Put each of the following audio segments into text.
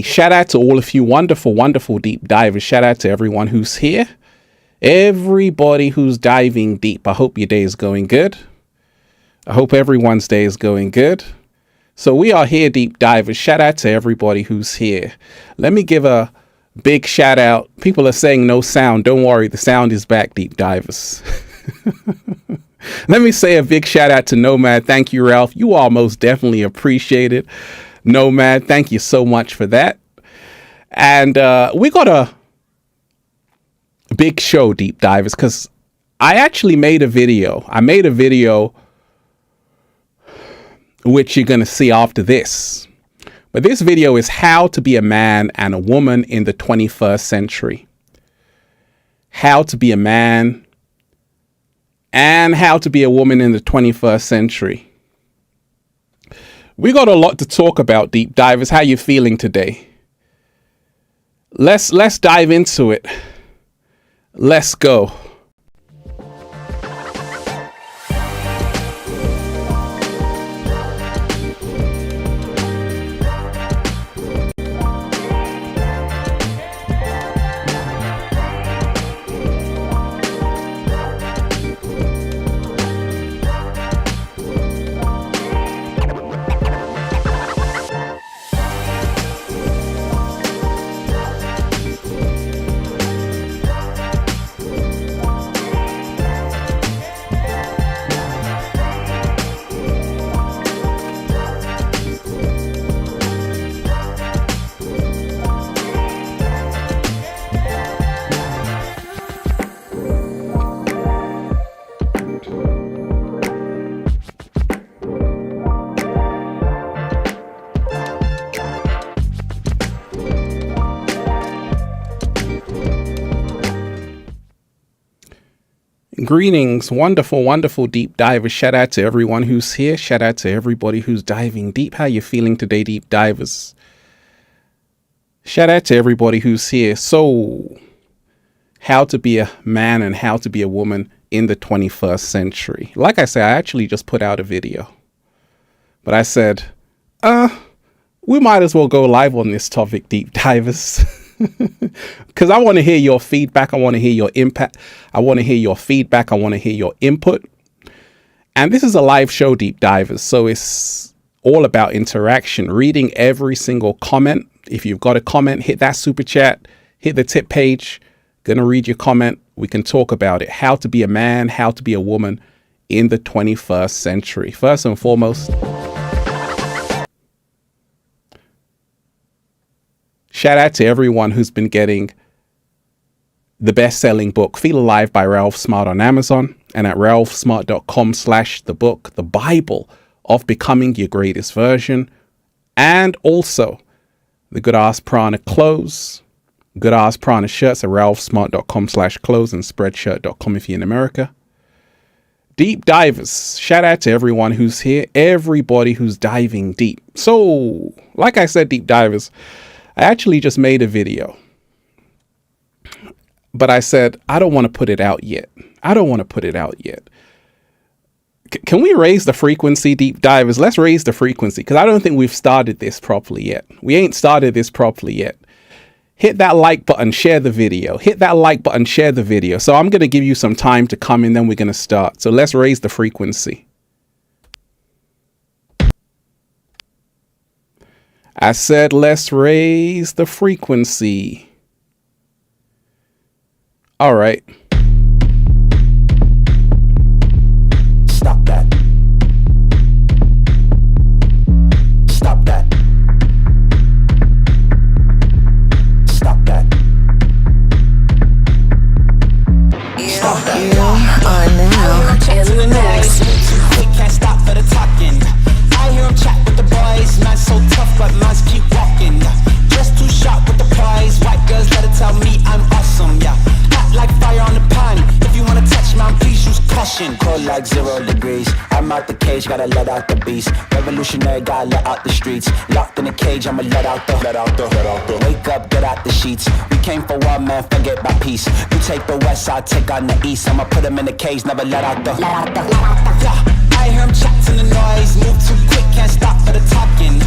Shout out to all of you wonderful, wonderful deep divers. Shout out to everyone who's here. Everybody who's diving deep. I hope your day is going good. I hope everyone's day is going good. So we are here, deep divers. Shout out to everybody who's here. Let me give a big shout out. People are saying no sound. Don't worry, the sound is back, deep divers. Let me say a big shout out to Nomad. Thank you, Ralph. You are most definitely appreciated. Nomad, thank you so much for that. And we got a big show, deep divers, because I actually made a video. I made a video which you're going to see after this. But this video is how to be a man and a woman in the 21st century. How to be a man and how to be a woman in the 21st century. We got a lot to talk about, deep divers. How you feeling today? Let's dive into it. Let's go. Greetings, wonderful, wonderful deep divers. Shout out to everyone who's here. Shout out to everybody who's diving deep. How you feeling today, deep divers? Shout out to everybody who's here. So, how to be a man and how to be a woman in the 21st century. Like I said, I actually just put out a video. But I said, we might as well go live on this topic, deep divers. Because I want to hear your feedback. I want to hear your impact. I want to hear your feedback. I want to hear your input. And this is a live show, deep divers. So it's all about interaction, reading every single comment. If you've got a comment, hit that super chat, hit the tip page. Gonna read your comment. We can talk about it. How to be a man, how to be a woman in the 21st century. First and foremost, shout out to everyone who's been getting the best-selling book, Feel Alive by Ralph Smart on Amazon and at ralphsmart.com/the Bible of Becoming Your Greatest Version. And also the Good Ass Prana clothes, Good Ass Prana shirts at ralphsmart.com/clothes and spreadshirt.com if you're in America. Deep divers, shout out to everyone who's here, everybody who's diving deep. So, like I said, deep divers, I actually just made a video, but I said, I don't want to put it out yet. Can we raise the frequency, deep divers? Let's raise the frequency, because I don't think we've started this properly yet. We ain't started this properly yet. Hit that like button, share the video. Hit that like button, share the video. So I'm going to give you some time to come in, then we're going to start. So let's raise the frequency. I said, let's raise the frequency. All right. Stop that. Stop that. Stop that. Stop that. You are now in the mix. Can't stop for the talking. I hear him chat with the boys. Man so tough, but mans keep walking. Just too sharp with the prize. White girls let it tell me I'm awesome, yeah. Hot like fire on the pan. If you wanna touch man, please use caution. Cold like 0 degrees. I'm out the cage, gotta let out the beast. Revolutionary, gotta let out the streets. Locked in a cage, I'ma let out the. Wake up, get out the sheets. We came for war, man, forget my peace. You take the west, I'll take on the east. I'ma put him in the cage, never let out the. Yeah. I hear him chatting the noise. Move too quick, can't stop for the talking.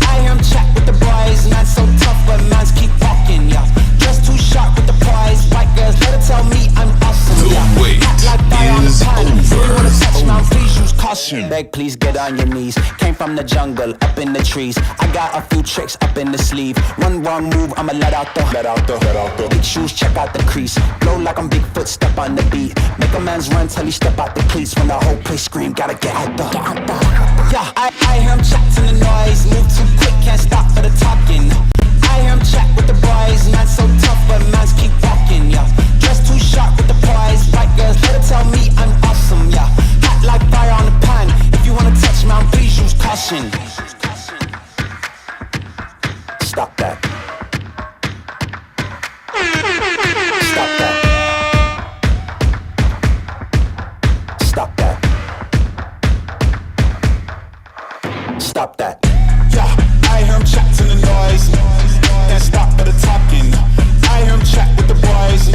I hear him chat with the boys, man so tough, but mans keep walking, yeah. Dressed too sharp with the prize, white girls, let her tell me I'm awesome, yeah. Hot like fire on the pan, if you wanna touch me, please use caution. Beg, please get on your knees. Came from the jungle, up in the trees. I got a few tricks up in the sleeve. One wrong move, I'ma let out the big shoes, check out the crease. Blow like I'm Bigfoot, step on the beat. Make a man's run till he step out the cleats. When the whole place scream, gotta get out the. Yeah, I hear him chat to the noise. Move too quick, can't stop for the talking. I hear him chat with the boys. Man so tough, but mans keep walking, yeah. Dressed too sharp with the prize. White girls, let her tell me I'm awesome, yeah. Hot like fire on the pan. If you wanna touch me, please use caution. Stop that. Stop that. Stop that. Stop that. Yeah, I hear him chat to the noise. Can't stop for the talking. I hear him chat with the boys.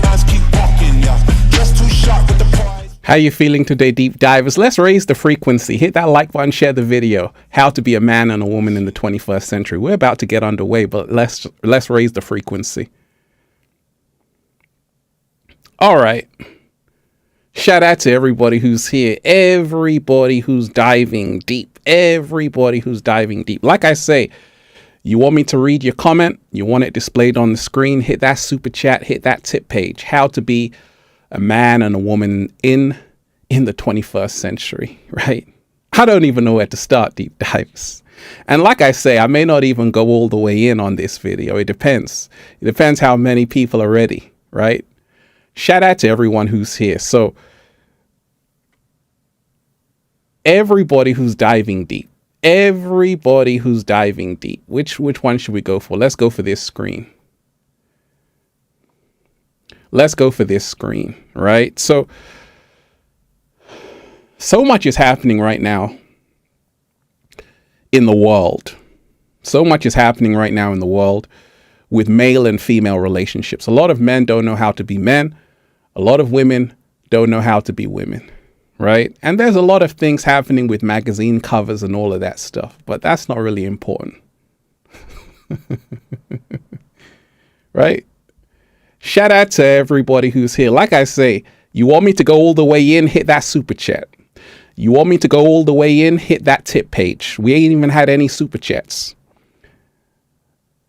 Man's keep walking, yeah. Just too sharp with the prize. How you feeling today, deep divers? Let's raise the frequency. Hit that like button, share the video. How to be a man and a woman in the 21st century. We're about to get underway, but let's raise the frequency. All right. Shout out to everybody who's here. Everybody who's diving deep. Everybody who's diving deep. Like I say, you want me to read your comment? You want it displayed on the screen? Hit that super chat. Hit that tip page. How to be a man and a woman in the 21st century, right? I don't even know where to start, deep divers. And like I say, I may not even go all the way in on this video. It depends. It depends how many people are ready, right? Shout out to everyone who's here. So everybody who's diving deep, everybody who's diving deep, which one should we go for? Let's go for this screen. Let's go for this screen, right? So much is happening right now in the world. So much is happening right now in the world with male and female relationships. A lot of men don't know how to be men. A lot of women don't know how to be women, right? And there's a lot of things happening with magazine covers and all of that stuff, but that's not really important, right? Shout out to everybody who's here. Like I say, you want me to go all the way in, hit that super chat. You want me to go all the way in, hit that tip page. We ain't even had any super chats.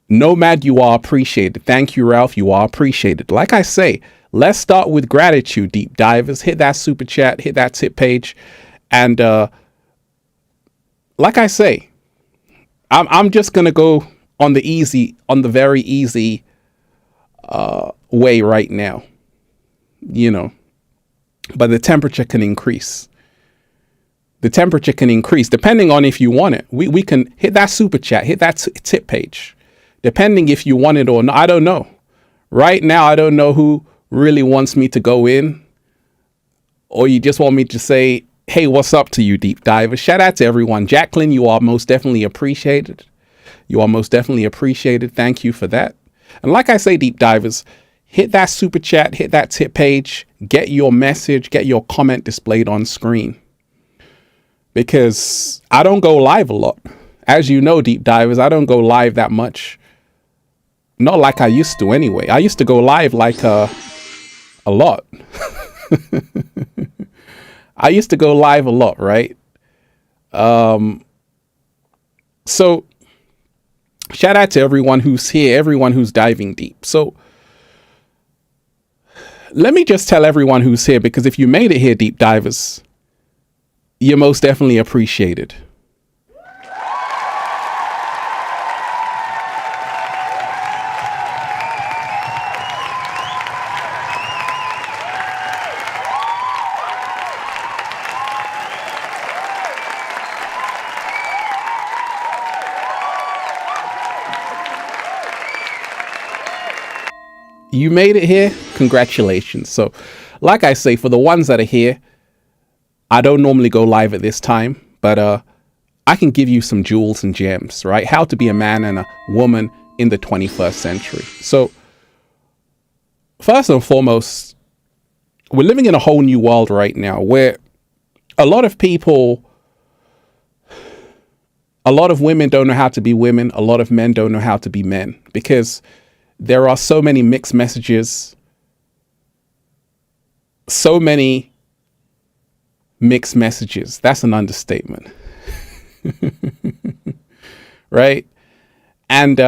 Nomad, you are appreciated. Thank you, Ralph. You are appreciated. Like I say, let's start with gratitude, deep divers. Hit that super chat, hit that tip page. And like I say, I'm just going to go on the very easy way right now, you know, but the temperature can increase. The temperature can increase depending on if you want it. We can hit that super chat, hit that tip page, depending if you want it or not. I don't know. Right now, I don't know who really wants me to go in, or you just want me to say, hey, what's up to you, deep diver? Shout out to everyone. Jacqueline, you are most definitely appreciated. You are most definitely appreciated. Thank you for that. And like I say, deep divers, hit that super chat, hit that tip page, get your message, get your comment displayed on screen. Because I don't go live a lot. As you know, deep divers, I don't go live that much. Not like I used to anyway. I used to go live like a lot. I used to go live a lot, right? So shout out to everyone who's here, everyone who's diving deep. So let me just tell everyone who's here, because if you made it here, deep divers, you're most definitely appreciated. You made it here. Congratulations. So, like I say, for the ones that are here, I don't normally go live at this time, but I can give you some jewels and gems, right? How to be a man and a woman in the 21st century. So, first and foremost, we're living in a whole new world right now where a lot of people a lot of women don't know how to be women. A lot of men don't know how to be men, because there are so many mixed messages, so many mixed messages. That's an understatement. Right? And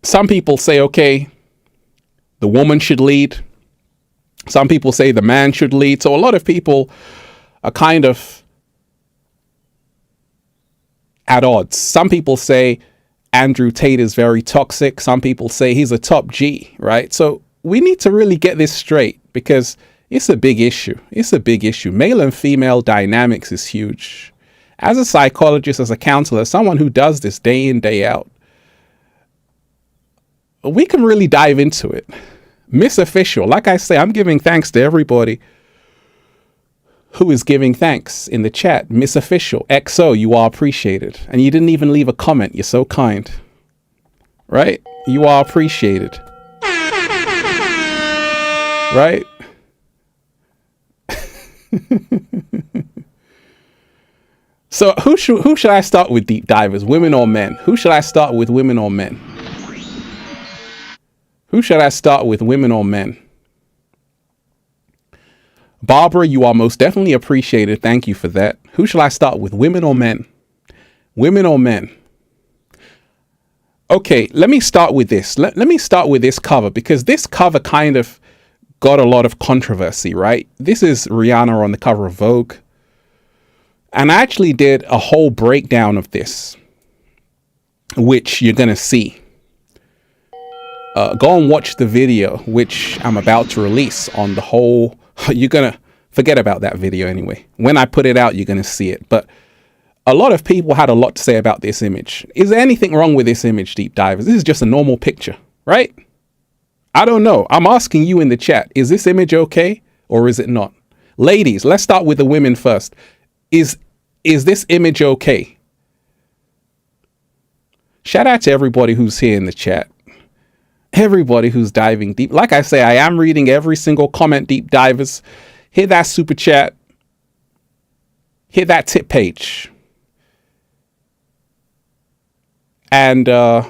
some people say, okay, the woman should lead. Some people say the man should lead. So a lot of people are kind of at odds. Some people say Andrew Tate is very toxic. Some people say he's a top G, right? So we need to really get this straight, because it's a big issue. It's a big issue. Male and female dynamics is huge. As a psychologist, as a counselor, someone who does this day in, day out, we can really dive into it. Miss Official, like I say, I'm giving thanks to everybody who is giving thanks in the chat. Miss Official, XO, you are appreciated. And you didn't even leave a comment. You're so kind. Right? You are appreciated. Right? So who should I start with, deep divers? Women or men? Who should I start with, women or men? Who should I start with, women or men? Barbara, you are most definitely appreciated. Thank you for that. Who should I start with, women or men? Women or men? Okay, let me start with this. Let me start with this cover, because this cover kind of got a lot of controversy, right? This is Rihanna on the cover of Vogue. And I actually did a whole breakdown of this, which you're going to see. Go and watch the video, which I'm about to release on the whole. You're going to forget about that video anyway. When I put it out, you're going to see it. But a lot of people had a lot to say about this image. Is there anything wrong with this image, deep divers? This is just a normal picture, right? I don't know. I'm asking you in the chat. Is this image okay or is it not? Ladies, let's start with the women first. Is this image okay? Shout out to everybody who's here in the chat. Everybody who's diving deep. Like I say, I am reading every single comment, deep divers. Hit that super chat. Hit that tip page. And let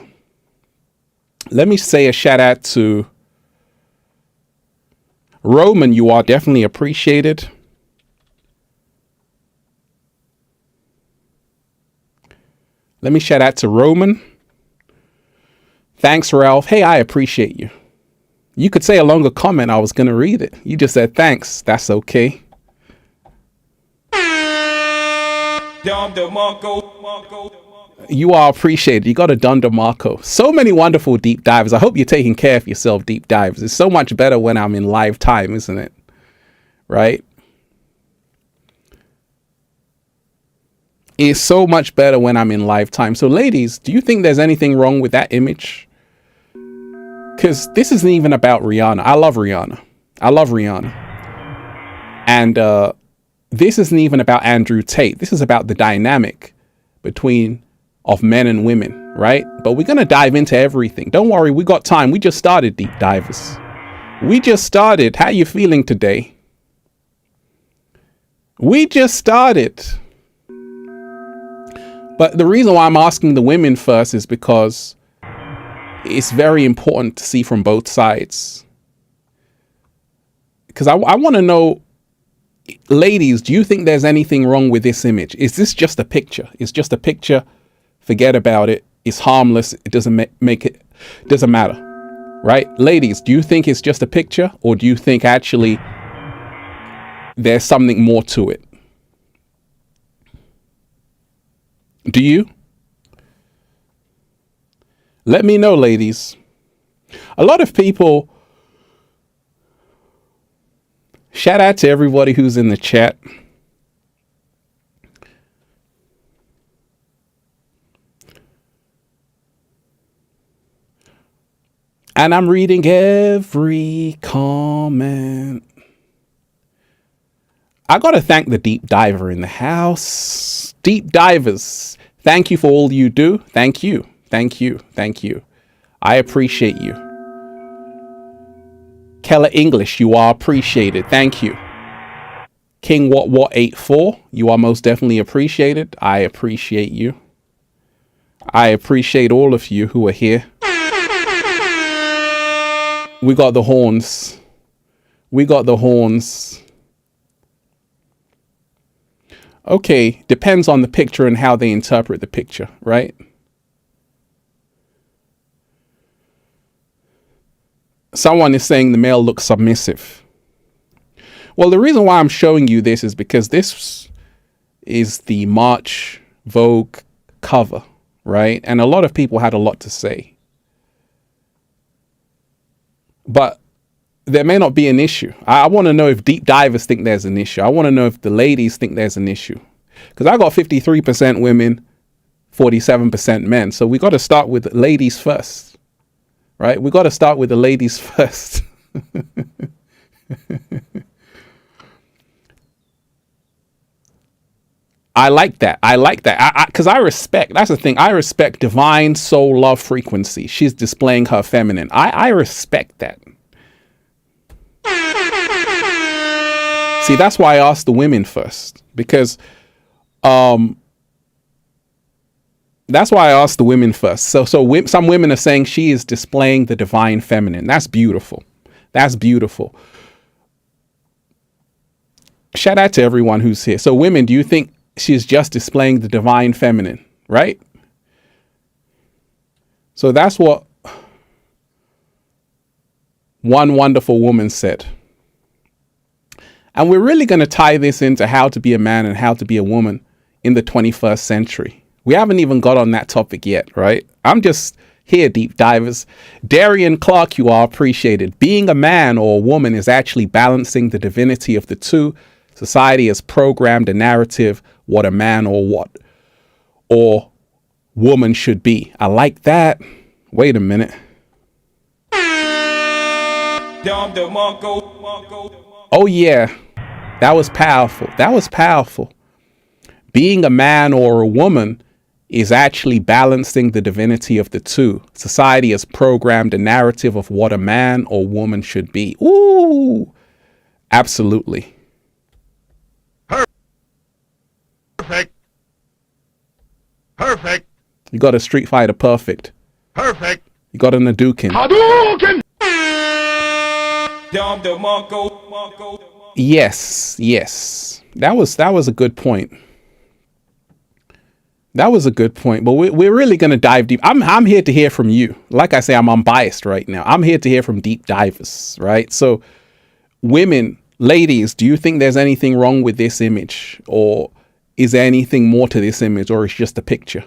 me say a shout out to Roman. You are definitely appreciated. Let me shout out to Roman. Thanks, Ralph. Hey, I appreciate you. You could say a longer comment. I was going to read it. You just said thanks. That's okay. You are appreciated. You got a Don DeMarco. So many wonderful deep divers. I hope you're taking care of yourself, deep divers. It's so much better when I'm in live time, isn't it? Right? It's so much better when I'm in live time. So ladies, do you think there's anything wrong with that image? Because this isn't even about Rihanna. I love Rihanna. I love Rihanna. And this isn't even about Andrew Tate. This is about the dynamic of men and women, right? But we're going to dive into everything. Don't worry, we got time. We just started, deep divers. We just started. How you feeling today? We just started. But the reason why I'm asking the women first is because it's very important to see from both sides. Because I want to know, ladies, do you think there's anything wrong with this image? Is this just a picture? It's just a picture. Forget about it. It's harmless. It doesn't doesn't matter, right? Ladies, do you think it's just a picture, or do you think actually there's something more to it? Do you? Let me know, ladies. A lot of people. Shout out to everybody who's in the chat. And I'm reading every comment. I got to thank the deep diver in the house. Deep divers, thank you for all you do. Thank you. Thank you. Thank you. I appreciate you. Keller English, you are appreciated. Thank you. King what 84, you are most definitely appreciated. I appreciate you. I appreciate all of you who are here. We got the horns. We got the horns. Okay, depends on the picture and how they interpret the picture, right? Someone is saying the male looks submissive. Well, the reason why I'm showing you this is because this is the March Vogue cover, right? And a lot of people had a lot to say. But there may not be an issue. I want to know if deep divers think there's an issue. I want to know if the ladies think there's an issue. Because I got 53% women, 47% men. So we got to start with the ladies first, right? We got to start with the ladies first. I like that. I like that. Because I respect, that's the thing. I respect divine soul love frequency. She's displaying her feminine. I respect that. See, that's why I asked the women first. Because that's why I asked the women first. So some women are saying she is displaying the divine feminine. That's beautiful. That's beautiful. Shout out to everyone who's here. So women, do you think she's just displaying the divine feminine, right? So that's what one wonderful woman said. And we're really going to tie this into how to be a man and how to be a woman in the 21st century. We haven't even got on that topic yet, right? I'm just here, deep divers. Darian Clark, you are appreciated. Being a man or a woman is actually balancing the divinity of the two. Society has programmed a narrative what a man or woman should be. I like that. Wait a minute. Oh yeah, that was powerful. That was powerful. Being a man or a woman is actually balancing the divinity of the two. Society has programmed a narrative of what a man or woman should be. Ooh, absolutely. Perfect. Perfect. You got a Street Fighter perfect. Perfect. You got an Hadouken. Hadouken. Yes, yes. That was a good point. That was a good point. But we're really going to dive deep. I'm here to hear from you. Like I say, I'm unbiased right now. I'm here to hear from deep divers, right? So women, ladies, do you think there's anything wrong with this image? Or is there anything more to this image, or it's just a picture?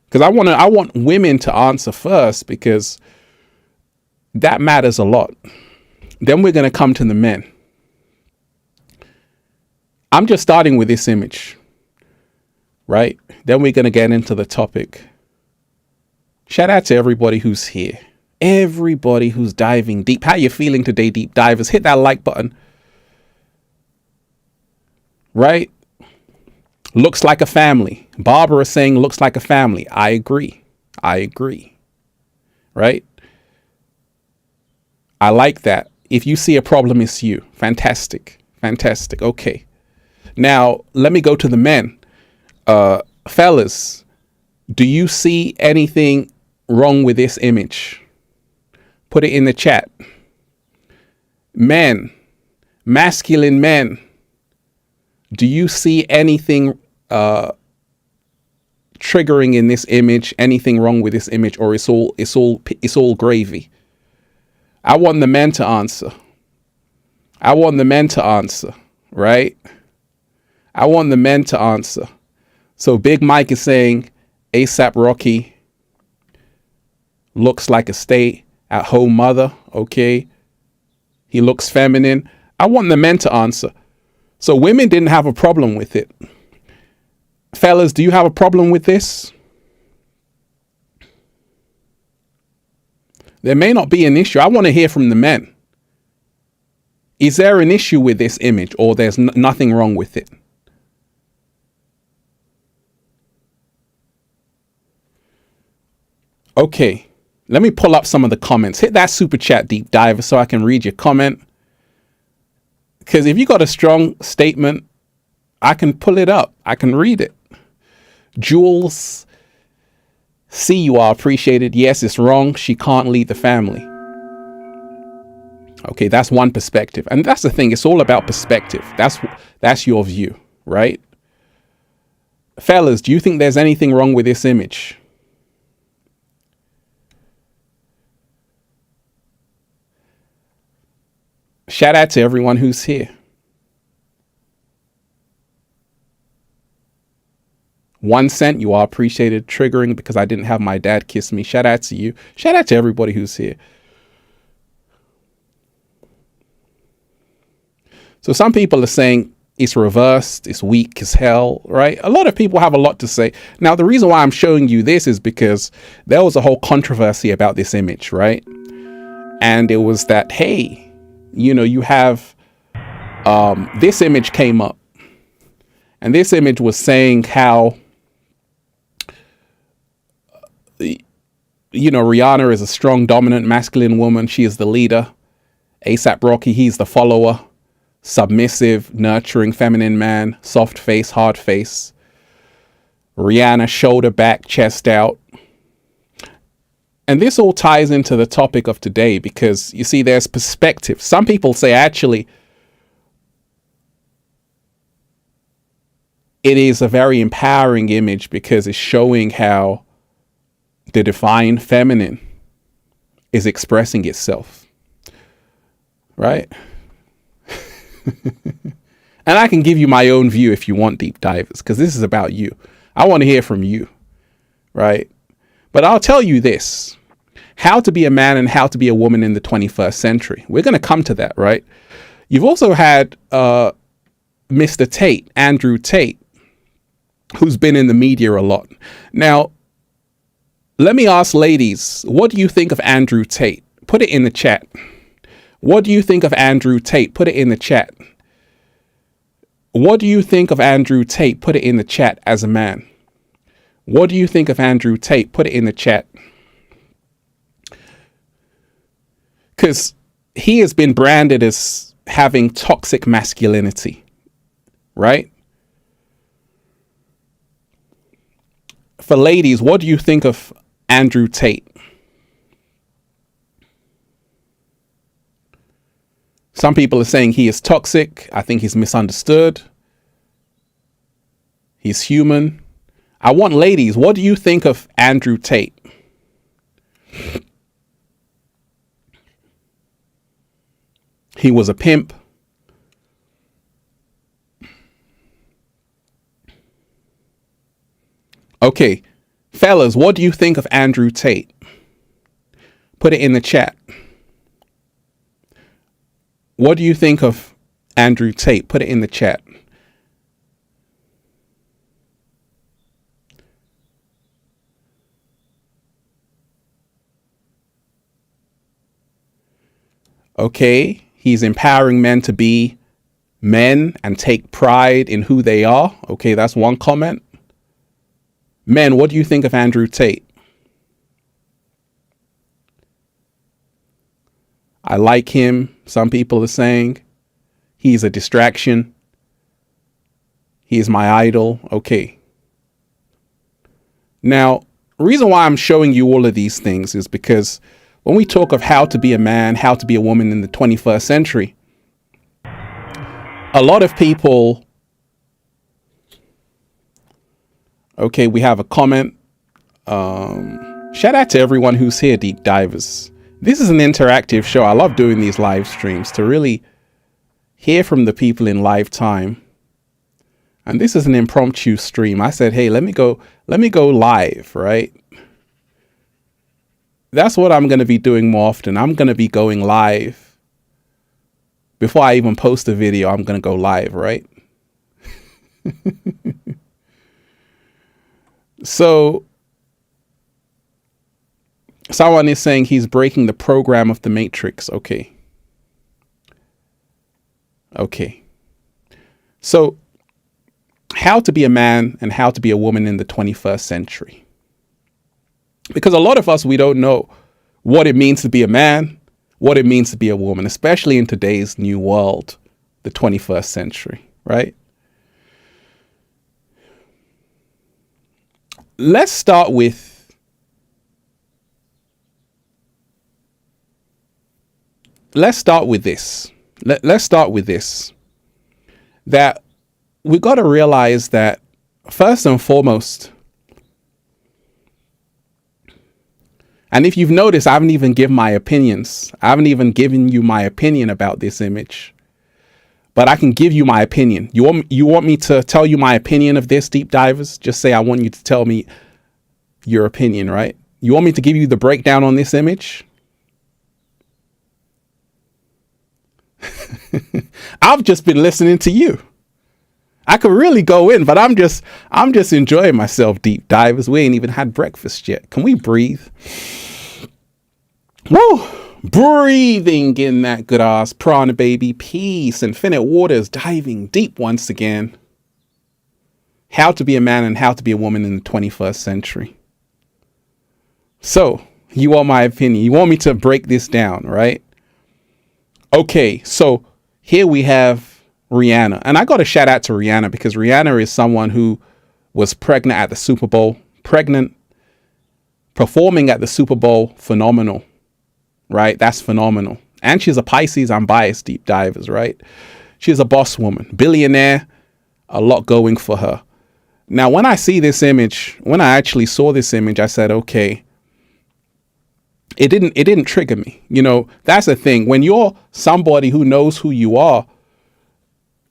Because I want women to answer first, because that matters a lot. Then we're going to come to the men. I'm just starting with this image, right? Then we're going to get into the topic. Shout out to everybody who's here. Everybody who's diving deep. How you feeling today, deep divers? Hit that like button. Right? Looks like a family. Barbara is saying looks like a family. I agree. I agree. Right? I like that. If you see a problem, it's you. Fantastic. Fantastic. Okay. Now, let me go to the men. Fellas, do you see anything wrong with this image? Put it in the chat. Men, masculine men, do you see anything triggering in this image? Anything wrong with this image, or it's all gravy? I want the men to answer. I want the men to answer, right? I want the men to answer. So Big Mike is saying ASAP Rocky looks like a stay-at-home mother. Okay. He looks feminine. I want the men to answer. So women didn't have a problem with it. Fellas, do you have a problem with this? There may not be an issue. I want to hear from the men. Is there an issue with this image, or there's nothing wrong with it? Okay, let me pull up some of the comments. Hit that super chat, deep diver, so I can read your comment. Because if you got a strong statement, I can pull it up. I can read it. Jules, see, you are appreciated. Yes, it's wrong. She can't lead the family. Okay, that's one perspective. And that's the thing. It's all about perspective. That's your view, right? Fellas, do you think there's anything wrong with this image? Shout out to everyone who's here. 1 cent, you are appreciated. Triggering because I didn't have my dad kiss me. Shout out to you. Shout out to everybody who's here. So some people are saying it's reversed, it's weak as hell, right? A lot of people have a lot to say. Now, the reason why I'm showing you this is because there was a whole controversy about this image, right? And it was that, hey, you have this image came up. And this image was saying how, Rihanna is a strong, dominant, masculine woman. She is the leader. A$AP Rocky, he's the follower. Submissive, nurturing, feminine man. Soft face, hard face. Rihanna, shoulder back, chest out. And this all ties into the topic of today because, you see, there's perspective. Some people say, actually, it is a very empowering image because it's showing how the divine feminine is expressing itself. Right? And I can give you my own view if you want, deep divers, because this is about you. I want to hear from you. Right? But I'll tell you this. How to be a man and how to be a woman in the 21st century. We're going to come to that, right? You've also had Mr. Tate, Andrew Tate, who's been in the media a lot. Now, let me ask ladies, what do you think of Andrew Tate? Put it in the chat. What do you think of Andrew Tate? Put it in the chat. What do you think of Andrew Tate? Put it in the chat as a man. What do you think of Andrew Tate? Put it in the chat. Because he has been branded as having toxic masculinity, right? For ladies, what do you think of Andrew Tate? Some people are saying he is toxic. I think he's misunderstood. He's human. I want ladies, what do you think of Andrew Tate? He was a pimp. Okay, fellas, what do you think of Andrew Tate? Put it in the chat. What do you think of Andrew Tate? Put it in the chat. Okay, he's empowering men to be men and take pride in who they are. Okay, that's one comment. Men, what do you think of Andrew Tate? I like him. Some people are saying he's a distraction. He's my idol. Okay. Now, the reason why I'm showing you all of these things is because when we talk of how to be a man, how to be a woman in the 21st century, a lot of people, okay, we have a comment. Shout out to everyone who's here, deep divers. This is an interactive show. I love doing these live streams to really hear from the people in live time. And this is an impromptu stream. I said, hey, let me go live, right? That's what I'm going to be doing more often. I'm going to be going live. Before I even post a video, I'm going to go live, right? So someone is saying he's breaking the program of the Matrix. Okay. Okay. So how to be a man and how to be a woman in the 21st century. Because a lot of us, we don't know what it means to be a man, what it means to be a woman, especially in today's new world the 21st century, right? Let's start with this. Let's start with this. That we got to realize that first and foremost, and if you've noticed, I haven't even given my opinions. I haven't even given you my opinion about this image, but I can give you my opinion. You want me to tell you my opinion of this, deep divers? Just say I want you to tell me your opinion, right? You want me to give you the breakdown on this image? I've just been listening to you. I could really go in, but I'm just enjoying myself, deep divers. We ain't even had breakfast yet. Can we breathe? Woo! Breathing in that good ass prana, baby. Peace. Infinite waters, diving deep once again. How to be a man and how to be a woman in the 21st century. So, you want my opinion. You want me to break this down, right? Okay, so here we have Rihanna. And I got to shout out to Rihanna because Rihanna is someone who was pregnant at the Super Bowl. Performing at the Super Bowl. Phenomenal, right? That's phenomenal. And she's a Pisces. I'm biased, deep divers, right? She's a boss woman, billionaire, a lot going for her. Now, when I see this image, when I actually saw this image, I said, okay, it didn't trigger me. You know, that's the thing. When you're somebody who knows who you are,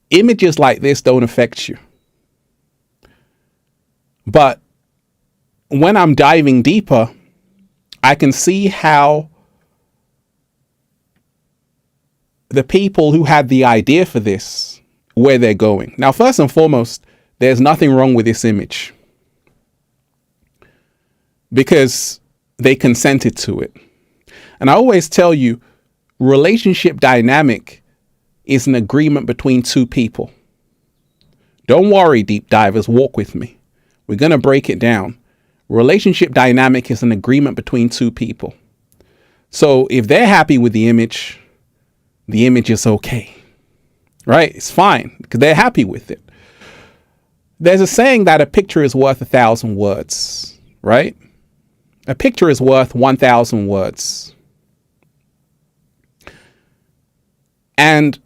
images like this don't affect you. But when I'm diving deeper, I can see how the people who had the idea for this, where they're going. Now, first and foremost, there's nothing wrong with this image because they consented to it. And I always tell you, relationship dynamic is an agreement between two people. Don't worry, deep divers, walk with me. We're going to break it down. Relationship dynamic is an agreement between two people. So if they're happy with the image is okay, right? It's fine because they're happy with it. There's a saying that a picture is worth 1,000 words, right? A picture is worth 1,000 words. And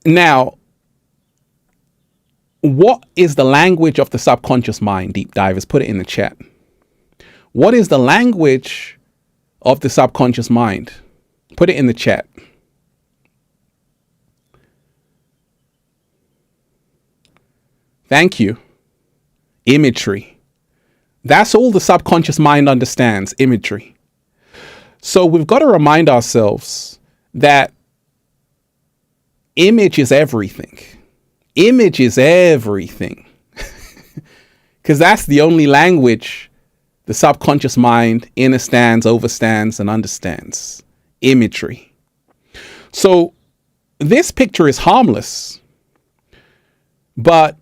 now, what is the language of the subconscious mind, deep divers? Put it in the chat. What is the language of the subconscious mind? Put it in the chat. Thank you. Imagery. That's all the subconscious mind understands, imagery. So we've got to remind ourselves that image is everything. Image is everything. Because that's the only language the subconscious mind understands, overstands, and understands. Imagery. So this picture is harmless, but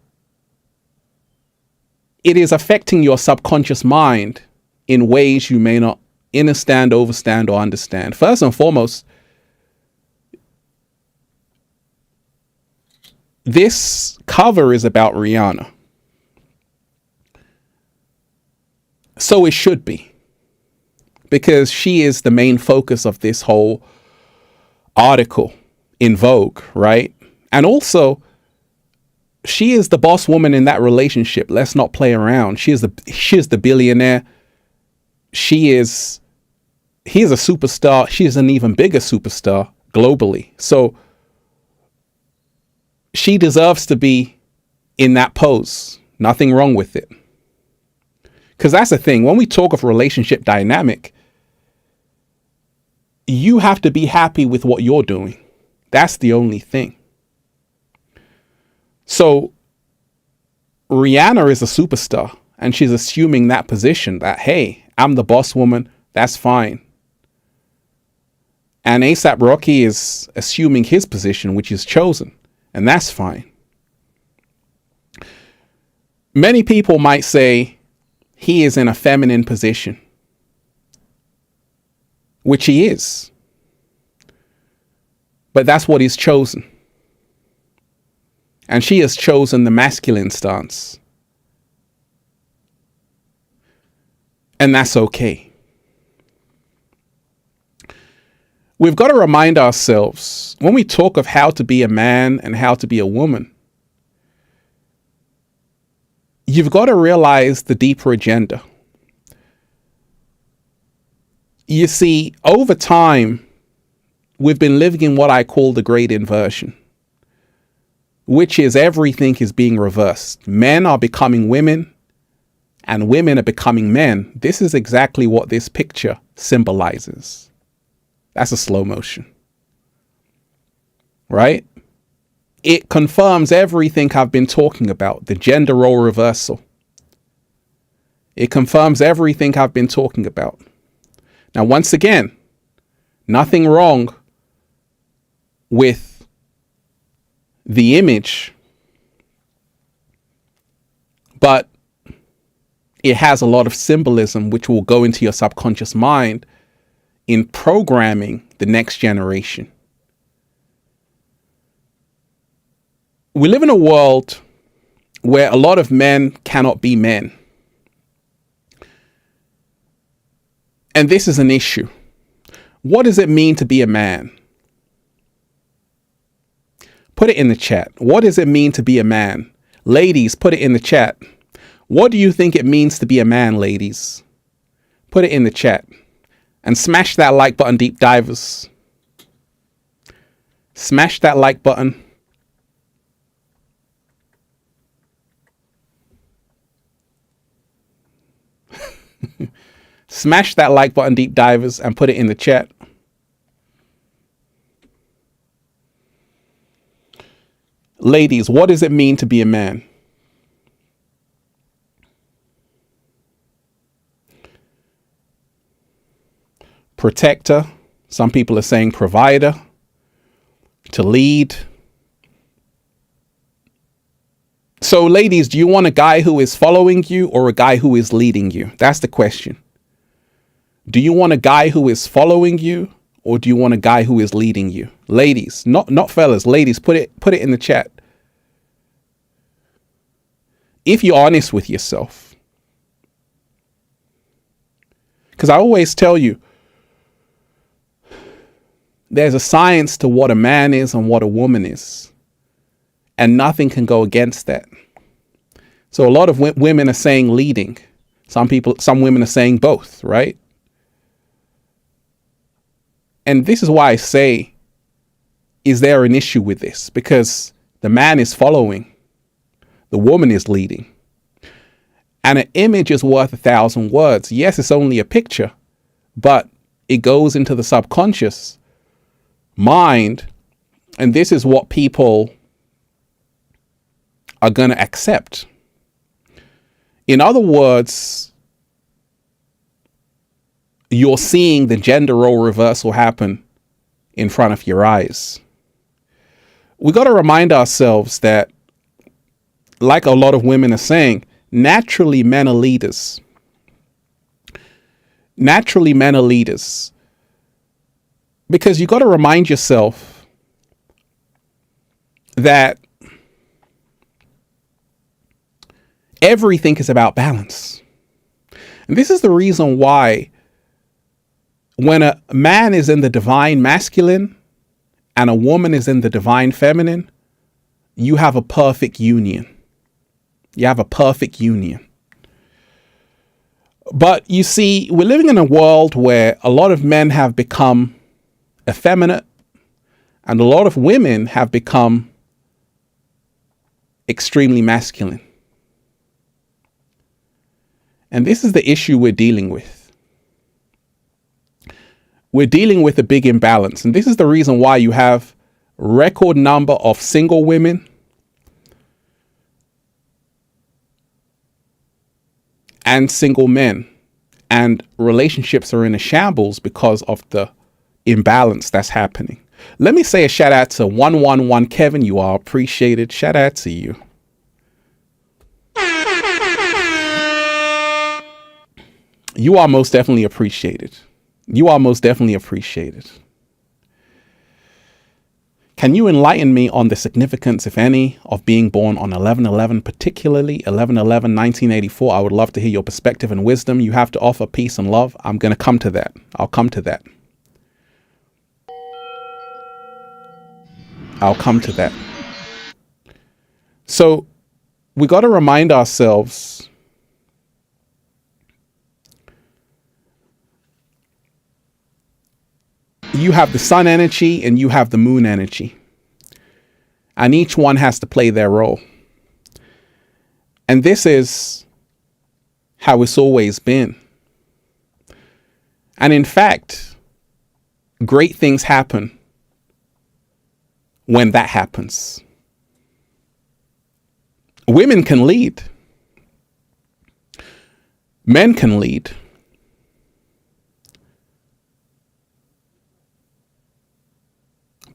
it is affecting your subconscious mind in ways you may not understand, overstand, or understand. First and foremost, this cover is about Rihanna. So it should be, because she is the main focus of this whole article in Vogue, right? And also, she is the boss woman in that relationship. Let's not play around. She is the billionaire. He is a superstar. She is an even bigger superstar globally. So she deserves to be in that pose. Nothing wrong with it. Because that's the thing. When we talk of relationship dynamic, you have to be happy with what you're doing. That's the only thing. So Rihanna is a superstar and she's assuming that position that, hey, I'm the boss woman. That's fine. And A$AP Rocky is assuming his position, which is chosen, and that's fine. Many people might say he is in a feminine position, which he is. But that's what he's chosen. And she has chosen the masculine stance. And that's okay. We've got to remind ourselves when we talk of how to be a man and how to be a woman, you've got to realize the deeper agenda. You see, over time, we've been living in what I call the great inversion, which is everything is being reversed. Men are becoming women and women are becoming men. This is exactly what this picture symbolizes. That's a slow motion, right? It confirms everything I've been talking about, the gender role reversal. It confirms everything I've been talking about. Now, once again, nothing wrong with the image, but it has a lot of symbolism which will go into your subconscious mind in programming the next generation. We live in a world where a lot of men cannot be men. And this is an issue. What does it mean to be a man? Put it in the chat. What does it mean to be a man? Ladies, put it in the chat. What do you think it means to be a man, ladies? Put it in the chat. And smash that like button, deep divers. Smash that like button. Smash that like button, deep divers, and put it in the chat. Ladies, what does it mean to be a man? Protector. Some people are saying provider. To lead. So, ladies, do you want a guy who is following you or a guy who is leading you? That's the question. Do you want a guy who is following you or do you want a guy who is leading you? Ladies, not fellas, ladies, put it in the chat. If you're honest with yourself. Because I always tell you, there's a science to what a man is and what a woman is. And nothing can go against that. So a lot of women are saying leading. Some women are saying both, right? And this is why I say, is there an issue with this? Because the man is following. The woman is leading. And an image is worth 1,000 words. Yes, it's only a picture, but it goes into the subconscious mind. And this is what people are going to accept. In other words, you're seeing the gender role reversal happen in front of your eyes. We got to remind ourselves that, like a lot of women are saying, naturally men are leaders. Naturally men are leaders. Because you got to remind yourself that everything is about balance. And this is the reason why when a man is in the divine masculine and a woman is in the divine feminine, you have a perfect union. You have a perfect union. But you see, we're living in a world where a lot of men have become effeminate and a lot of women have become extremely masculine. And this is the issue we're dealing with. We're dealing with a big imbalance. And this is the reason why you have a record number of single women and single men. And relationships are in a shambles because of the imbalance that's happening. Let me say a shout out to 111 Kevin. You are appreciated. Shout out to you. You are most definitely appreciated. You are most definitely appreciated. Can you enlighten me on the significance, if any, of being born on 11/11, particularly 11/11, 1984? I would love to hear your perspective and wisdom you have to offer, peace and love. I'm going to come to that. I'll come to that. I'll come to that. So we got to remind ourselves you have the sun energy and you have the moon energy. And each one has to play their role. And this is how it's always been. And in fact, great things happen when that happens. Women can lead. Men can lead.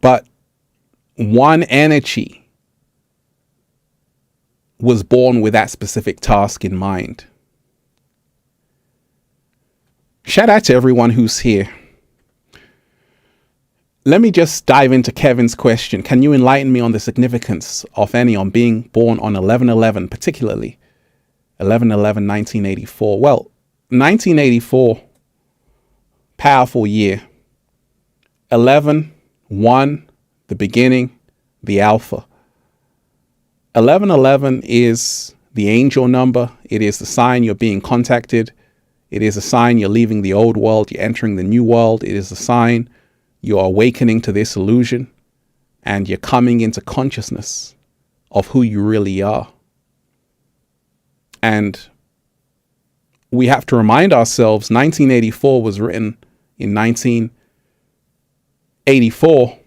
But one energy was born with that specific task in mind. Shout out to everyone who's here. Let me just dive into Kevin's question. Can you enlighten me on the significance of any on being born on 11/11, particularly 11/11, 1984? Well, 1984, powerful year. 11, 1, the beginning, the alpha. 11/11 is the angel number. It is the sign you're being contacted. It is a sign you're leaving the old world, you're entering the new world. It is a sign you're awakening to this illusion and you're coming into consciousness of who you really are. And we have to remind ourselves 1984 was written in 1984.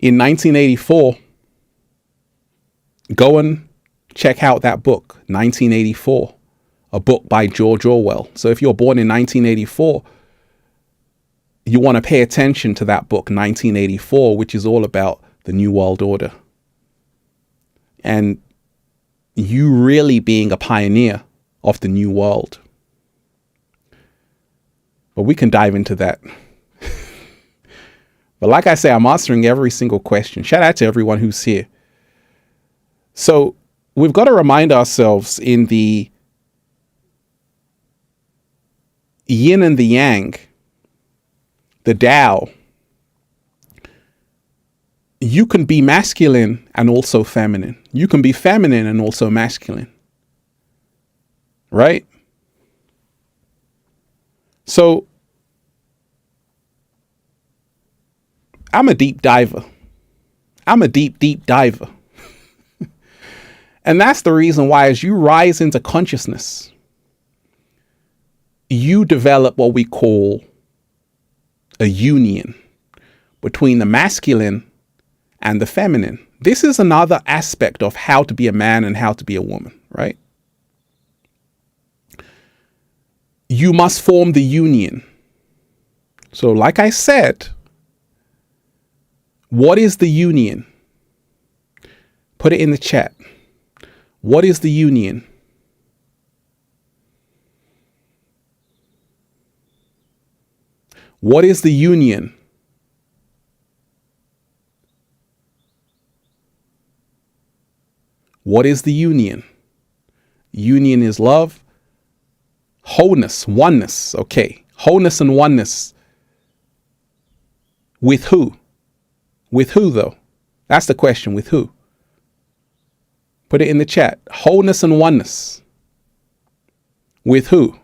In 1984, go and check out that book, 1984, a book by George Orwell. So if you're born in 1984, you want to pay attention to that book, 1984, which is all about the New World Order. And you really being a pioneer of the new world. But we can dive into that. But like I say, I'm answering every single question. Shout out to everyone who's here. So we've got to remind ourselves in the yin and the yang, the Tao, you can be masculine and also feminine. You can be feminine and also masculine. Right? So I'm a deep diver. I'm a deep diver. And that's the reason why as you rise into consciousness, you develop what we call a union between the masculine and the feminine. This is another aspect of how to be a man and how to be a woman, right? You must form the union. So like I said, what is the union? Put it in the chat. What is the union? What is the union? What is the union? Union is love, wholeness, oneness. Okay, wholeness and oneness. With who? With who though? That's the question. With who? Put it in the chat. Wholeness and oneness. With who?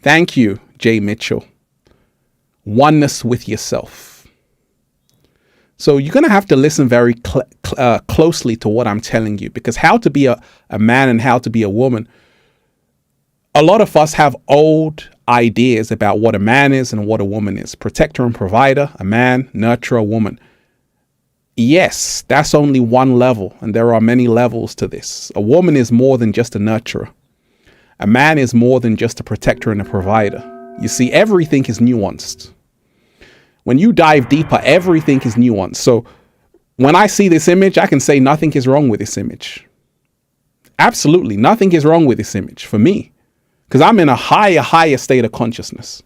Thank you, Jay Mitchell. Oneness with yourself. So you're going to have to listen very closely to what I'm telling you, because how to be a man and how to be a woman, a lot of us have old ideas about what a man is and what a woman is. Protector and provider, a man, nurturer, a woman. Yes, that's only one level, and there are many levels to this. A woman is more than just a nurturer. A man is more than just a protector and a provider. You see, everything is nuanced. When you dive deeper, everything is nuanced. So when I see this image, I can say nothing is wrong with this image. Absolutely, nothing is wrong with this image for me, because I'm in a higher state of consciousness.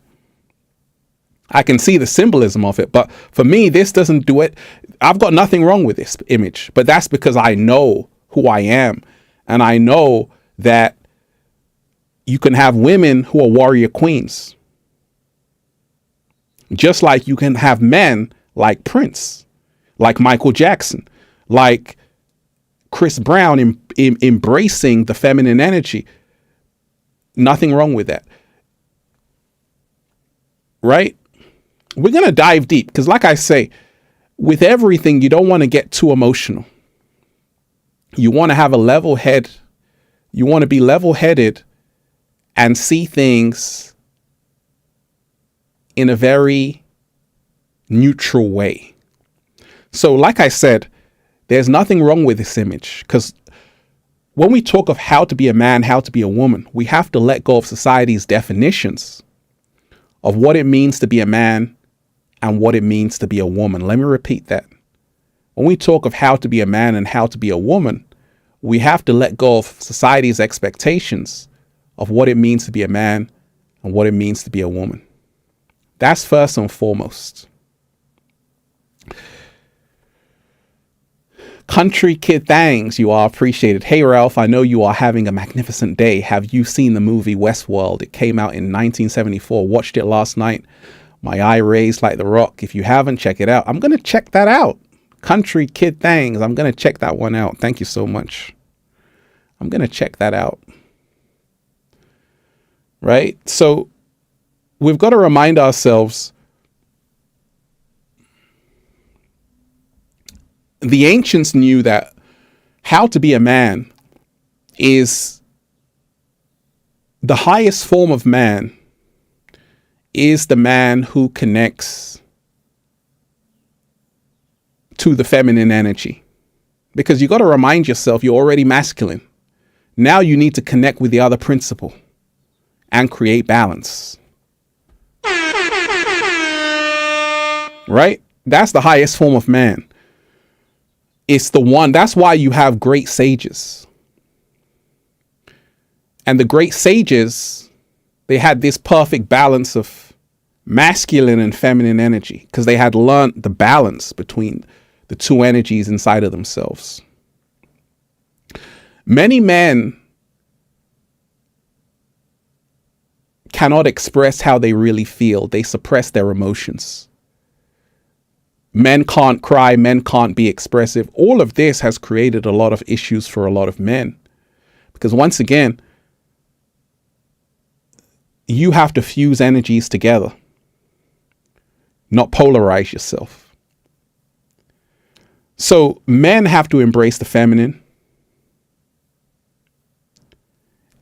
I can see the symbolism of it, but for me, this doesn't do it. I've got nothing wrong with this image, but that's because I know who I am. And I know that you can have women who are warrior queens, just like you can have men like Prince, like Michael Jackson, like Chris Brown embracing the feminine energy. Nothing wrong with that. Right? We're going to dive deep because, like I say, with everything, you don't want to get too emotional. You want to have a level head. You want to be level headed and see things in a very neutral way. So, like I said, there's nothing wrong with this image, because when we talk of how to be a man, how to be a woman, we have to let go of society's definitions of what it means to be a man and what it means to be a woman. Let me repeat that. When we talk of how to be a man and how to be a woman, we have to let go of society's expectations of what it means to be a man and what it means to be a woman. That's first and foremost. Country Kid Thangs, you are appreciated. Hey Ralph, I know you are having a magnificent day. Have you seen the movie Westworld? It came out in 1974. Watched it last night. My eye raised like the rock. If you haven't, check it out. I'm going to check that out. Country Kid Thangs. I'm going to check that one out. Thank you so much. I'm going to check that out. Right? So we've got to remind ourselves, the ancients knew that how to be a man is the highest form of man, is the man who connects to the feminine energy. Because you got to remind yourself you're already masculine. Now you need to connect with the other principle and create balance. Right? That's the highest form of man. It's the one. That's why you have great sages. And the great sages, they had this perfect balance of masculine and feminine energy because they had learned the balance between the two energies inside of themselves. Many men cannot express how they really feel. They suppress their emotions. Men can't cry. Men can't be expressive. All of this has created a lot of issues for a lot of men. Because once again, you have to fuse energies together, not polarize yourself. So men have to embrace the feminine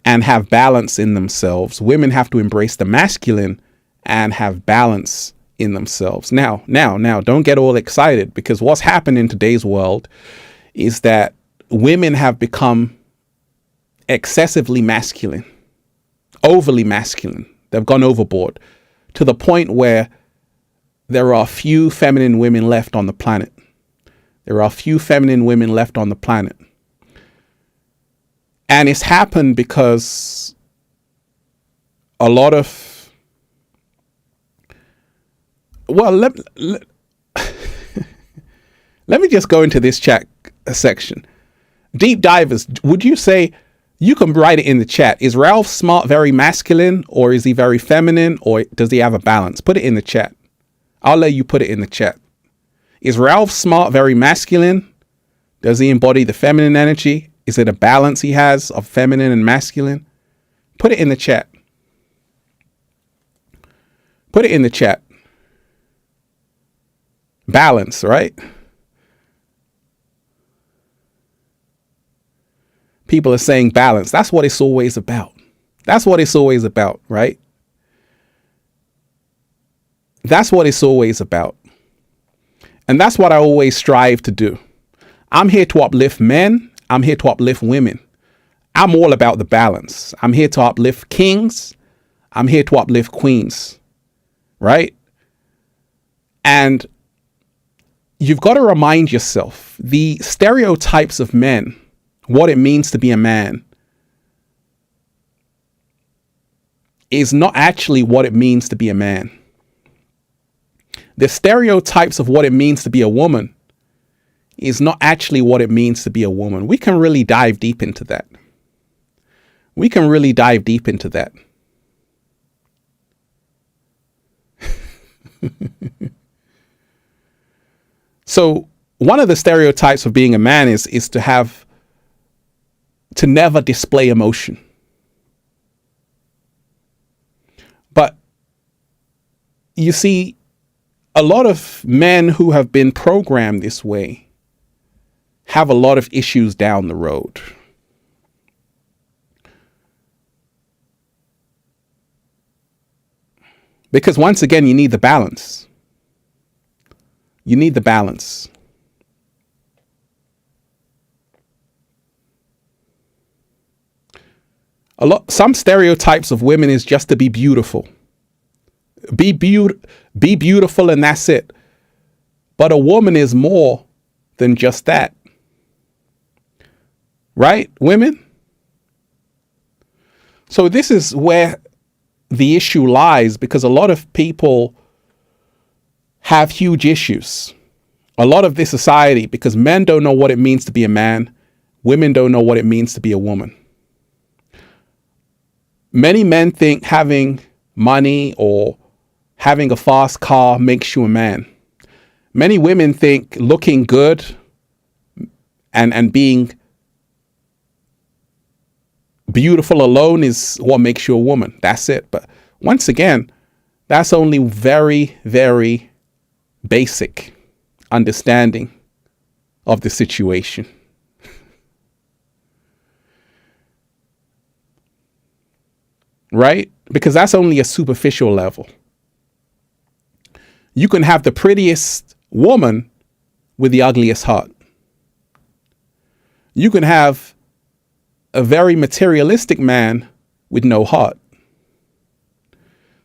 and have balance in themselves. Women have to embrace the masculine and have balance in themselves. Now, don't get all excited, because what's happened in today's world is that women have become excessively masculine, overly masculine. They've gone overboard to the point where there are few feminine women left on the planet. There are few feminine women left on the planet. And it's happened because a lot of, well, let me just go into this chat section. Deep divers, would you say, you can write it in the chat, is Ralph Smart very masculine, or is he very feminine, or does he have a balance? Put it in the chat. I'll let you put it in the chat. Is Ralph Smart very masculine? Does he embody the feminine energy? Is it a balance he has of feminine and masculine? Put it in the chat. Put it in the chat. Balance, right? People are saying balance. That's what it's always about. That's what it's always about, right? That's what it's always about. And that's what I always strive to do. I'm here to uplift men. I'm here to uplift women. I'm all about the balance. I'm here to uplift kings. I'm here to uplift queens, right? And you've got to remind yourself, the stereotypes of men, what it means to be a man, is not actually what it means to be a man. The stereotypes of what it means to be a woman is not actually what it means to be a woman. We can really dive deep into that. We can really dive deep into that. So one of the stereotypes of being a man is to never display emotion. But you see, a lot of men who have been programmed this way have a lot of issues down the road. Because once again, you need the balance. You need the balance. Some stereotypes of women is just to be beautiful. Be beautiful and that's it. But a woman is more than just that. Right, women? So this is where the issue lies, because a lot of people have huge issues. A lot of this society, because men don't know what it means to be a man, women don't know what it means to be a woman. Many men think having money or having a fast car makes you a man. Many women think looking good and being beautiful alone is what makes you a woman. That's it. But once again, that's only very, very basic understanding of the situation. Right? Because that's only a superficial level. You can have the prettiest woman with the ugliest heart. You can have a very materialistic man with no heart.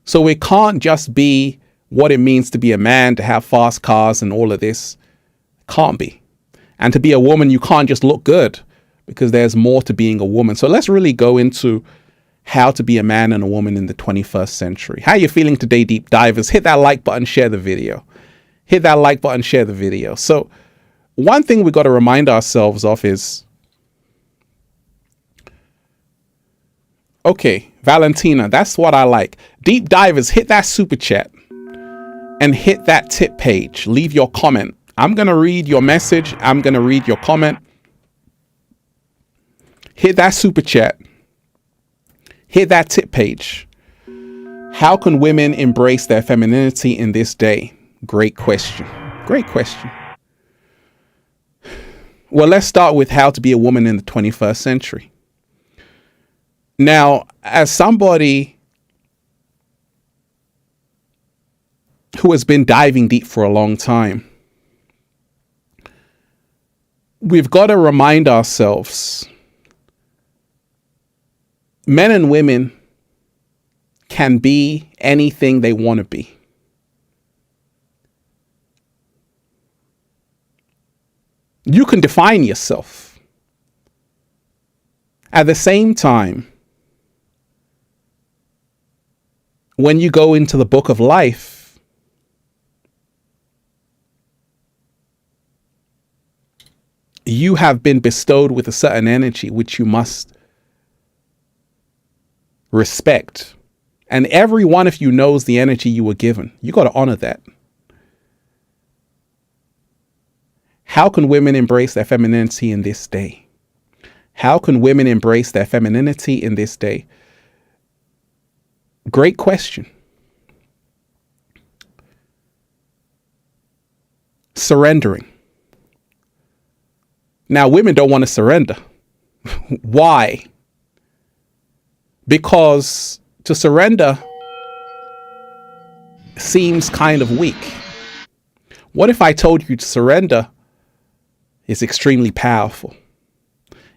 So it can't just be what it means to be a man, to have fast cars and all of this. Can't be. And to be a woman, you can't just look good, because there's more to being a woman. So let's really go into how to be a man and a woman in the 21st century. How are you feeling today, deep divers? Hit that like button, share the video. Hit that like button, share the video. So one thing we got to remind ourselves of is, okay, Valentina, that's what I like. Deep divers, hit that super chat and hit that tip page. Leave your comment. I'm going to read your message. I'm going to read your comment. Hit that super chat. Hit that tip page. How can women embrace their femininity in this day? Great question. Great question. Well, let's start with how to be a woman in the 21st century. Now, as somebody who has been diving deep for a long time, we've got to remind ourselves, men and women can be anything they want to be. You can define yourself. At the same time, when you go into the book of life, you have been bestowed with a certain energy which you must respect. And every one of you knows the energy you were given. You got to honor that. How can women embrace their femininity in this day? How can women embrace their femininity in this day? Great question. Surrendering. Now, women don't want to surrender. Why? Because to surrender seems kind of weak. What if I told you to surrender is extremely powerful?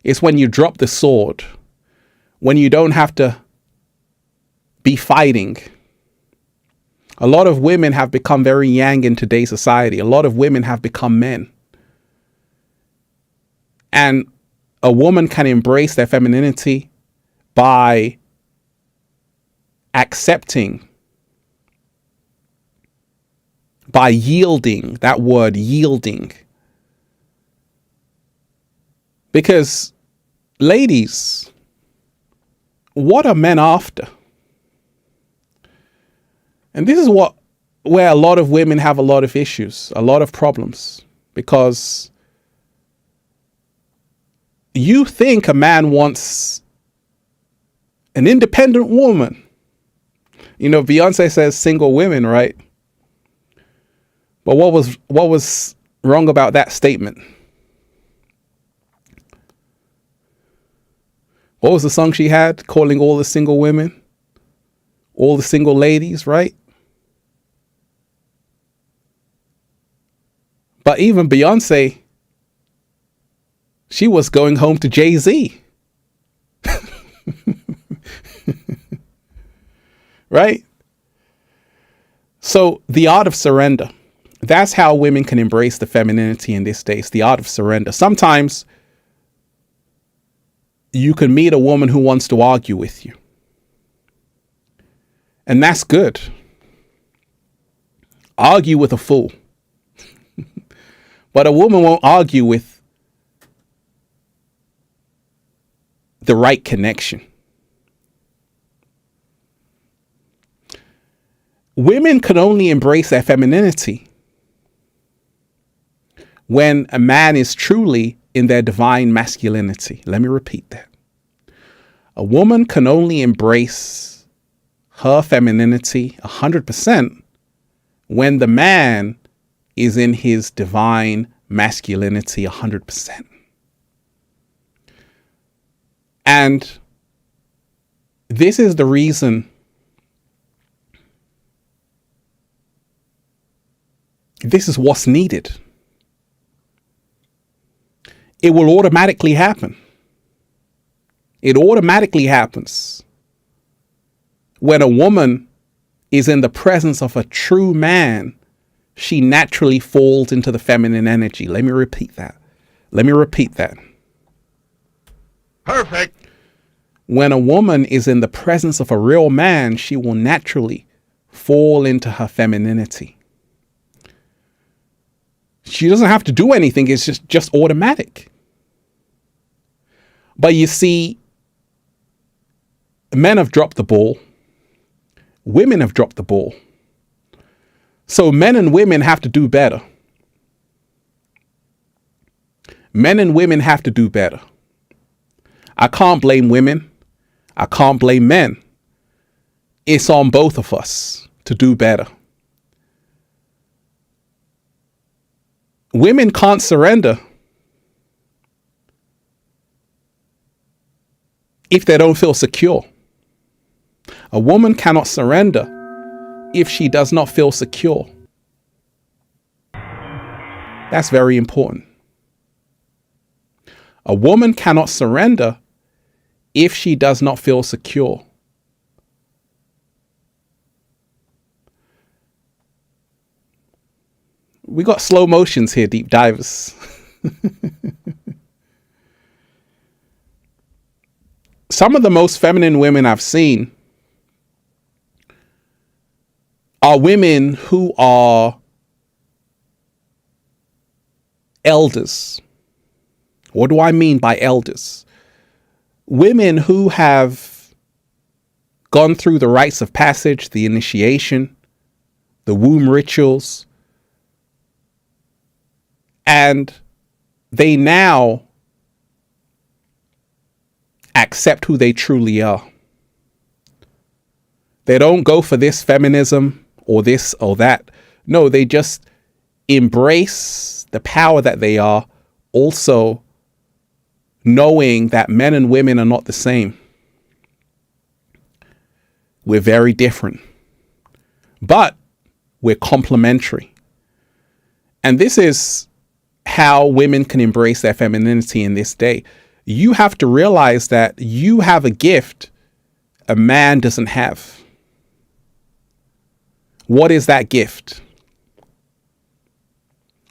It's when you drop the sword, when you don't have to be fighting. A lot of women have become very yang in today's society. A lot of women have become men. And a woman can embrace their femininity by accepting by yielding, that word yielding. Because, ladies, what are men after? And this is where a lot of women have a lot of issues, a lot of problems, because you think a man wants an independent woman. You know, Beyonce says single women, right? But what was wrong about that statement? What was the song she had calling all the single women, all the single ladies, right? But even Beyonce, she was going home to Jay-Z. Right? So the art of surrender. That's how women can embrace the femininity in this day. It's the art of surrender. Sometimes you can meet a woman who wants to argue with you. And that's good. Argue with a fool. But a woman won't argue with the right connection. Women can only embrace their femininity when a man is truly in their divine masculinity. Let me repeat that. A woman can only embrace her femininity 100% when the man is in his divine masculinity 100%. And this is the reason this is what's needed. It will automatically happen. It automatically happens when a woman is in the presence of a true man. She naturally falls into the feminine energy. Let me repeat that. Perfect. When a woman is in the presence of a real man, she will naturally fall into her femininity. She doesn't have to do anything. It's just automatic. But you see, men have dropped the ball. Women have dropped the ball. So men and women have to do better. Men and women have to do better. I can't blame women. I can't blame men. It's on both of us to do better. Women can't surrender if they don't feel secure. A woman cannot surrender if she does not feel secure. That's very important. A woman cannot surrender if she does not feel secure. We got slow motions here, deep divers. Some of the most feminine women I've seen are women who are elders. What do I mean by elders? Women who have gone through the rites of passage, the initiation, the womb rituals, and they now accept who they truly are. They don't go for this feminism or this or that. No, they just embrace the power that they are, also knowing that men and women are not the same. We're very different, but we're complementary. And this is how women can embrace their femininity in this day. You have to realize that you have a gift a man doesn't have. What is that gift?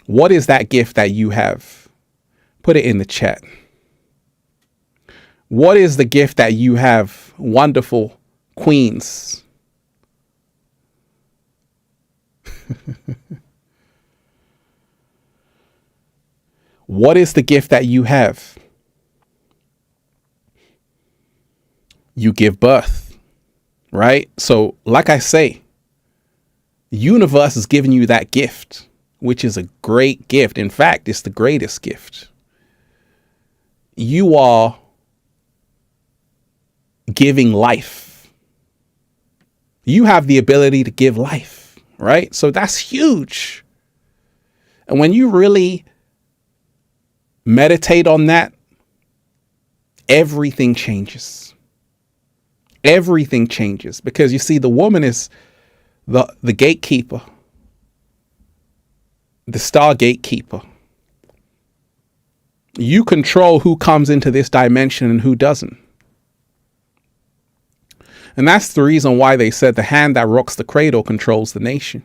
What is that gift that you have? Put it in the chat. What is the gift that you have, wonderful queens? What is the gift that you have? You give birth, right? So, like I say, the universe is giving you that gift, which is a great gift. In fact, it's the greatest gift. You are giving life. You have the ability to give life, right? So that's huge. And when you really meditate on that, everything changes. Everything changes, because you see, the woman is the gatekeeper, the star gatekeeper. You control who comes into this dimension and who doesn't. And that's the reason why they said the hand that rocks the cradle controls the nation.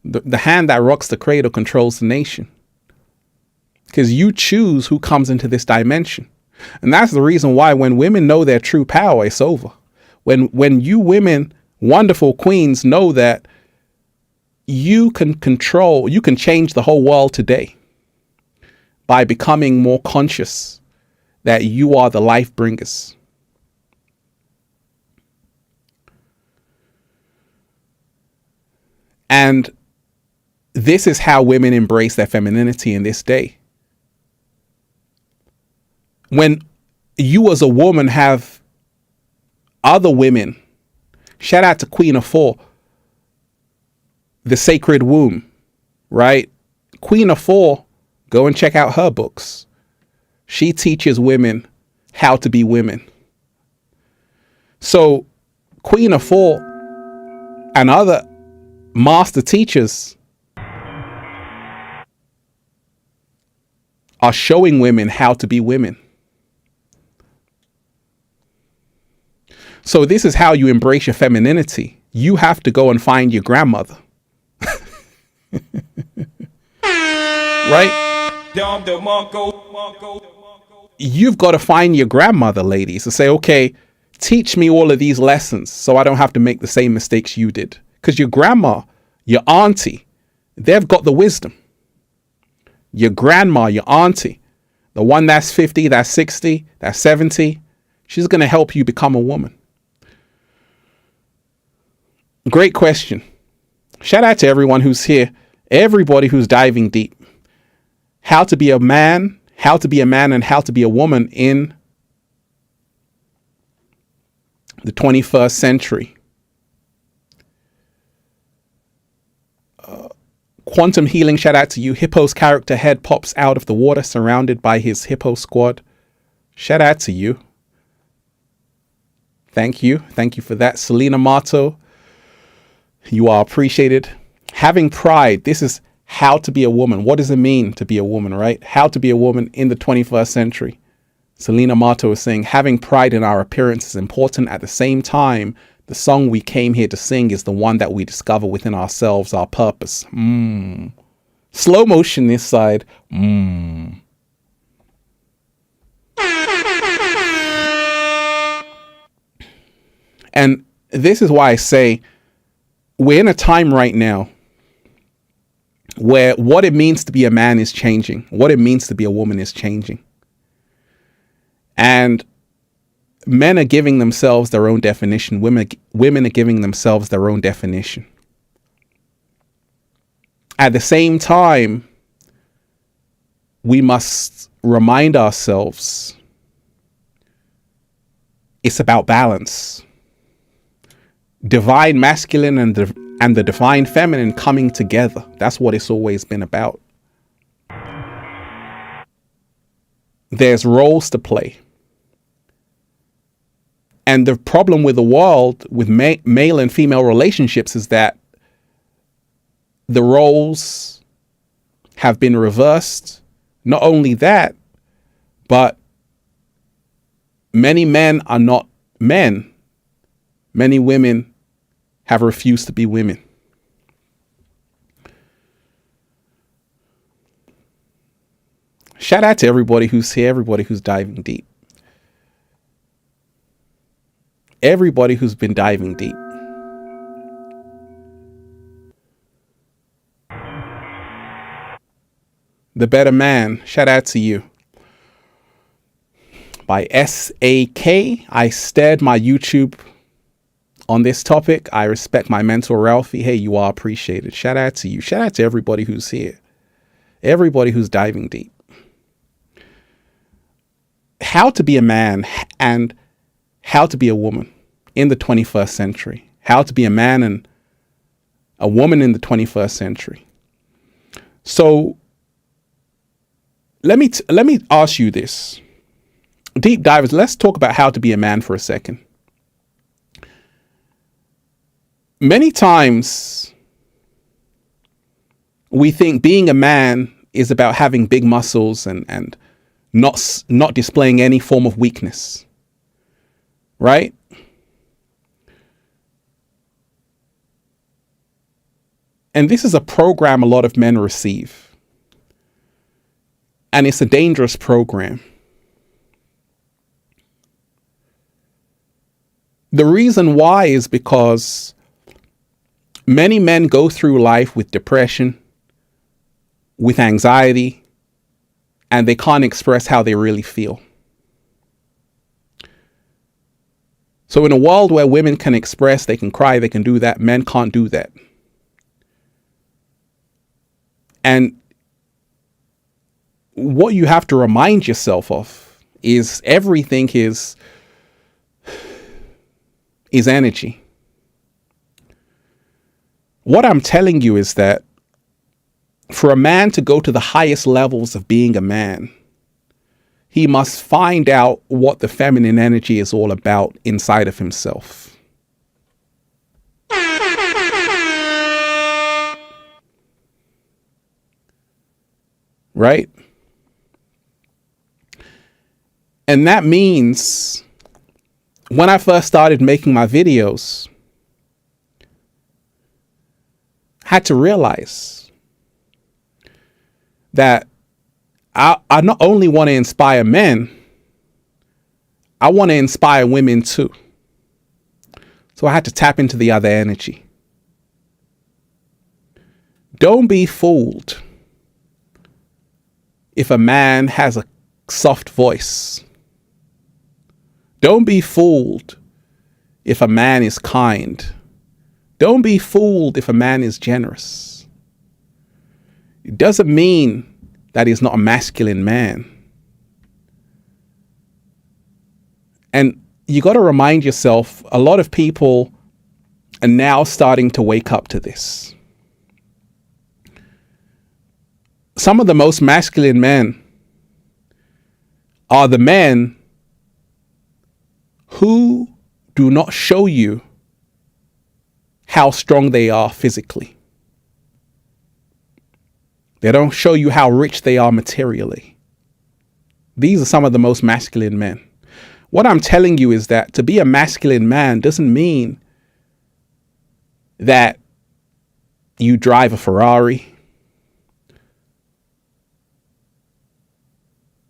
The hand that rocks the cradle controls the nation. Because you choose who comes into this dimension. And that's the reason why when women know their true power, it's over. When you women, wonderful queens, know that you can control, you can change the whole world today by becoming more conscious that you are the life bringers. And this is how women embrace their femininity in this day. When you as a woman have other women, shout out to Queen of Four, the sacred womb, right? Queen of Four, go and check out her books. She teaches women how to be women. So Queen of Four and other master teachers are showing women how to be women. So this is how you embrace your femininity. You have to go and find your grandmother. Right? You've got to find your grandmother, ladies, and say, okay, teach me all of these lessons so I don't have to make the same mistakes you did. Because your grandma, your auntie, they've got the wisdom. Your grandma, your auntie, the one that's 50, that's 60, that's 70, she's going to help you become a woman. Great question. Shout out to everyone who's here, everybody who's diving deep. How to be a man, how to be a man, and how to be a woman in the 21st century. Quantum healing, shout out to you. Hippo's character head pops out of the water surrounded by his hippo squad. Shout out to you. Thank you. Thank you for that. Selena Mato, you are appreciated. Having pride. This is how to be a woman. What does it mean to be a woman, right? How to be a woman in the 21st century. Selena Mato is saying, having pride in our appearance is important. At the same time, the song we came here to sing is the one that we discover within ourselves, our purpose. Slow motion this side. And this is why I say we're in a time right now where what it means to be a man is changing. What it means to be a woman is changing. And men are giving themselves their own definition. Women are giving themselves their own definition. At the same time, we must remind ourselves it's about balance. Divine masculine and the divine feminine coming together. That's what it's always been about. There's roles to play. And the problem with the world, with male and female relationships, is that the roles have been reversed. Not only that, but many men are not men. Many women have refused to be women. Shout out to everybody who's here, everybody who's diving deep. Everybody who's been diving deep. The Better Man. Shout out to you. By SAK. I steered my YouTube on this topic. I respect my mental Ralphie. Hey, you are appreciated. Shout out to you. Shout out to everybody who's here. Everybody who's diving deep. How to be a man and how to be a woman in the 21st century. How to be a man and a woman in the 21st century. So let me ask you this. Deep divers, let's talk about how to be a man for a second. Many times we think being a man is about having big muscles and not displaying any form of weakness, right? And this is a program a lot of men receive. And it's a dangerous program. The reason why is because many men go through life with depression, with anxiety, and they can't express how they really feel. So in a world where women can express, they can cry, they can do that, men can't do that. And what you have to remind yourself of is everything is energy. What I'm telling you is that for a man to go to the highest levels of being a man, he must find out what the feminine energy is all about inside of himself. Right? And that means when I first started making my videos, I had to realize that I not only want to inspire men, I want to inspire women too. So I had to tap into the other energy. Don't be fooled if a man has a soft voice. Don't be fooled if a man is kind. Don't be fooled if a man is generous. It doesn't mean that he's not a masculine man. And you got to remind yourself, a lot of people are now starting to wake up to this. Some of the most masculine men are the men who do not show you how strong they are physically. They don't show you how rich they are materially. These are some of the most masculine men. What I'm telling you is that to be a masculine man doesn't mean that you drive a Ferrari.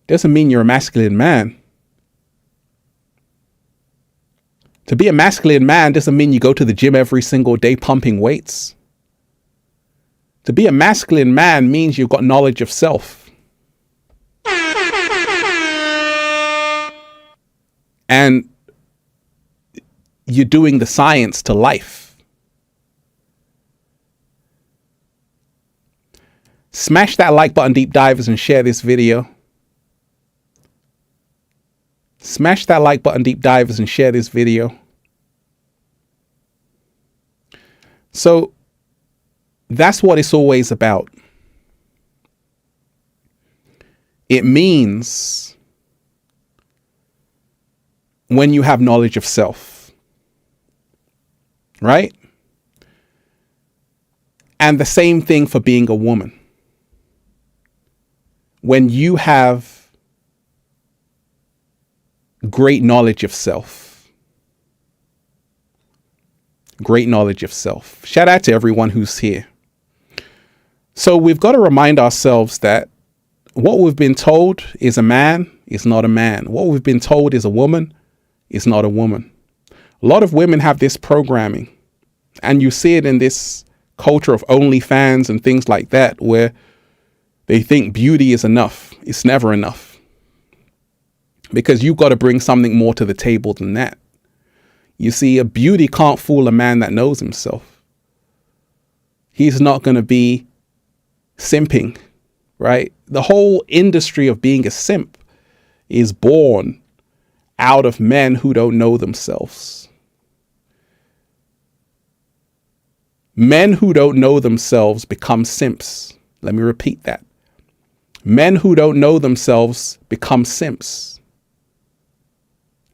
Doesn't mean you're a masculine man. To be a masculine man doesn't mean you go to the gym every single day pumping weights. To be a masculine man means you've got knowledge of self. And you're doing the science to life. Smash that like button, deep divers, and share this video. Smash that like button, deep divers, and share this video. So that's what it's always about. It means when you have knowledge of self, right? And the same thing for being a woman. When you have great knowledge of self. Great knowledge of self. Shout out to everyone who's here. So we've got to remind ourselves that what we've been told is a man is not a man. What we've been told is a woman is not a woman. A lot of women have this programming, and you see it in this culture of OnlyFans and things like that, where They think beauty is enough. It's never enough. Because you've got to bring something more to the table than that. You see, a beauty can't fool a man that knows himself. He's not going to be simping, right? The whole industry of being a simp is born out of men who don't know themselves. Men who don't know themselves become simps. Let me repeat that. Men who don't know themselves become simps.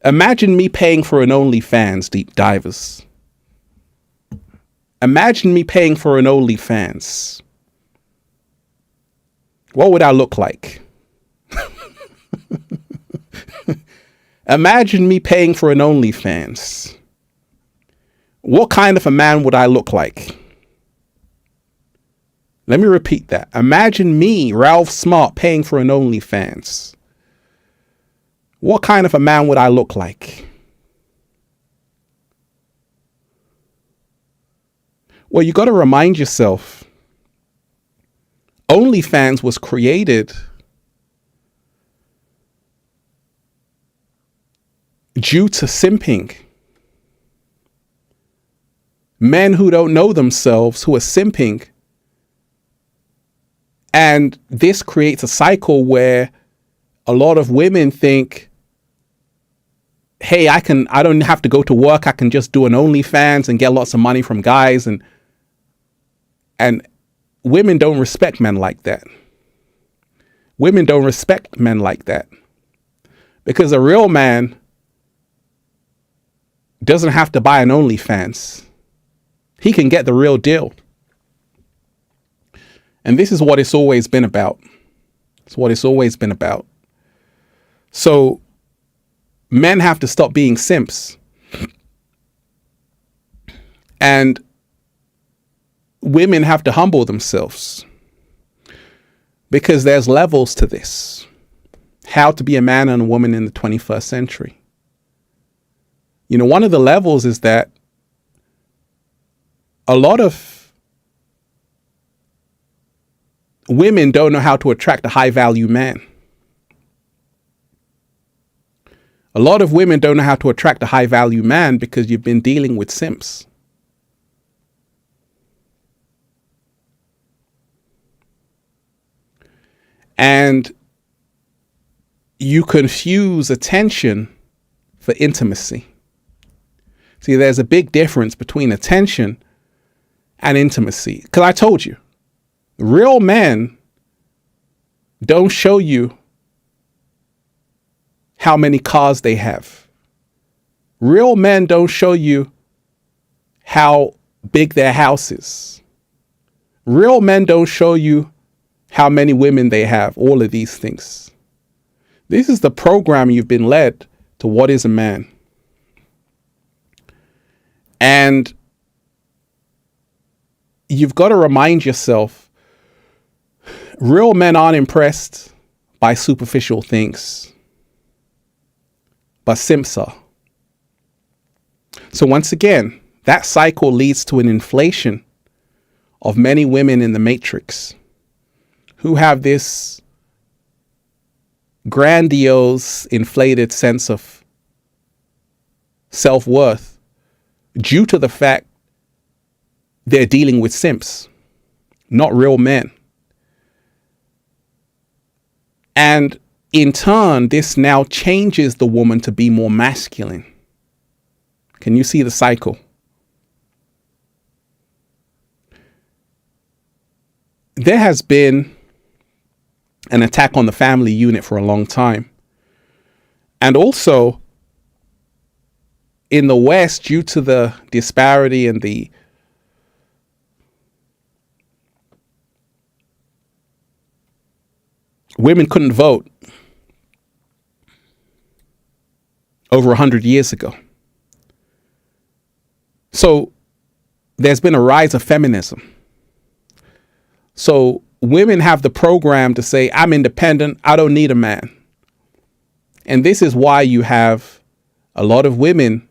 Imagine me paying for an OnlyFans, deep divers. Imagine me paying for an OnlyFans. What would I look like? Imagine me paying for an OnlyFans. What kind of a man would I look like? Let me repeat that. Imagine me, Ralph Smart, paying for an OnlyFans. What kind of a man would I look like? Well, you got to remind yourself, OnlyFans was created due to simping. Men who don't know themselves, who are simping. And this creates a cycle where a lot of women think, hey, I don't have to go to work. I can just do an OnlyFans and get lots of money from guys. And women don't respect men like that. Women don't respect men like that. Because a real man doesn't have to buy an OnlyFans. He can get the real deal. And this is what it's always been about. It's what it's always been about. So men have to stop being simps. And women have to humble themselves. Because there's levels to this. How to be a man and a woman in the 21st century. You know, one of the levels is that a lot of women don't know how to attract a high value man. A lot of women don't know how to attract a high value man because you've been dealing with simps. And you confuse attention for intimacy. See, there's a big difference between attention and intimacy. Because I told you, real men don't show you how many cars they have. Real men don't show you how big their house is. Real men don't show you how many women they have, all of these things. This is the program you've been led to what is a man. And you've got to remind yourself, real men aren't impressed by superficial things, but simps are. So once again, that cycle leads to an inflation of many women in the matrix who have this grandiose, inflated sense of self-worth due to the fact they're dealing with simps, not real men. And in turn, this now changes the woman to be more masculine. Can you see the cycle? There has been an attack on the family unit for a long time. And also, in the West, due to the disparity and the women couldn't vote over 100 years ago. So there's been a rise of feminism. So women have the program to say, I'm independent, I don't need a man. And this is why you have a lot of women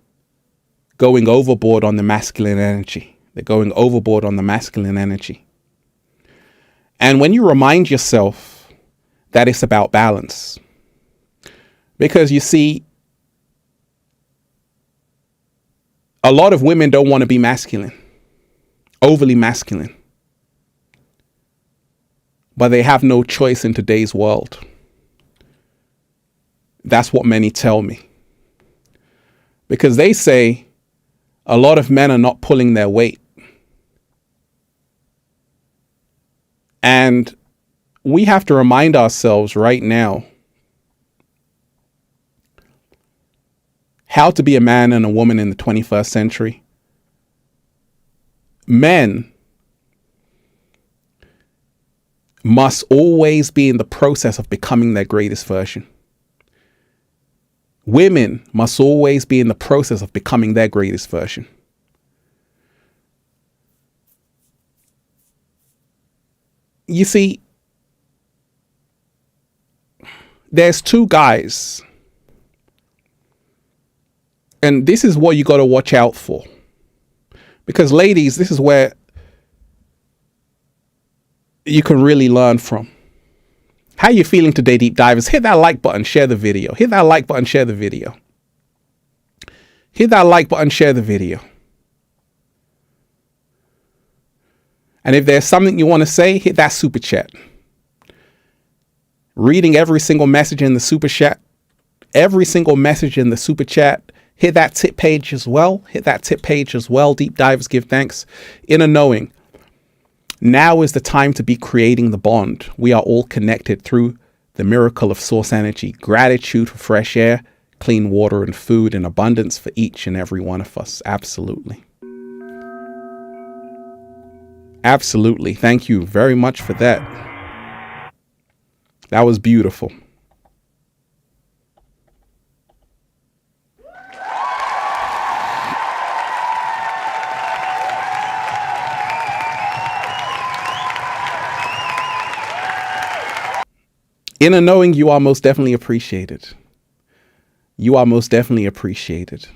going overboard on the masculine energy. They're going overboard on the masculine energy. And when you remind yourself that it's about balance, because you see, a lot of women don't want to be masculine, overly masculine, but they have no choice in today's world. That's what many tell me. Because they say a lot of men are not pulling their weight. And we have to remind ourselves right now how to be a man and a woman in the 21st century. Men must always be in the process of becoming their greatest version. Women must always be in the process of becoming their greatest version. You see, there's two guys, and this is what you got to watch out for. Because ladies, this is where you can really learn from. How you feeling today, deep divers? Hit that like button, share the video. Hit that like button, share the video. Hit that like button, share the video. And if there's something you want to say, hit that super chat. Reading every single message in the super chat. Every single message in the super chat. Hit that tip page as well. Hit that tip page as well. Deep divers give thanks. Inner knowing. Now is the time to be creating the bond. We are all connected through the miracle of source energy. Gratitude for fresh air, clean water, and food in abundance for each and every one of us. Absolutely. Absolutely. Thank you very much for that. That was beautiful. Inner knowing, you are most definitely appreciated. You are most definitely appreciated.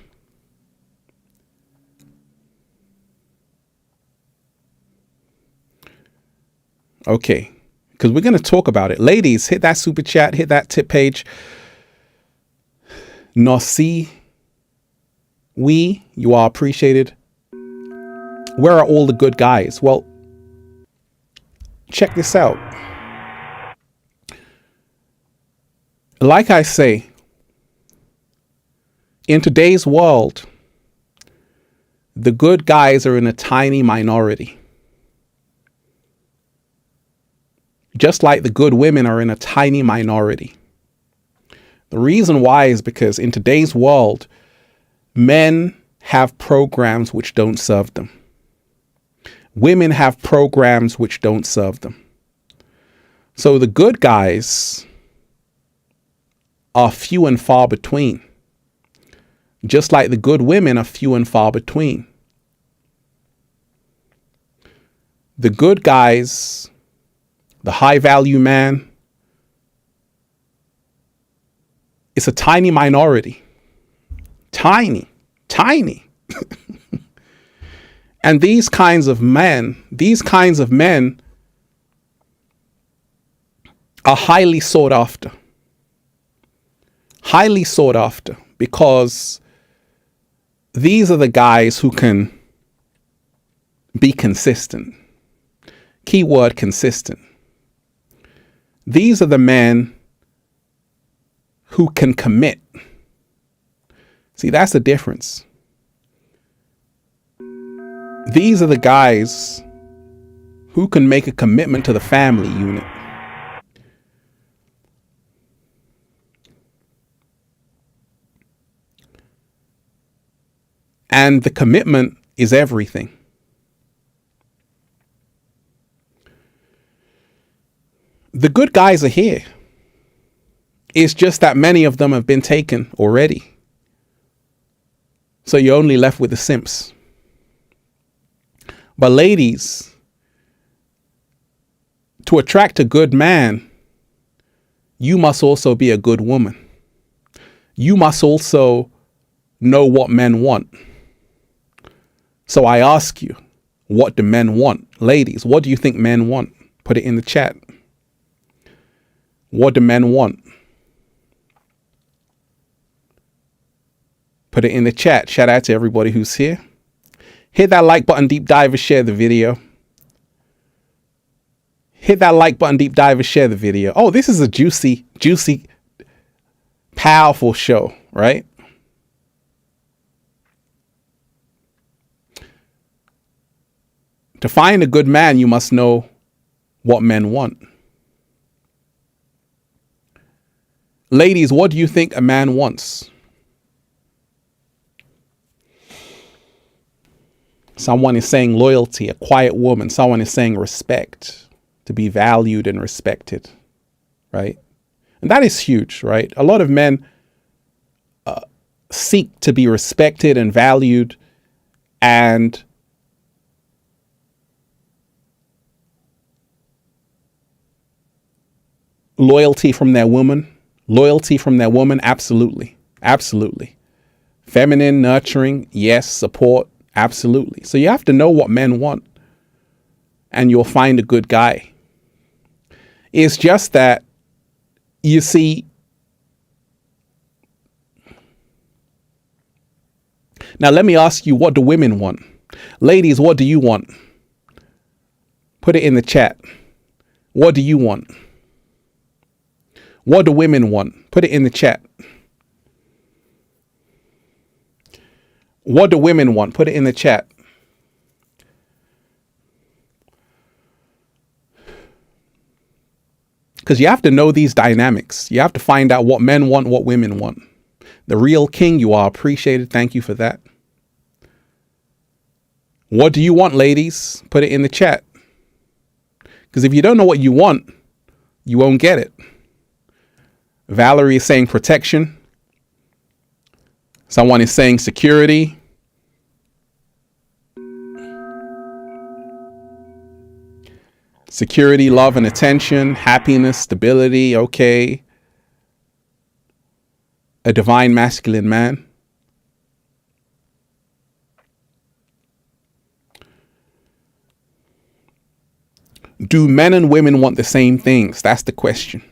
Okay, because we're going to talk about it. Ladies, hit that super chat, hit that tip page. Nossi, you are appreciated. Where are all the good guys? Well, check this out. Like I say, in today's world, the good guys are in a tiny minority. Just like the good women are in a tiny minority. The reason why is because in today's world, men have programs which don't serve them. Women have programs which don't serve them. So the good guys are few and far between. Just like the good women are few and far between. The good guys, the high value man, it's a tiny minority. Tiny. And these kinds of men are highly sought after. Highly sought after because these are the guys who can be consistent. Keyword consistent. These are the men who can commit. See, that's the difference. These are the guys who can make a commitment to the family unit. And the commitment is everything. The good guys are here. It's just that many of them have been taken already. So you're only left with the simps. But ladies, to attract a good man, you must also be a good woman. You must also know what men want. So I ask you, what do men want? Ladies, what do you think men want? Put it in the chat. What do men want? Put it in the chat. Shout out to everybody who's here. Hit that like button, deep dive, share the video. Hit that like button, deep dive, share the video. Oh, this is a juicy, powerful show, right? To find a good man, you must know what men want. Ladies, what do you think a man wants? Someone is saying loyalty, a quiet woman. Someone is saying respect, to be valued and respected, right? And that is huge, right? A lot of men seek to be respected and valued, and loyalty from their woman. Loyalty from their woman, absolutely. Absolutely. Feminine, nurturing, yes. Support, absolutely. So you have to know what men want, and you'll find a good guy. It's just that, you see, now let me ask you, what do women want? Ladies, what do you want? Put it in the chat. What do you want? What do women want? Put it in the chat. What do women want? Put it in the chat. Because you have to know these dynamics. You have to find out what men want, what women want. The real king, you are appreciated. Thank you for that. What do you want, ladies? Put it in the chat. Because if you don't know what you want, you won't get it. Valerie is saying protection. Someone is saying security. Security, love, and attention. Happiness, stability. Okay. A divine masculine man. Do men and women want the same things? That's the question.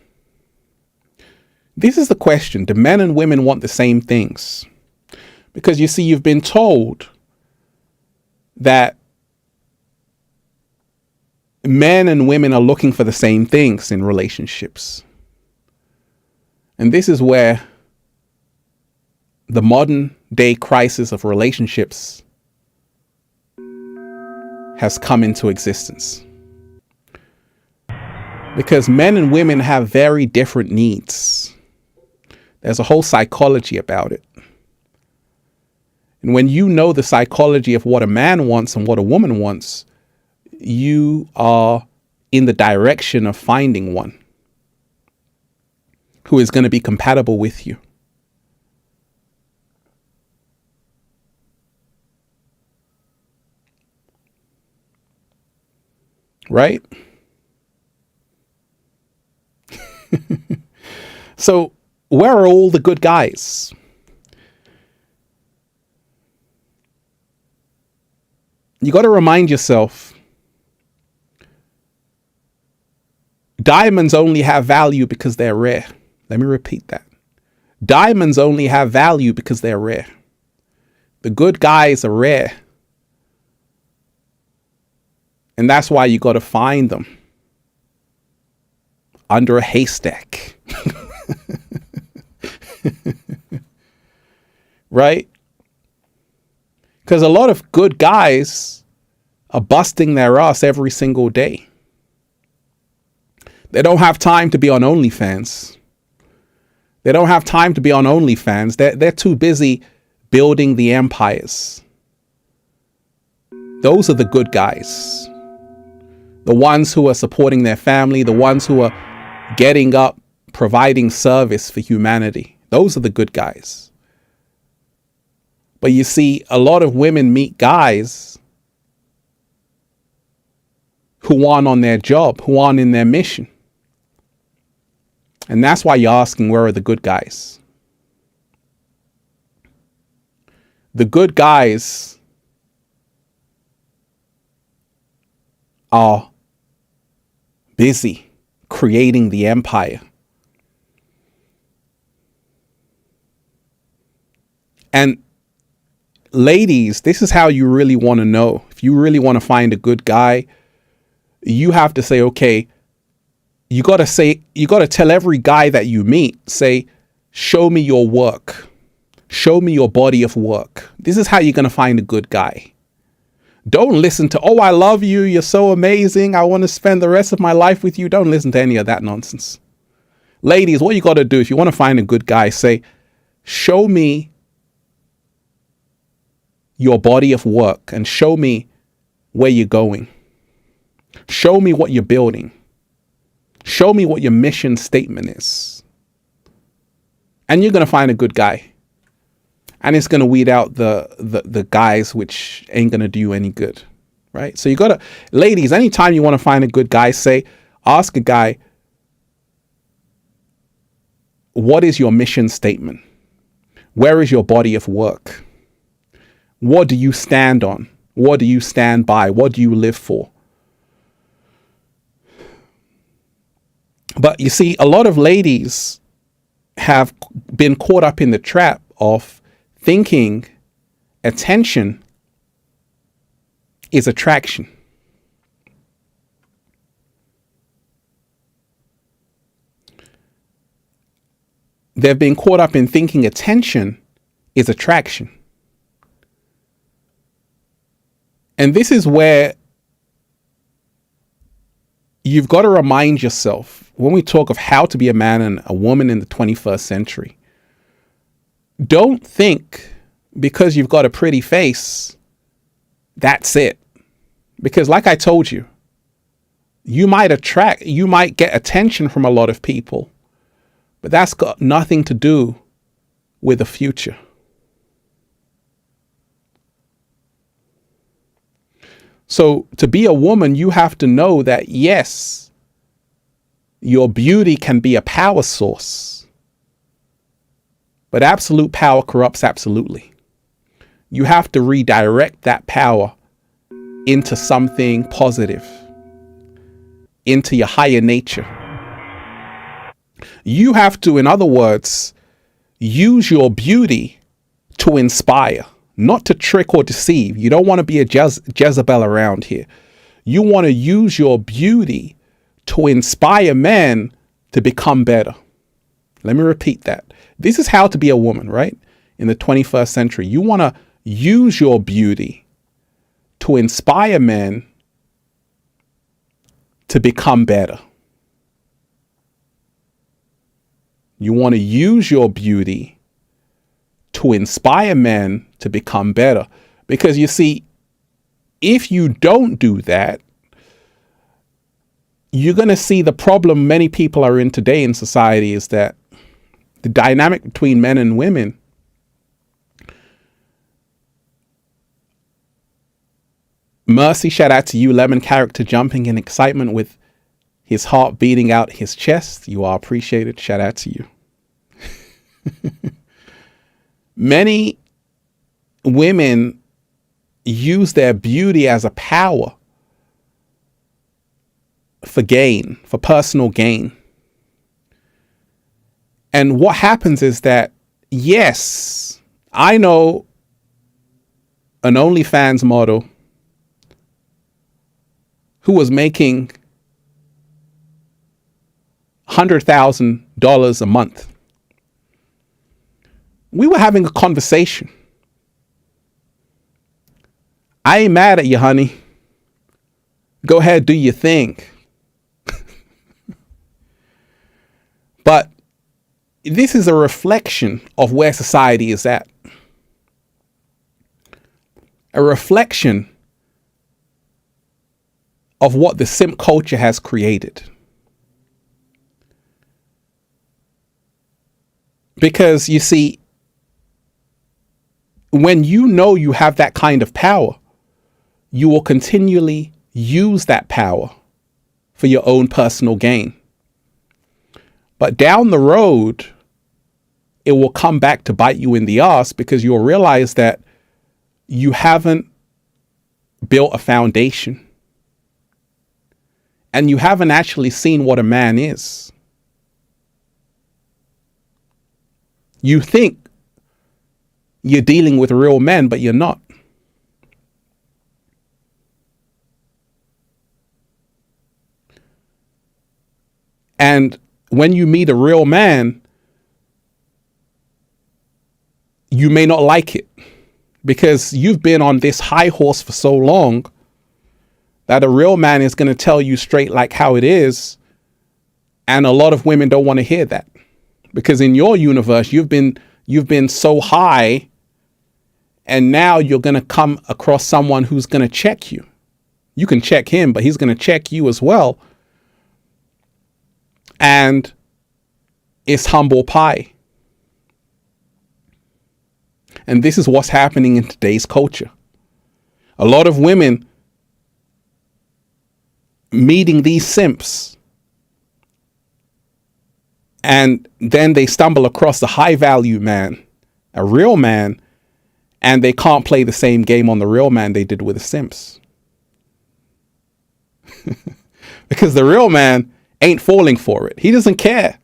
This is the question. Do men and women want the same things? Because you see, you've been told that men and women are looking for the same things in relationships. And this is where the modern day crisis of relationships has come into existence. Because men and women have very different needs. There's a whole psychology about it. And when you know the psychology of what a man wants and what a woman wants, you are in the direction of finding one who is going to be compatible with you. Right? So, where are all the good guys? You got to remind yourself, diamonds only have value because they're rare. Let me repeat that. Diamonds only have value because they're rare. The good guys are rare. And that's why you got to find them under a haystack. Right? Because a lot of good guys are busting their ass every single day. They don't have time to be on OnlyFans. They don't have time to be on OnlyFans. They're too busy building the empires. Those are the good guys. The ones who are supporting their family, the ones who are getting up, providing service for humanity. Those are the good guys. But you see, a lot of women meet guys who aren't on their job, who aren't in their mission. And that's why you're asking, where are the good guys? The good guys are busy creating the empire. And ladies, this is how you really want to know. If you really want to find a good guy, you have to say, okay, you got to tell every guy that you meet, say, show me your work. Show me your body of work. This is how you're going to find a good guy. Don't listen to, oh, I love you. You're so amazing. I want to spend the rest of my life with you. Don't listen to any of that nonsense. Ladies, what you got to do if you want to find a good guy, say, show me your body of work and show me where you're going. Show me what you're building. Show me what your mission statement is. And you're going to find a good guy. And it's going to weed out the guys which ain't going to do you any good. Right? So you got to, ladies, anytime you want to find a good guy, ask a guy, what is your mission statement? Where is your body of work? What do you stand on? What do you stand by? What do you live for? But you see, a lot of ladies have been caught up in the trap of thinking attention is attraction. They've been caught up in thinking attention is attraction. And this is where you've got to remind yourself, when we talk of how to be a man and a woman in the 21st century, don't think because you've got a pretty face, that's it. Because like I told you, you might get attention from a lot of people, but that's got nothing to do with the future. So to be a woman, you have to know that, yes, your beauty can be a power source, but absolute power corrupts absolutely. You have to redirect that power into something positive, into your higher nature. You have to, in other words, use your beauty to inspire, not to trick or deceive. You don't want to be a Jezebel around here. You want to use your beauty to inspire men to become better. Let me repeat that. This is how to be a woman, right? In the 21st century, you want to use your beauty to inspire men to become better. You want to use your beauty to inspire men to become better. Because you see, if you don't do that, you're going to see the problem many people are in today in society is that the dynamic between men and women Mercy, shout out to you. Lemon character jumping in excitement with his heart beating out his chest. You are appreciated. Shout out to you. Many women use their beauty as a power for gain, for personal gain. And what happens is that, yes, I know an OnlyFans model who was making $100,000 a month. We were having a conversation. I ain't mad at you, honey. Go ahead, do your thing. But this is a reflection of where society is at. A reflection of what the simp culture has created. Because you see, when you know you have that kind of power, you will continually use that power for your own personal gain. But down the road, it will come back to bite you in the ass because you'll realize that you haven't built a foundation. and you haven't actually seen what a man is. You think you're dealing with real men, but you're not. And when you meet a real man, you may not like it because you've been on this high horse for so long that a real man is going to tell you straight like how it is. And a lot of women don't want to hear that because in your universe, you've been so high, and now you're going to come across someone who's going to check you. You can check him, but he's going to check you as well. And it's humble pie. And this is what's happening in today's culture. A lot of women meeting these simps, and then they stumble across a high value man, a real man, and they can't play the same game on the real man they did with the simps. Because the real man ain't falling for it. He doesn't care.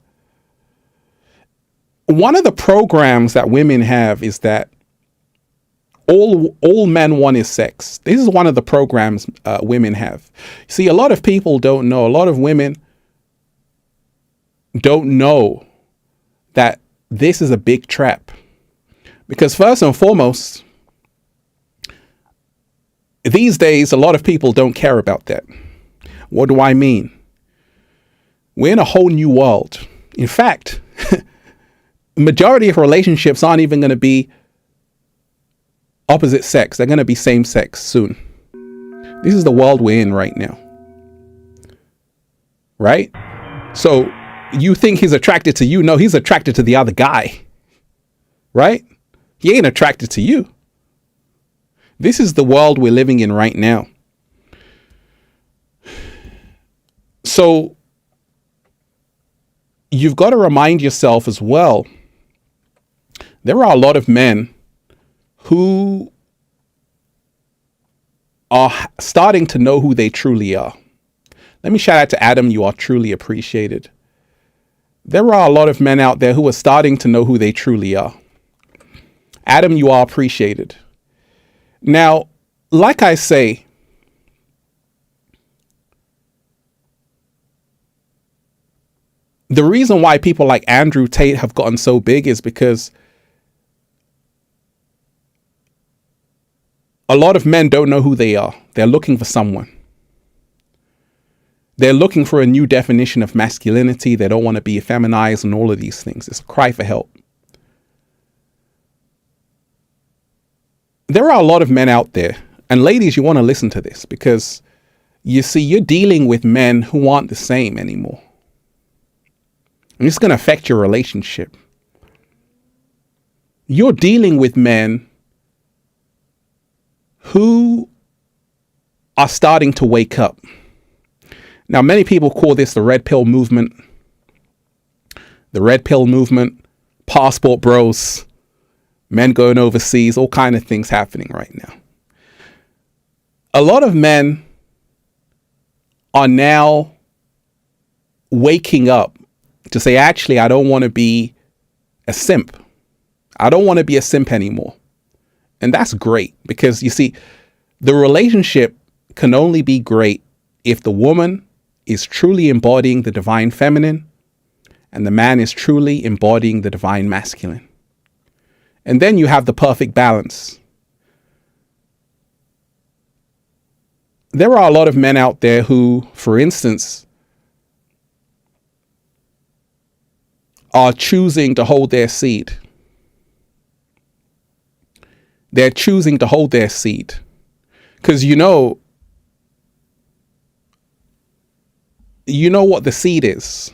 One of the programs that women have is that all men want is sex. This is one of the programs women have. See, a lot of people don't know. A lot of women don't know that this is a big trap. Because first and foremost, these days, a lot of people don't care about that. What do I mean? We're in a whole new world. In fact, majority of relationships aren't even going to be opposite sex. They're going to be same sex soon. This is the world we're in right now. Right? So you think he's attracted to you? No, he's attracted to the other guy. Right? He ain't attracted to you. This is the world we're living in right now. So you've got to remind yourself as well, there are a lot of men who are starting to know who they truly are. Let me shout out to Adam. You are truly appreciated. There are a lot of men out there who are starting to know who they truly are. Adam, you are appreciated. Now, like I say, the reason why people like Andrew Tate have gotten so big is because a lot of men don't know who they are. They're looking for someone. They're looking for a new definition of masculinity. They don't want to be effeminized and all of these things. It's a cry for help. There are a lot of men out there, and ladies, you want to listen to this because you see, you're dealing with men who aren't the same anymore. And it's going to affect your relationship. You're dealing with men who are starting to wake up. Now, many people call this the red pill movement. The red pill movement, passport bros, men going overseas, all kind of things happening right now. A lot of men are now waking up to say, actually, I don't want to be a simp. I don't want to be a simp anymore. And that's great because you see, the relationship can only be great if the woman is truly embodying the divine feminine and the man is truly embodying the divine masculine. And then you have the perfect balance. There are a lot of men out there who, for instance, are choosing to hold their seed. They're choosing to hold their seed. Because you know what the seed is.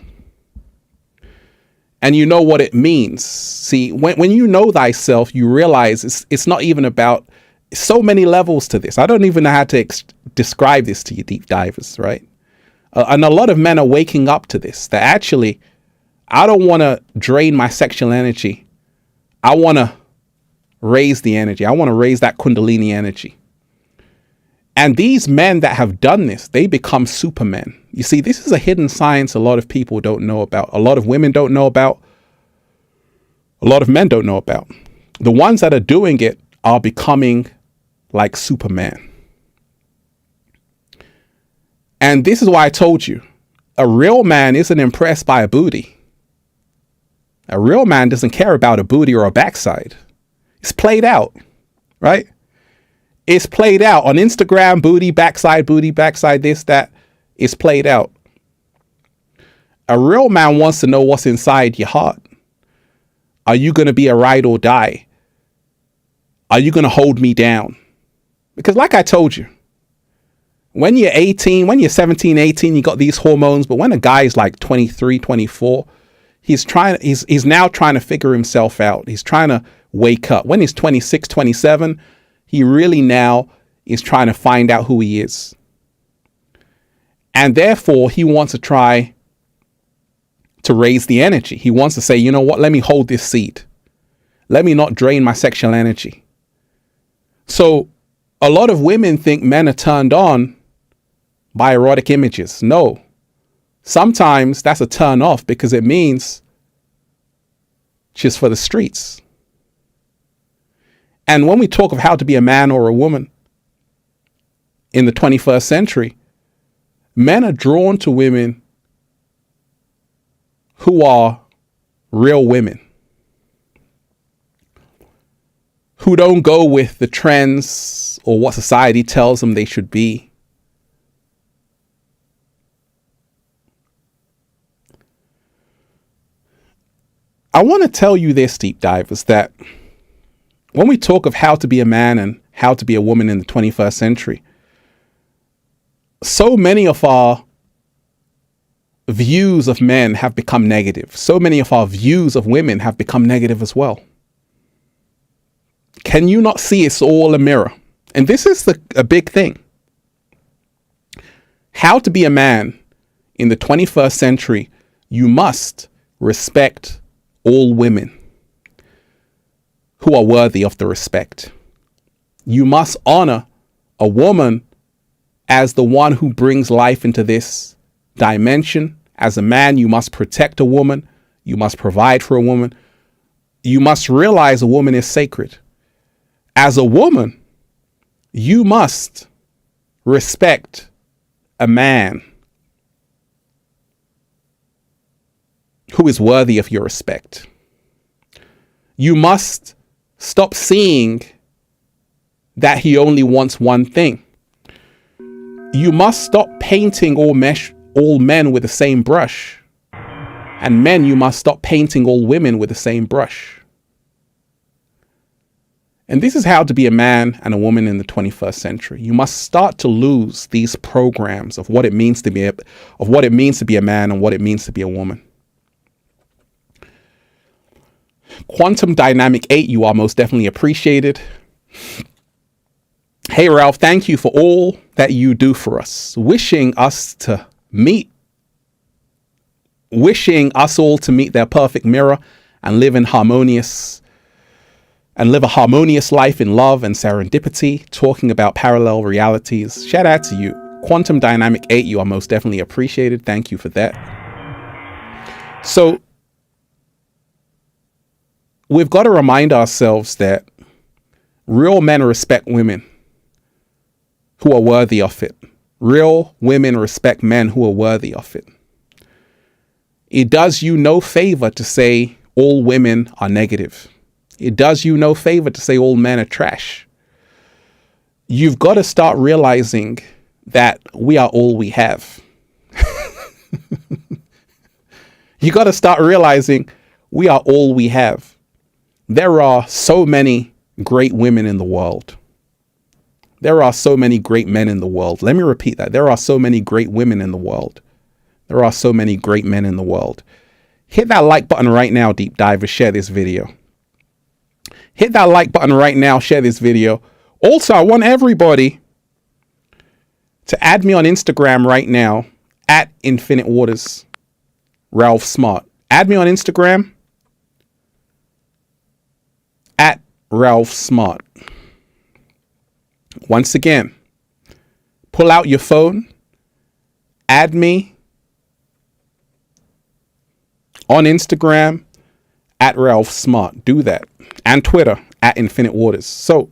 And you know what it means. See, when you know thyself, you realize it's not even about so many levels to this. I don't even know how to describe this to you deep divers, right? And a lot of men are waking up to this. That actually, I don't want to drain my sexual energy. I want to raise the energy. I want to raise that Kundalini energy. And these men that have done this, they become supermen. You see, this is a hidden science a lot of people don't know about. A lot of women don't know about. A lot of men don't know about. The ones that are doing it are becoming like Superman. And this is why I told you, a real man isn't impressed by a booty. A real man doesn't care about a booty or a backside. It's played out, right? It's played out on Instagram, booty, backside, this, that. It's played out. A real man wants to know what's inside your heart. Are you going to be a ride or die? Are you going to hold me down? Because like I told you, when you're 18, when you're 17, 18, you got these hormones. But when a guy is like 23, 24, he's now trying to figure himself out. He's trying to wake up. When he's 26, 27, he really now is trying to find out who he is. And therefore, he wants to try to raise the energy. He wants to say, you know what, let me hold this seed. Let me not drain my sexual energy. So a lot of women think men are turned on by erotic images. No. Sometimes that's a turn off because it means she's for the streets. And when we talk of how to be a man or a woman in the 21st century, men are drawn to women who are real women, who don't go with the trends or what society tells them they should be. I want to tell you this, deep divers, that when we talk of how to be a man and how to be a woman in the 21st century, so many of our views of men have become negative. So many of our views of women have become negative as well. Can you not see it's all a mirror? And this is a big thing. How to be a man in the 21st century, you must respect all women who are worthy of the respect. You must honor a woman as the one who brings life into this dimension. As a man, you must protect a woman. You must provide for a woman. You must realize a woman is sacred. As a woman, you must respect a man who is worthy of your respect. You must stop seeing that he only wants one thing. You must stop painting all men with the same brush. And men, you must stop painting all women with the same brush. And this is how to be a man and a woman in the 21st century. You must start to lose these programs of what it means to be a man and what it means to be a woman. Quantum Dynamic 8, you are most definitely appreciated. Hey Ralph, thank you for all that you do for us. Wishing us all to meet their perfect mirror and live a harmonious life in love and serendipity, talking about parallel realities. Shout out to you. Quantum Dynamic 8, you are most definitely appreciated. Thank you for that. So we've got to remind ourselves that real men respect women who are worthy of it. Real women respect men who are worthy of it. It does you no favor to say all women are negative. It does you no favor to say all men are trash. You've got to start realizing that we are all we have. You got to start realizing we are all we have. There are so many great women in the world. There are so many great men in the world. Let me repeat that. There are so many great women in the world. There are so many great men in the world. Hit that like button right now, deep divers. Share this video. Hit that like button right now. Share this video. Also, I want everybody to add me on Instagram right now at Infinite Waters Ralph Smart. Add me on Instagram at Ralph Smart. Once again, pull out your phone Add me on Instagram at Ralph Smart. Do that. And Twitter at Infinite Waters. So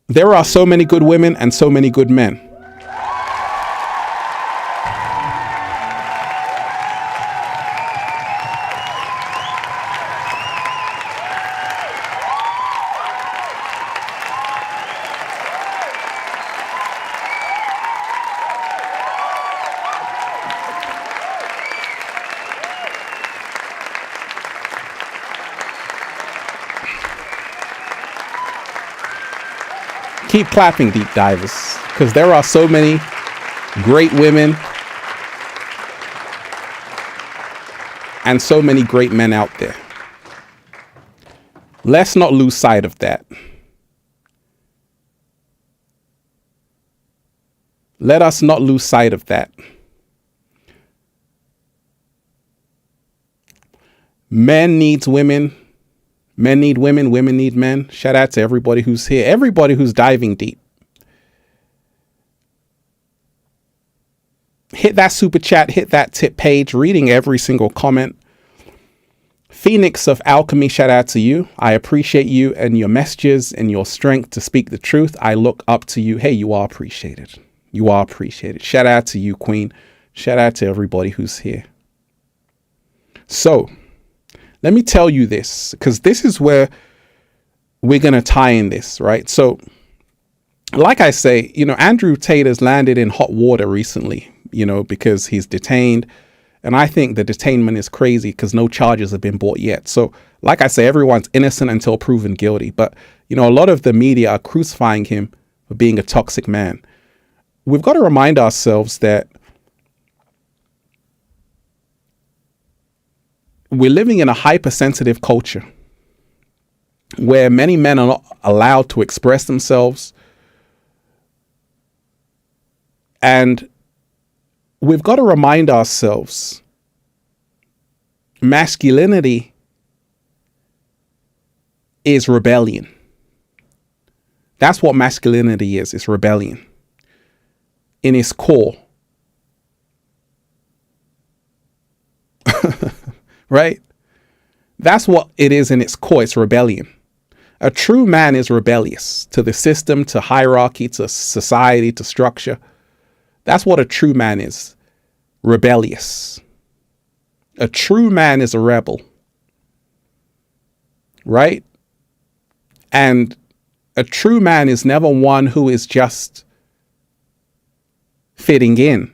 there are so many good women and so many good men. Keep clapping, deep divers, because there are so many great women and so many great men out there. Let's not lose sight of that. Let us not lose sight of that. Men needs women. Men need women. Women need men. Shout out to everybody who's here. Everybody who's diving deep. Hit that super chat. Hit that tip page. Reading every single comment. Phoenix of Alchemy, shout out to you. I appreciate you and your messages and your strength to speak the truth. I look up to you. Hey, you are appreciated. You are appreciated. Shout out to you, Queen. Shout out to everybody who's here. So, let me tell you this, because this is where we're going to tie in this, right? So, like I say, Andrew Tate has landed in hot water recently, because he's detained. And I think the detainment is crazy because no charges have been brought yet. So, like I say, everyone's innocent until proven guilty. But, a lot of the media are crucifying him for being a toxic man. We've got to remind ourselves that we're living in a hypersensitive culture where many men are not allowed to express themselves. And we've got to remind ourselves, masculinity is rebellion. That's what masculinity is. It's rebellion in its core. Right? That's what it is in its core. It's rebellion. A true man is rebellious to the system, to hierarchy, to society, to structure. That's what a true man is. Rebellious. A true man is a rebel. Right? And a true man is never one who is just fitting in.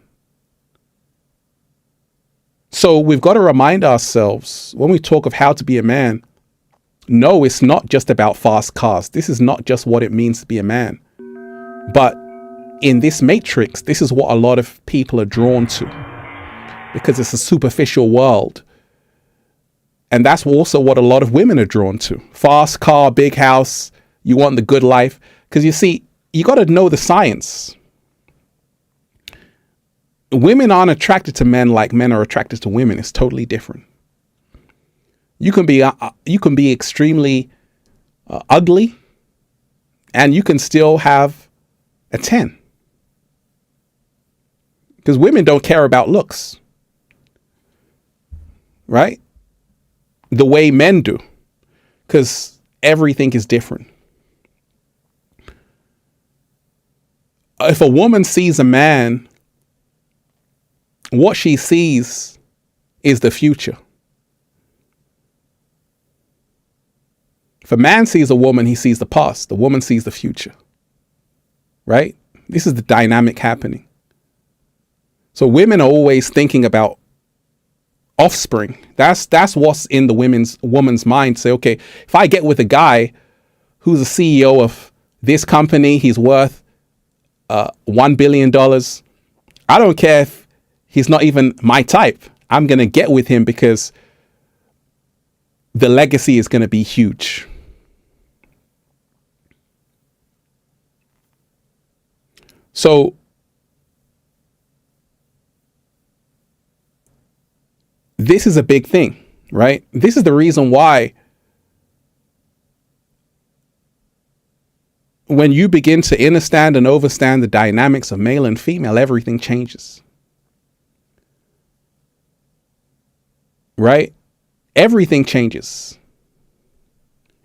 So we've got to remind ourselves when we talk of how to be a man, no, it's not just about fast cars. This is not just what it means to be a man. But in this matrix, this is what a lot of people are drawn to because it's a superficial world. And that's also what a lot of women are drawn to. Fast car, big house. You want the good life. Because you see, you got to know the science. Women aren't attracted to men like men are attracted to women. It's totally different. You can be extremely ugly, and you can still have a 10. Because women don't care about looks, right? The way men do, because everything is different. If a woman sees a man, what she sees is the future. If a man sees a woman, he sees the past. The woman sees the future. Right? This is the dynamic happening. So women are always thinking about offspring. That's what's in the woman's mind. Say, okay, if I get with a guy who's a CEO of this company, he's worth $1 billion. I don't care if he's not even my type. I'm going to get with him because the legacy is going to be huge. So this is a big thing, right? This is the reason why when you begin to understand and overstand the dynamics of male and female, everything changes. Right? Everything changes.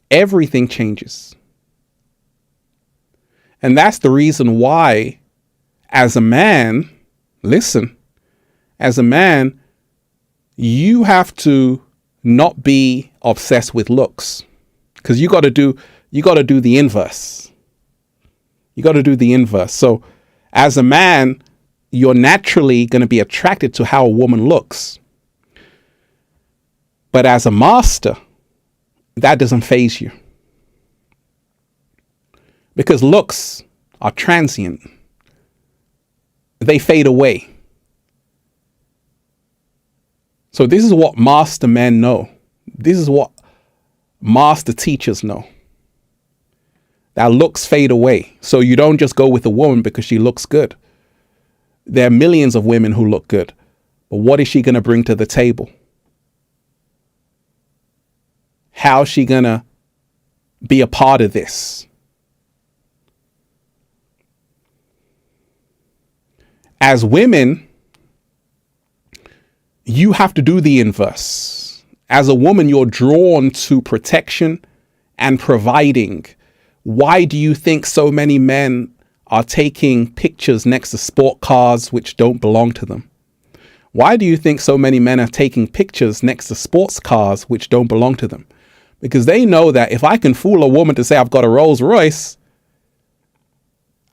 Everything changes. And that's the reason why, as a man, listen, as a man, you have to not be obsessed with looks, because you got to do the inverse. You got to do the inverse. So as a man, you're naturally going to be attracted to how a woman looks. But as a master, that doesn't faze you, because looks are transient. They fade away. So this is what master men know. This is what master teachers know. That looks fade away. So you don't just go with a woman because she looks good. There are millions of women who look good. But what is she going to bring to the table? How is she going to be a part of this? As women, you have to do the inverse. As a woman, you're drawn to protection and providing. Why do you think so many men are taking pictures next to sport cars which don't belong to them? Why do you think so many men are taking pictures next to sports cars which don't belong to them? Because they know that if I can fool a woman to say I've got a Rolls Royce,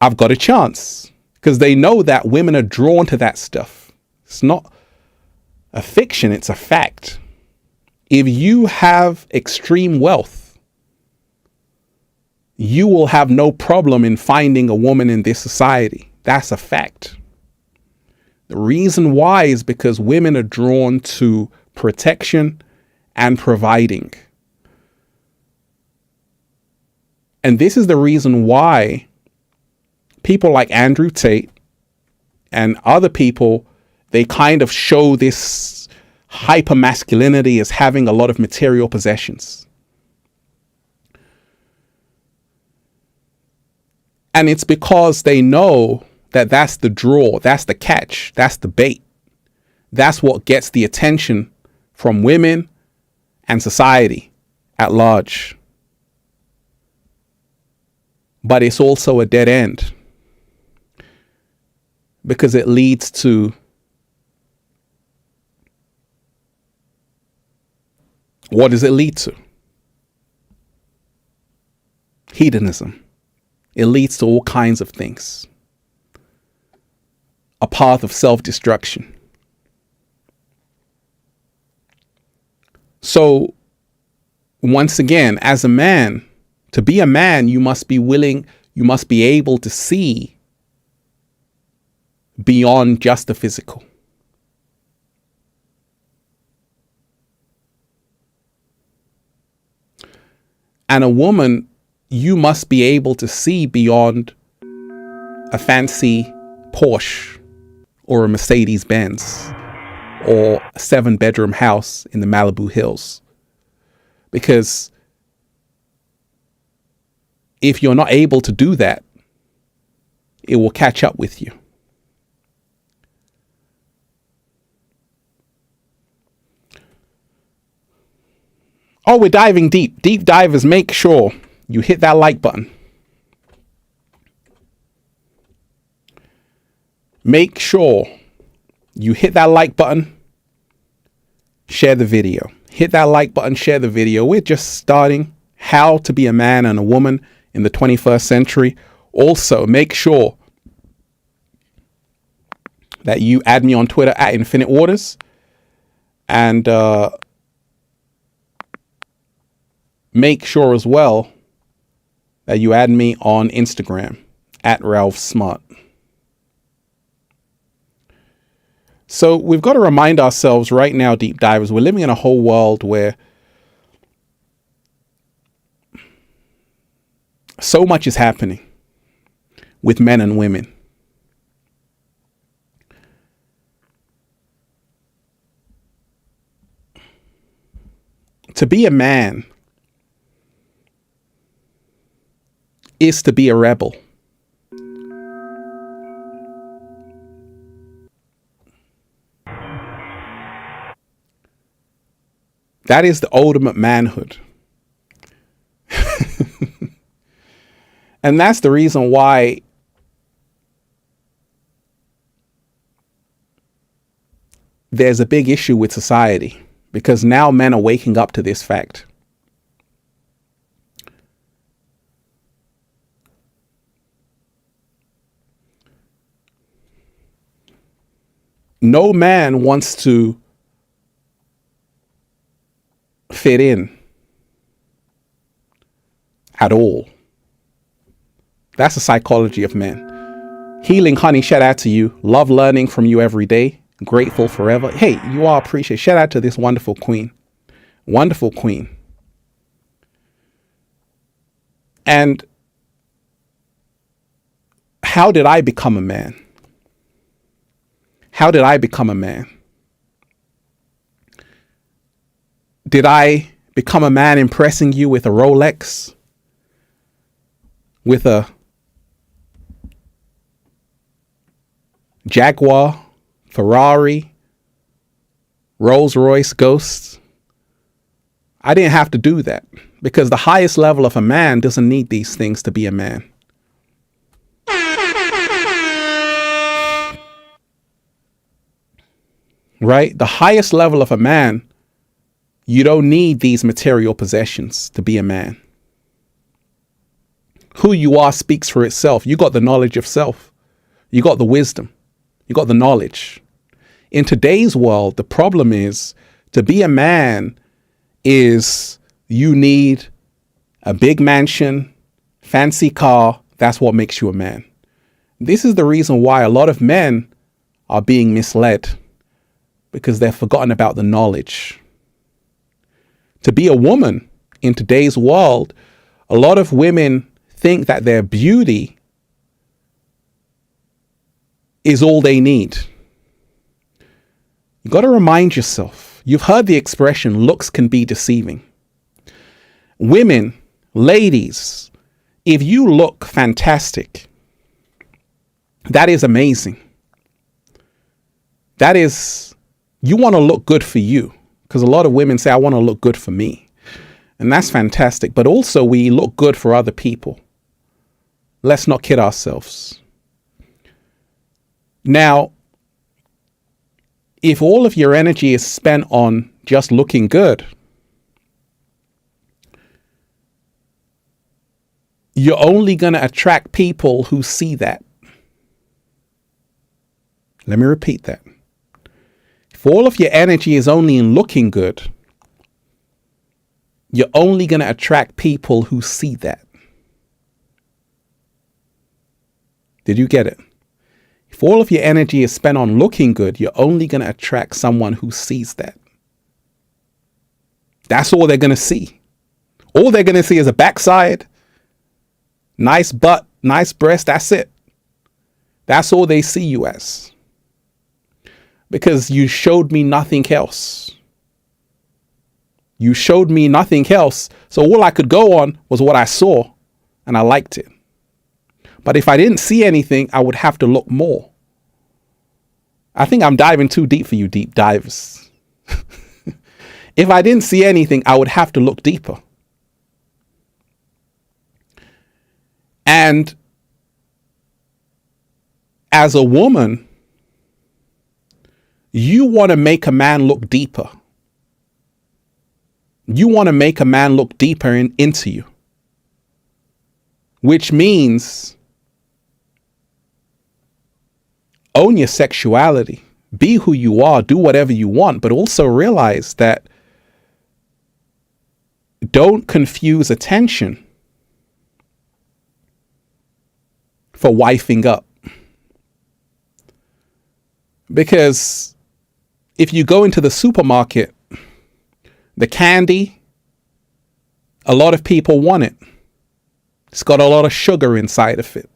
I've got a chance. Because they know that women are drawn to that stuff. It's not a fiction, it's a fact. If you have extreme wealth, you will have no problem in finding a woman in this society. That's a fact. The reason why is because women are drawn to protection and providing. And this is the reason why people like Andrew Tate and other people, they kind of show this hyper masculinity as having a lot of material possessions. And it's because they know that that's the draw, that's the catch, that's the bait. That's what gets the attention from women and society at large. But it's also a dead end, because it leads to what does it lead to? Hedonism. It leads to all kinds of things. A path of self-destruction. So, once again, as a man, to be a man, you must be willing, you must be able to see beyond just the physical. And a woman, you must be able to see beyond a fancy Porsche or a Mercedes Benz or a 7-bedroom house in the Malibu Hills. Because if you're not able to do that, it will catch up with you. Oh, we're diving deep. Deep divers, make sure you hit that like button. Make sure you hit that like button. Share the video. Hit that like button, share the video. We're just starting how to be a man and a woman in the 21st century. Also, make sure that you add me on Twitter at Infinite Waters. And make sure as well that you add me on Instagram at Ralph Smart. So we've got to remind ourselves right now, deep divers, we're living in a whole world where so much is happening with men and women. To be a man is to be a rebel. That is the ultimate manhood. And that's the reason why there's a big issue with society, because now men are waking up to this fact. No man wants to fit in at all. That's the psychology of men. Healing Honey, shout out to you. Love learning from you every day. Grateful forever. Hey, you are appreciated. Shout out to this wonderful queen. Wonderful queen. And how did I become a man? How did I become a man? Did I become a man impressing you with a Rolex? With a Jaguar, Ferrari, Rolls Royce, Ghosts? I didn't have to do that, because the highest level of a man doesn't need these things to be a man. Right? The highest level of a man, you don't need these material possessions to be a man. Who you are speaks for itself. You got the knowledge of self. You got the wisdom. You got the knowledge. In today's world, the problem is, to be a man is you need a big mansion, fancy car. That's what makes you a man. This is the reason why a lot of men are being misled, because they've forgotten about the knowledge. To be a woman in today's world, a lot of women think that their beauty is all they need. You got to remind yourself, you've heard the expression, looks can be deceiving. Women, ladies, if you look fantastic, that is amazing. That is, you want to look good for you, because a lot of women say, I want to look good for me. And that's fantastic. But also we look good for other people. Let's not kid ourselves. Now, if all of your energy is spent on just looking good, you're only going to attract people who see that. Let me repeat that. If all of your energy is only in looking good, you're only going to attract people who see that. Did you get it? If all of your energy is spent on looking good, you're only going to attract someone who sees that. That's all they're going to see. All they're going to see is a backside, nice butt, nice breast. That's it. That's all they see you as. Because you showed me nothing else. You showed me nothing else. So all I could go on was what I saw, and I liked it. But if I didn't see anything, I would have to look more. I think I'm diving too deep for you deep divers. If I didn't see anything, I would have to look deeper. And as a woman, you want to make a man look deeper. You want to make a man look deeper into you. Which means own your sexuality. Be who you are. Do whatever you want. But also realize that don't confuse attention for wifing up. Because if you go into the supermarket, the candy, a lot of people want it. It's got a lot of sugar inside of it.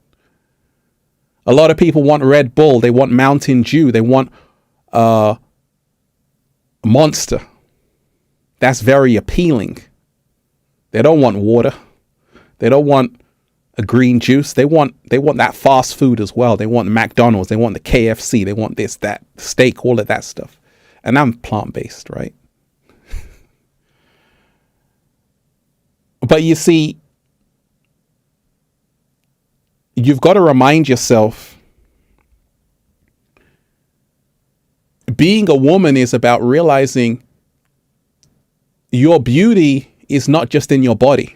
A lot of people want Red Bull. They want Mountain Dew. They want Monster. That's very appealing. They don't want water. They don't want a green juice. They want that fast food as well. They want McDonald's. They want the KFC. They want this, that, steak, all of that stuff. And I'm plant-based, right? But you see, you've got to remind yourself, being a woman is about realizing your beauty is not just in your body.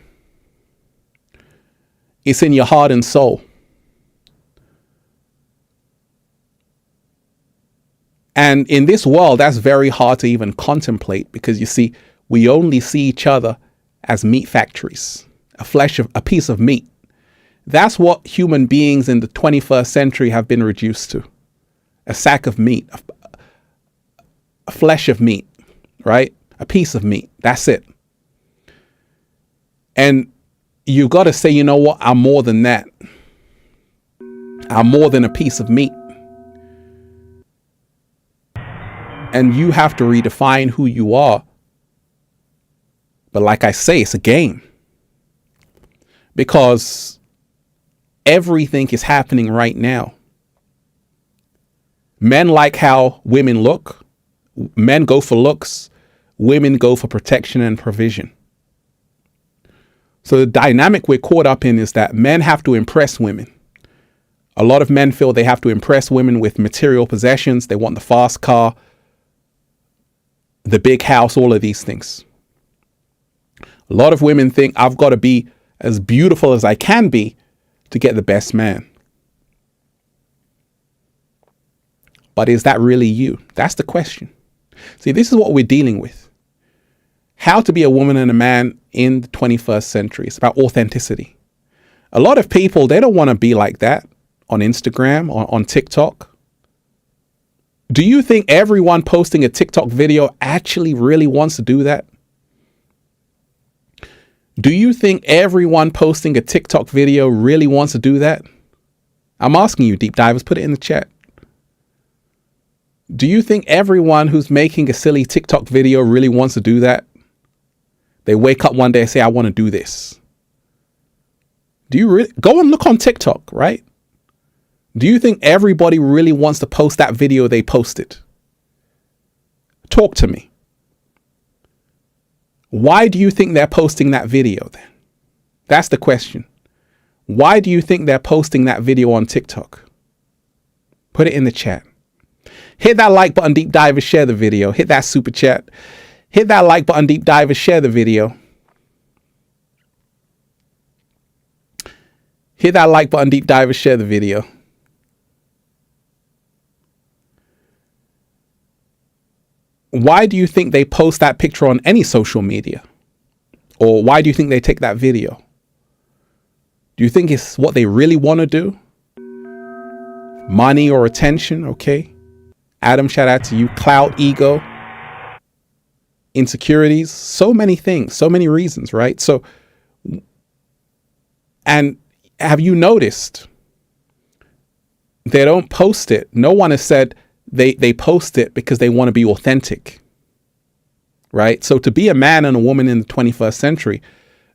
It's in your heart and soul. And in this world, that's very hard to even contemplate, because you see, we only see each other as meat factories, a piece of meat. That's what human beings in the 21st century have been reduced to. A sack of meat, a flesh of meat, right? A piece of meat. That's it. And you've got to say, you know what? I'm more than that. I'm more than a piece of meat. And you have to redefine who you are. But like I say, it's a game. Because everything is happening right now. Men like how women look. Men go for looks. Women go for protection and provision. So the dynamic we're caught up in is that men have to impress women. A lot of men feel they have to impress women with material possessions. They want the fast car, the big house, all of these things. A lot of women think I've got to be as beautiful as I can be to get the best man. But is that really you? That's the question. See, this is what we're dealing with. How to be a woman and a man in the 21st century. It's about authenticity. A lot of people, they don't want to be like that on Instagram, on TikTok. Do you think everyone posting a TikTok video actually really wants to do that? Do you think everyone posting a TikTok video really wants to do that? I'm asking you, deep divers, put it in the chat. Do you think everyone who's making a silly TikTok video really wants to do that? They wake up one day and say, I want to do this. Do you really go and look on TikTok, right? Do you think everybody really wants to post that video they posted? Talk to me. Why do you think they're posting that video then? That's the question. Why do you think they're posting that video on TikTok? Put it in the chat. Hit that like button, deep divers, share the video. Hit that super chat. Hit that like button, deep divers, share the video. Hit that like button, deep divers, share the video. Why do you think they post that picture on any social media? Or why do you think they take that video? Do you think it's what they really want to do? Money or attention? Okay. Adam, shout out to you. Clout, ego, insecurities, so many things, so many reasons, right? So, and have you noticed they don't post it? No one has said they post it because they want to be authentic, right? So to be a man and a woman in the 21st century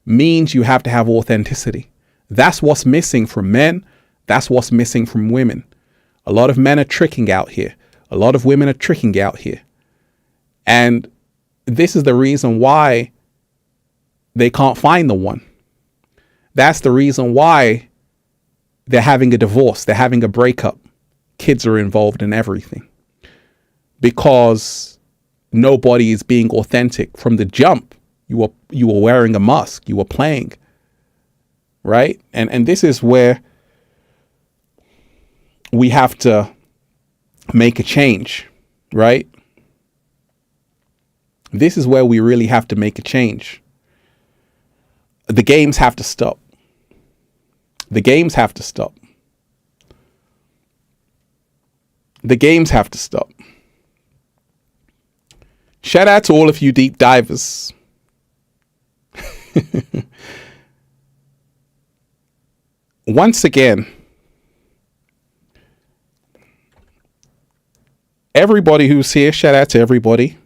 means you have to have authenticity. That's what's missing from men. That's what's missing from women. A lot of men are tricking out here. A lot of women are tricking out here. And this is the reason why they can't find the one. That's the reason why they're having a divorce. They're having a breakup. Kids are involved in everything. Because nobody is being authentic. From the jump, you were wearing a mask. You were playing. Right? And this is where we have to make a change, right? This is where we really have to make a change. The games have to stop. The games have to stop. The games have to stop. Shout out to all of you deep divers. Once again, everybody who's here, shout out to everybody.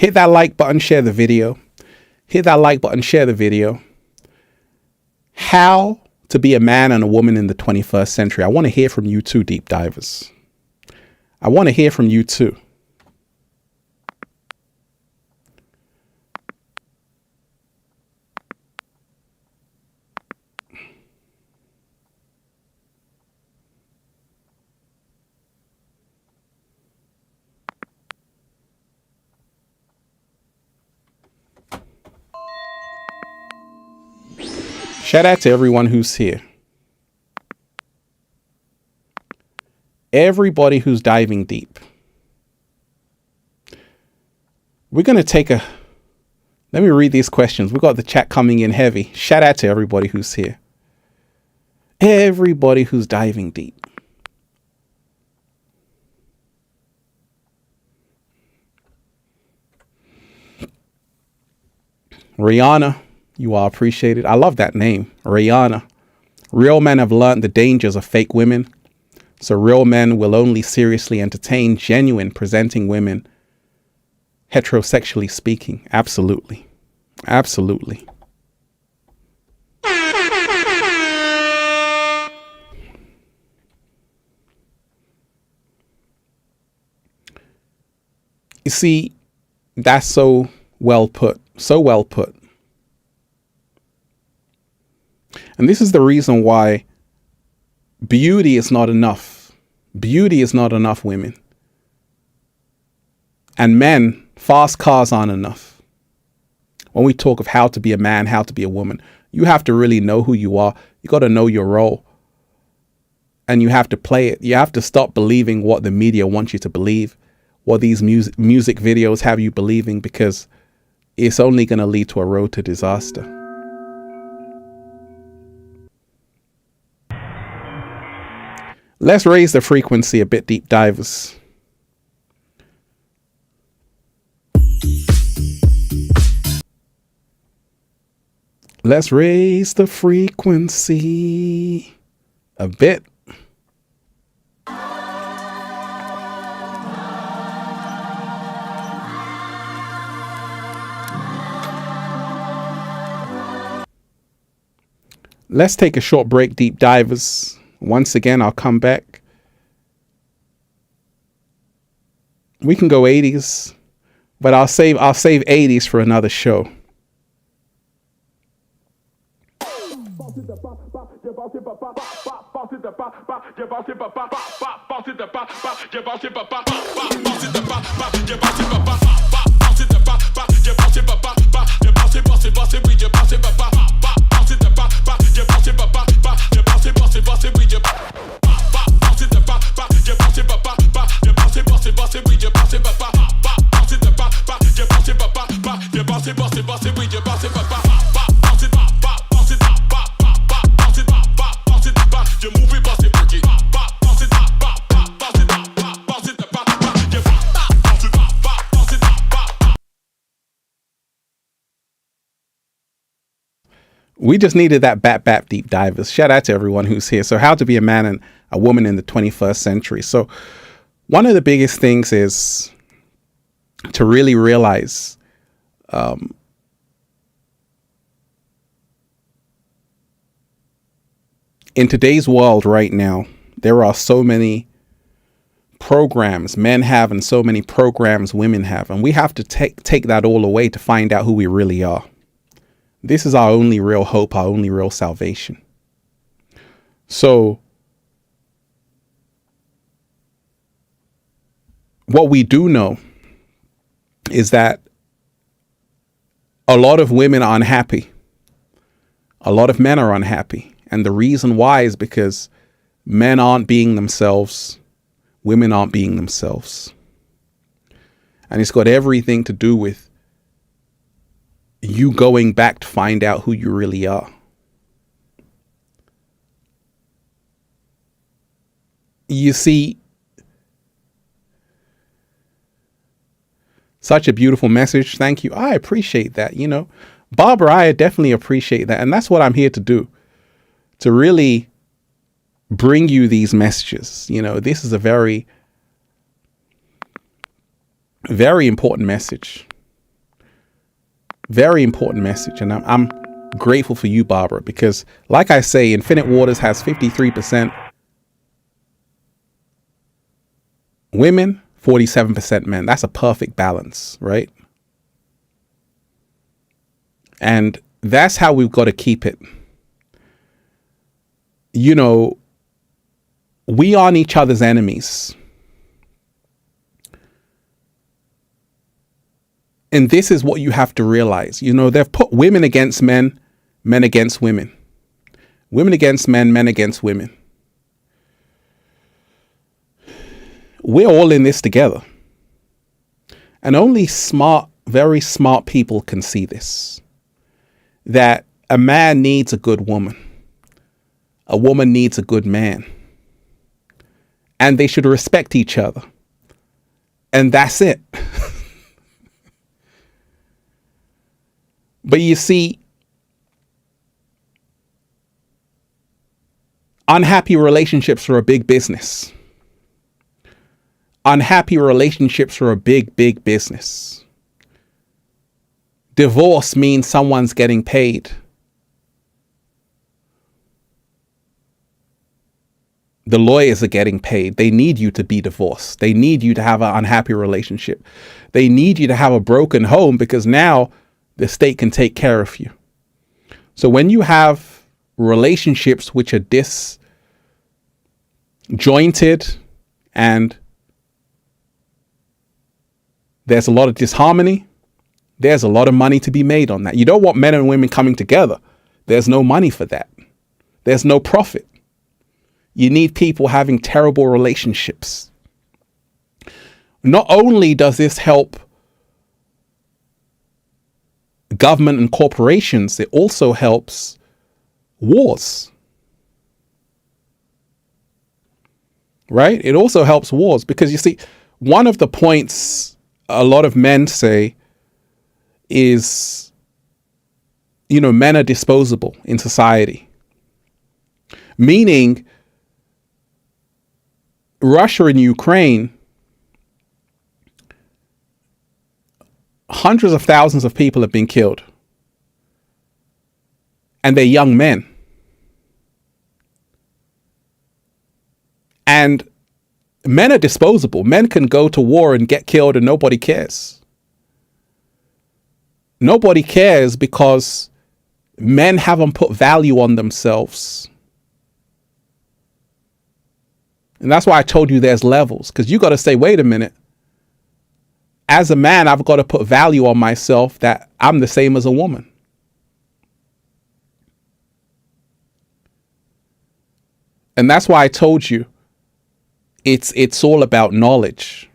Hit that like button, share the video. Hit that like button, share the video. How to be a man and a woman in the 21st century. I want to hear from you too, deep divers. I want to hear from you too. Shout out to everyone who's here. Everybody who's diving deep. We're going to take a... Let me read these questions. We've got the chat coming in heavy. Shout out to everybody who's here. Everybody who's diving deep. Rihanna. You are appreciated. I love that name, Rihanna. Real men have learned the dangers of fake women. So real men will only seriously entertain genuine presenting women, heterosexually speaking. Absolutely. Absolutely. You see, that's so well put. So well put. And this is the reason why beauty is not enough. Beauty is not enough, women. And men, fast cars aren't enough. When we talk of how to be a man, how to be a woman, you have to really know who you are. You got to know your role. And you have to play it. You have to stop believing what the media wants you to believe, what these music videos have you believing, because it's only going to lead to a road to disaster. Let's raise the frequency a bit, deep divers. Let's raise the frequency a bit. Let's take a short break, deep divers. Once again, I'll come back. We can go 80s, but I'll save 80s for another show. We just needed that bap deep divers. Shout out to everyone who's here. So how to be a man and a woman in the 21st century. So one of the biggest things is to really realize in today's world right now, there are so many programs men have and so many programs women have. And we have to take that all away to find out who we really are. This is our only real hope, our only real salvation. So what we do know is that a lot of women are unhappy. A lot of men are unhappy. And the reason why is because men aren't being themselves. Women aren't being themselves. And it's got everything to do with you going back to find out who you really are. You see, such a beautiful message. Thank you. I appreciate that. You know, Barbara, I definitely appreciate that. And that's what I'm here to do, to really bring you these messages. You know, this is a very, very important message. Very important message. And I'm grateful for you, Barbara, because like I say, Infinite Waters has 53% women, 47% men. That's a perfect balance, right? And that's how we've got to keep it. You know, we aren't each other's enemies. And this is what you have to realize. You know, they've put women against men, men against women. Women against men, men against women. We're all in this together. And only smart, very smart people can see this. That a man needs a good woman. A woman needs a good man. And they should respect each other. And that's it. But you see, unhappy relationships are a big business. Unhappy relationships are a big, big business. Divorce means someone's getting paid. The lawyers are getting paid. They need you to be divorced. They need you to have an unhappy relationship. They need you to have a broken home because now the state can take care of you. So when you have relationships which are disjointed and there's a lot of disharmony, there's a lot of money to be made on that. You don't want men and women coming together. There's no money for that. There's no profit. You need people having terrible relationships. Not only does this help government and corporations, it also helps wars. Right? It also helps wars because you see, one of the points a lot of men say is, you know, men are disposable in society. Meaning, Russia and Ukraine, hundreds of thousands of people have been killed. And they're young men. And men are disposable. Men can go to war and get killed and nobody cares. Nobody cares because men haven't put value on themselves. And that's why I told you there's levels, because you got to say, wait a minute. As a man, I've got to put value on myself that I'm the same as a woman. And that's why I told you it's all about knowledge.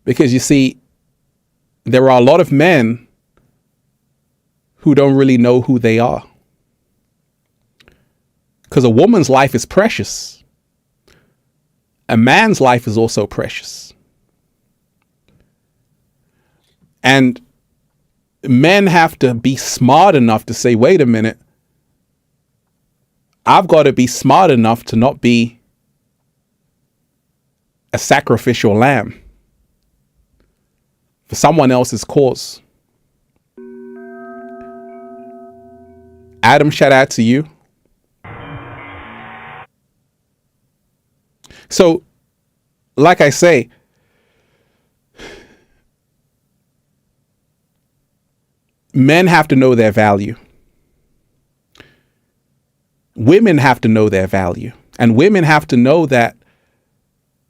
Because you see, there are a lot of men who don't really know who they are. Because a woman's life is precious. A man's life is also precious. And men have to be smart enough to say, wait a minute, I've got to be smart enough to not be a sacrificial lamb for someone else's cause. Adam, shout out to you. So, like I say, men have to know their value. Women have to know their value. And women have to know that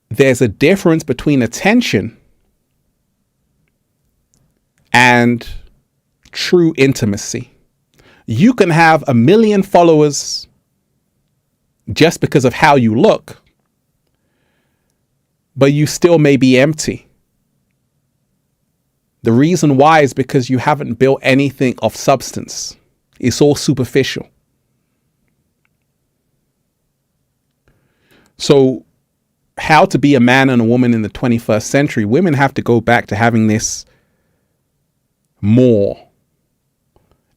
there's a difference between attention and true intimacy. You can have 1 million followers just because of how you look, but you still may be empty. The reason why is because you haven't built anything of substance. It's all superficial. So, how to be a man and a woman in the 21st century, women have to go back to having this more.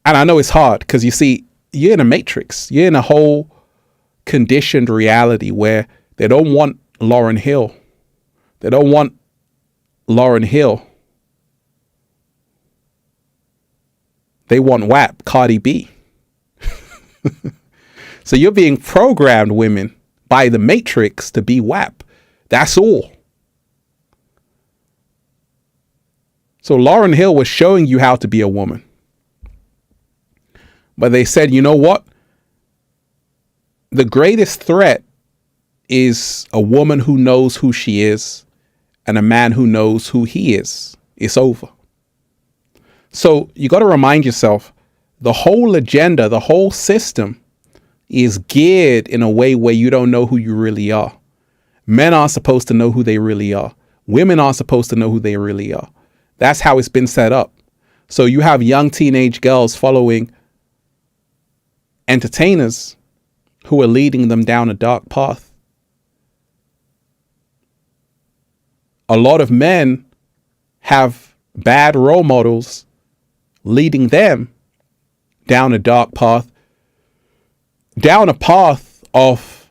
And I know it's hard because you see, you're in a matrix. You're in a whole conditioned reality where they don't want Lauryn Hill. They don't want Lauryn Hill They want WAP, Cardi B. So you're being programmed, women, by the Matrix to be WAP. That's all. So Lauryn Hill was showing you how to be a woman. But they said, you know what? The greatest threat is a woman who knows who she is and a man who knows who he is. It's over. So you got to remind yourself, the whole agenda, the whole system is geared in a way where you don't know who you really are. Men aren't supposed to know who they really are. Women aren't supposed to know who they really are. That's how it's been set up. So you have young teenage girls following entertainers who are leading them down a dark path. A lot of men have bad role models leading them down a dark path, down a path of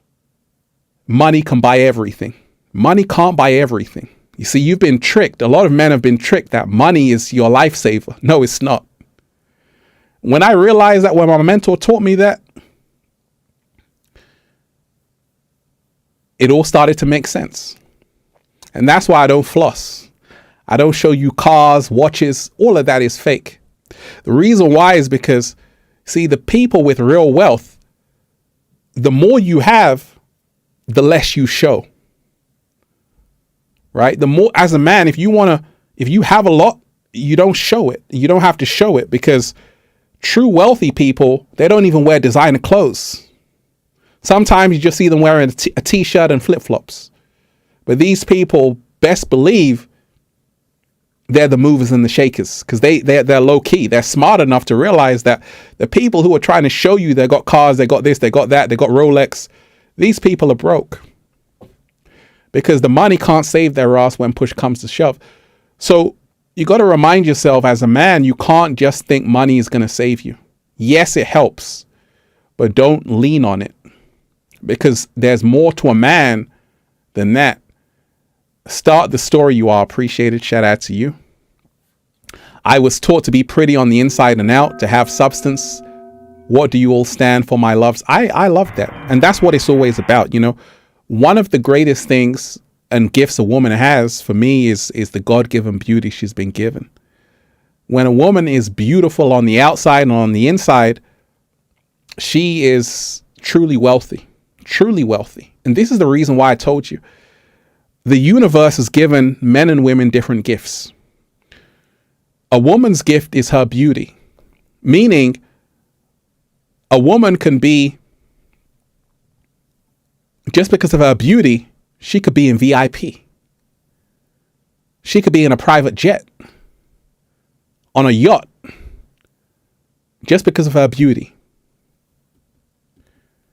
money can buy everything. Money can't buy everything. You see, you've been tricked. A lot of men have been tricked that money is your lifesaver. No, it's not. When I realized that, when my mentor taught me that, it all started to make sense. And that's why I don't floss. I don't show you cars, watches. All of that is fake. The reason why is because, see, the people with real wealth, the more you have, the less you show. Right? The more, as a man, if you have a lot, you don't show it. You don't have to show it, because true wealthy people, they don't even wear designer clothes. Sometimes you just see them wearing a t-shirt and flip-flops. But these people, best believe, they're the movers and the shakers, because they're low key. They're smart enough to realize that the people who are trying to show you they got cars, they got this, they got that, they got Rolex, these people are broke, because the money can't save their ass when push comes to shove. So you got to remind yourself, as a man, you can't just think money is going to save you. Yes, it helps, but don't lean on it, because there's more to a man than that. Start the story. You are appreciated. Shout out to you. I was taught to be pretty on the inside and out, to have substance. What do you all stand for, my loves? I love that. And that's what it's always about. You know, one of the greatest things and gifts a woman has, for me, is the God-given beauty she's been given. When a woman is beautiful on the outside and on the inside, she is truly wealthy, truly wealthy. And this is the reason why I told you, the universe has given men and women different gifts. A woman's gift is her beauty, meaning a woman can be, just because of her beauty, she could be in VIP. She could be in a private jet, on a yacht, just because of her beauty.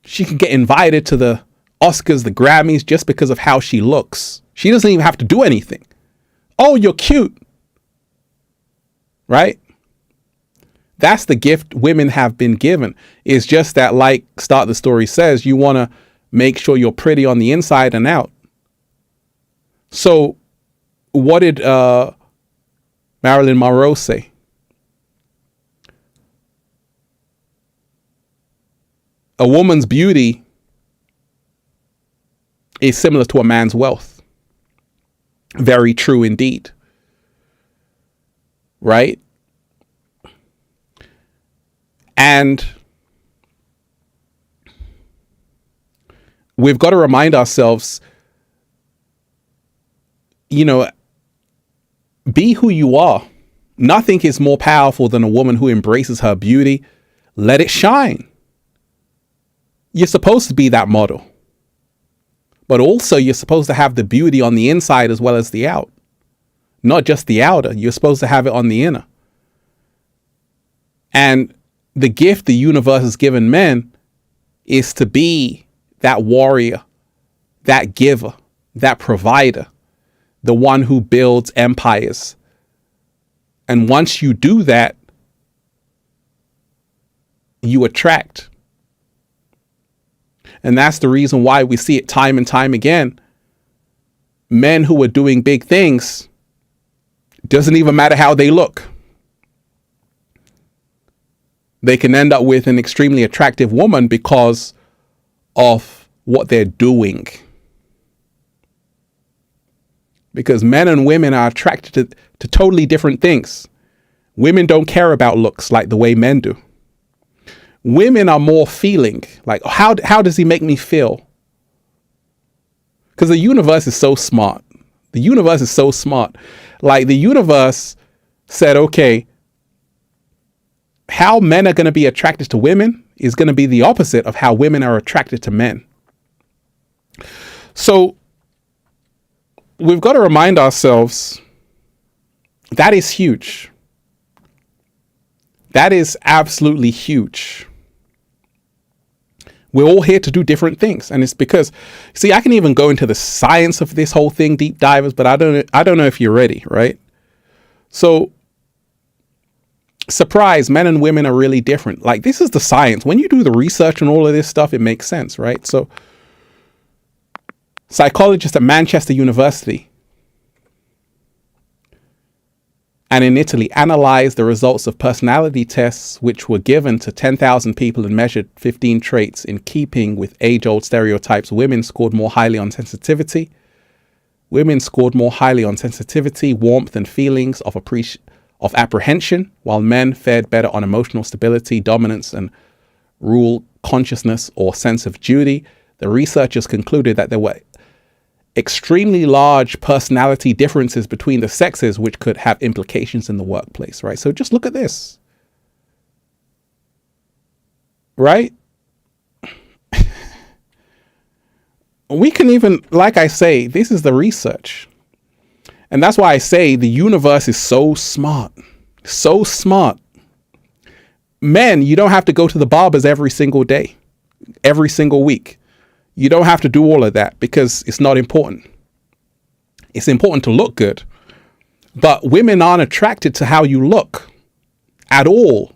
She can get invited to the Oscars, the Grammys, just because of how she looks. She doesn't even have to do anything. Oh, you're cute. Right? That's the gift women have been given. It's just that, like Start the Story says, you want to make sure you're pretty on the inside and out. So what did Marilyn Monroe say? A woman's beauty is similar to a man's wealth. Very true indeed. Right? And we've got to remind ourselves, you know, be who you are. Nothing is more powerful than a woman who embraces her beauty. Let it shine. You're supposed to be that model. But also, you're supposed to have the beauty on the inside as well as the out. Not just the outer. You're supposed to have it on the inner. And the gift the universe has given men is to be that warrior, that giver, that provider, the one who builds empires. And once you do that, you attract. And that's the reason why we see it time and time again. Men who are doing big things, doesn't even matter how they look. They can end up with an extremely attractive woman because of what they're doing. Because men and women are attracted to totally different things. Women don't care about looks like the way men do. Women are more feeling, like, how does he make me feel? Because the universe is so smart. The universe is so smart. Like, the universe said, okay, how men are going to be attracted to women is going to be the opposite of how women are attracted to men. So we've got to remind ourselves that is huge. That is absolutely huge. We're all here to do different things. And it's because, see, I can even go into the science of this whole thing, deep divers, but I don't know if you're ready, right? So, surprise, men and women are really different. Like, this is the science. When you do the research and all of this stuff, it makes sense, right? So, psychologists at Manchester University and in Italy analyzed the results of personality tests which were given to 10,000 people and measured 15 traits in keeping with age-old stereotypes. Women scored more highly on sensitivity. Warmth and feelings of apprehension, while men fared better on emotional stability, dominance, and rule consciousness or sense of duty. The researchers concluded that there were extremely large personality differences between the sexes, which could have implications in the workplace, right? So just look at this, right? We can even, like I say, this is the research. And that's why I say the universe is so smart, so smart. Men, you don't have to go to the barbers every single day, every single week. You don't have to do all of that because it's not important. It's important to look good. But women aren't attracted to how you look at all.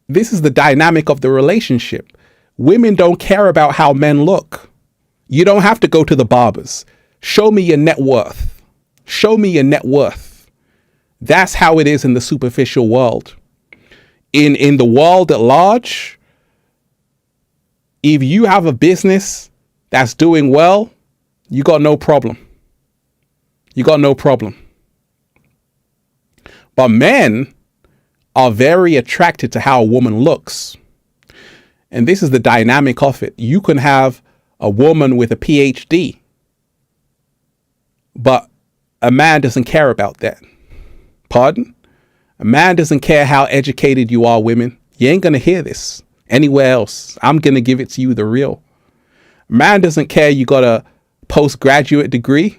This is the dynamic of the relationship. Women don't care about how men look. You don't have to go to the barbers. Show me your net worth. Show me your net worth. That's how it is in the superficial world. In the world at large, if you have a business that's doing well, you got no problem. You got no problem. But men are very attracted to how a woman looks. And this is the dynamic of it. You can have a woman with a PhD, but a man doesn't care about that. Pardon? A man doesn't care how educated you are, women. You ain't going to hear this anywhere else. I'm going to give it to you the real. Man doesn't care you got a postgraduate degree.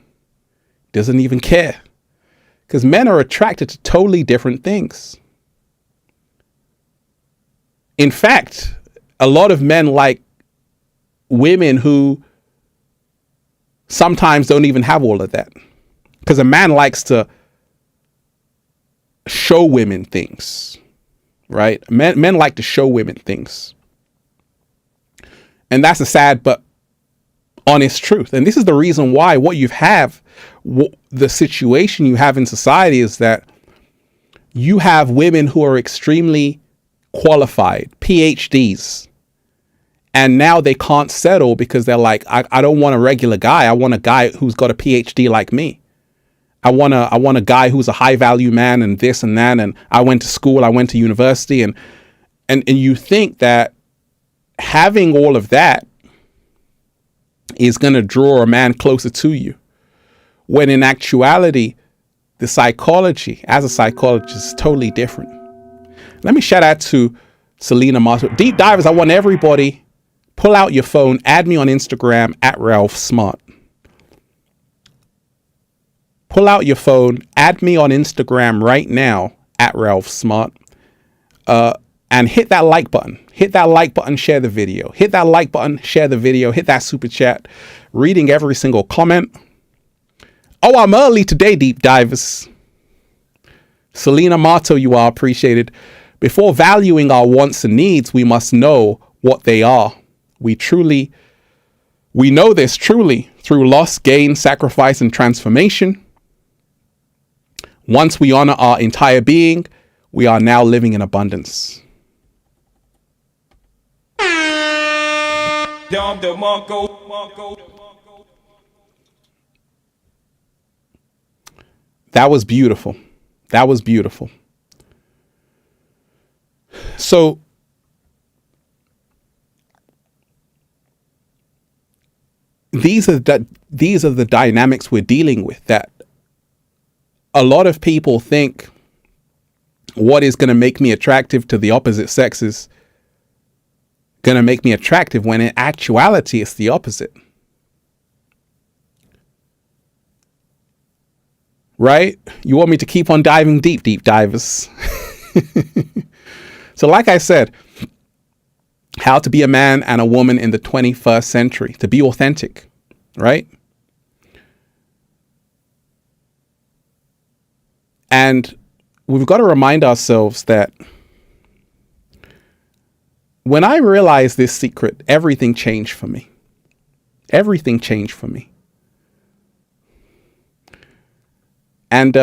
Doesn't even care. Because men are attracted to totally different things. In fact, a lot of men like women who sometimes don't even have all of that. Because a man likes to show women things. Right? Men like to show women things. And that's a sad but honest truth. And this is the reason why the situation you have in society is that you have women who are extremely qualified, PhDs, and now they can't settle because they're like, I don't want a regular guy. I want a guy who's got a PhD like me. I want a guy who's a high value man and this and that. And I went to school, I went to university, and you think that having all of that is going to draw a man closer to you. When in actuality, the psychology as a psychologist is totally different. Let me shout out to Selena Marshall. Deep divers, I want everybody, pull out your phone, add me on Instagram at Ralph Smart. Pull out your phone, add me on Instagram right now at Ralph Smart, and hit that like button. Hit that like button, share the video. Hit that like button, share the video. Hit that super chat. Reading every single comment. Oh, I'm early today, deep divers. Selena Marto, you are appreciated. Before valuing our wants and needs, we must know what they are. We know this truly through loss, gain, sacrifice, and transformation. Once we honor our entire being, we are now living in abundance. That was beautiful. That was beautiful. So these are the dynamics we're dealing with, that a lot of people think what is going to make me attractive to the opposite sex is going to make me attractive, when in actuality it's the opposite. Right? You want me to keep on diving deep, deep divers. So like I said, how to be a man and a woman in the 21st century, to be authentic, right? And we've got to remind ourselves that when I realized this secret, everything changed for me. Everything changed for me. And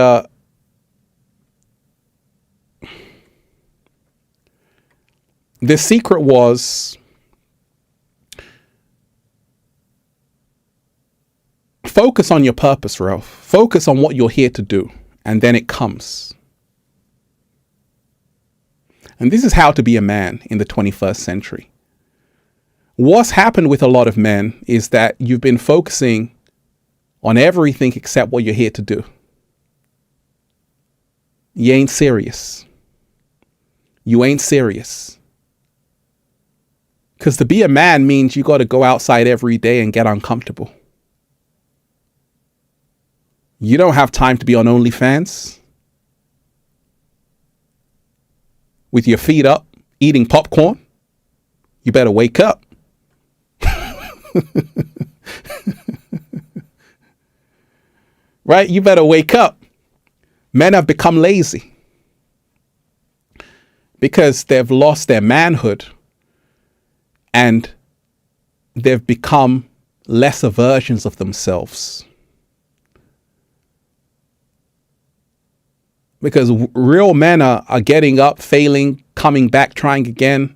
the secret was focus on your purpose, Ralph. Focus on what you're here to do, and then it comes. And this is how to be a man in the 21st century. What's happened with a lot of men is that you've been focusing on everything except what you're here to do. You ain't serious. You ain't serious. Because to be a man means you got to go outside every day and get uncomfortable. You don't have time to be on OnlyFans with your feet up, eating popcorn. You better wake up. Right? You better wake up. Men have become lazy because they've lost their manhood and they've become lesser versions of themselves. Because real men are getting up, failing, coming back, trying again,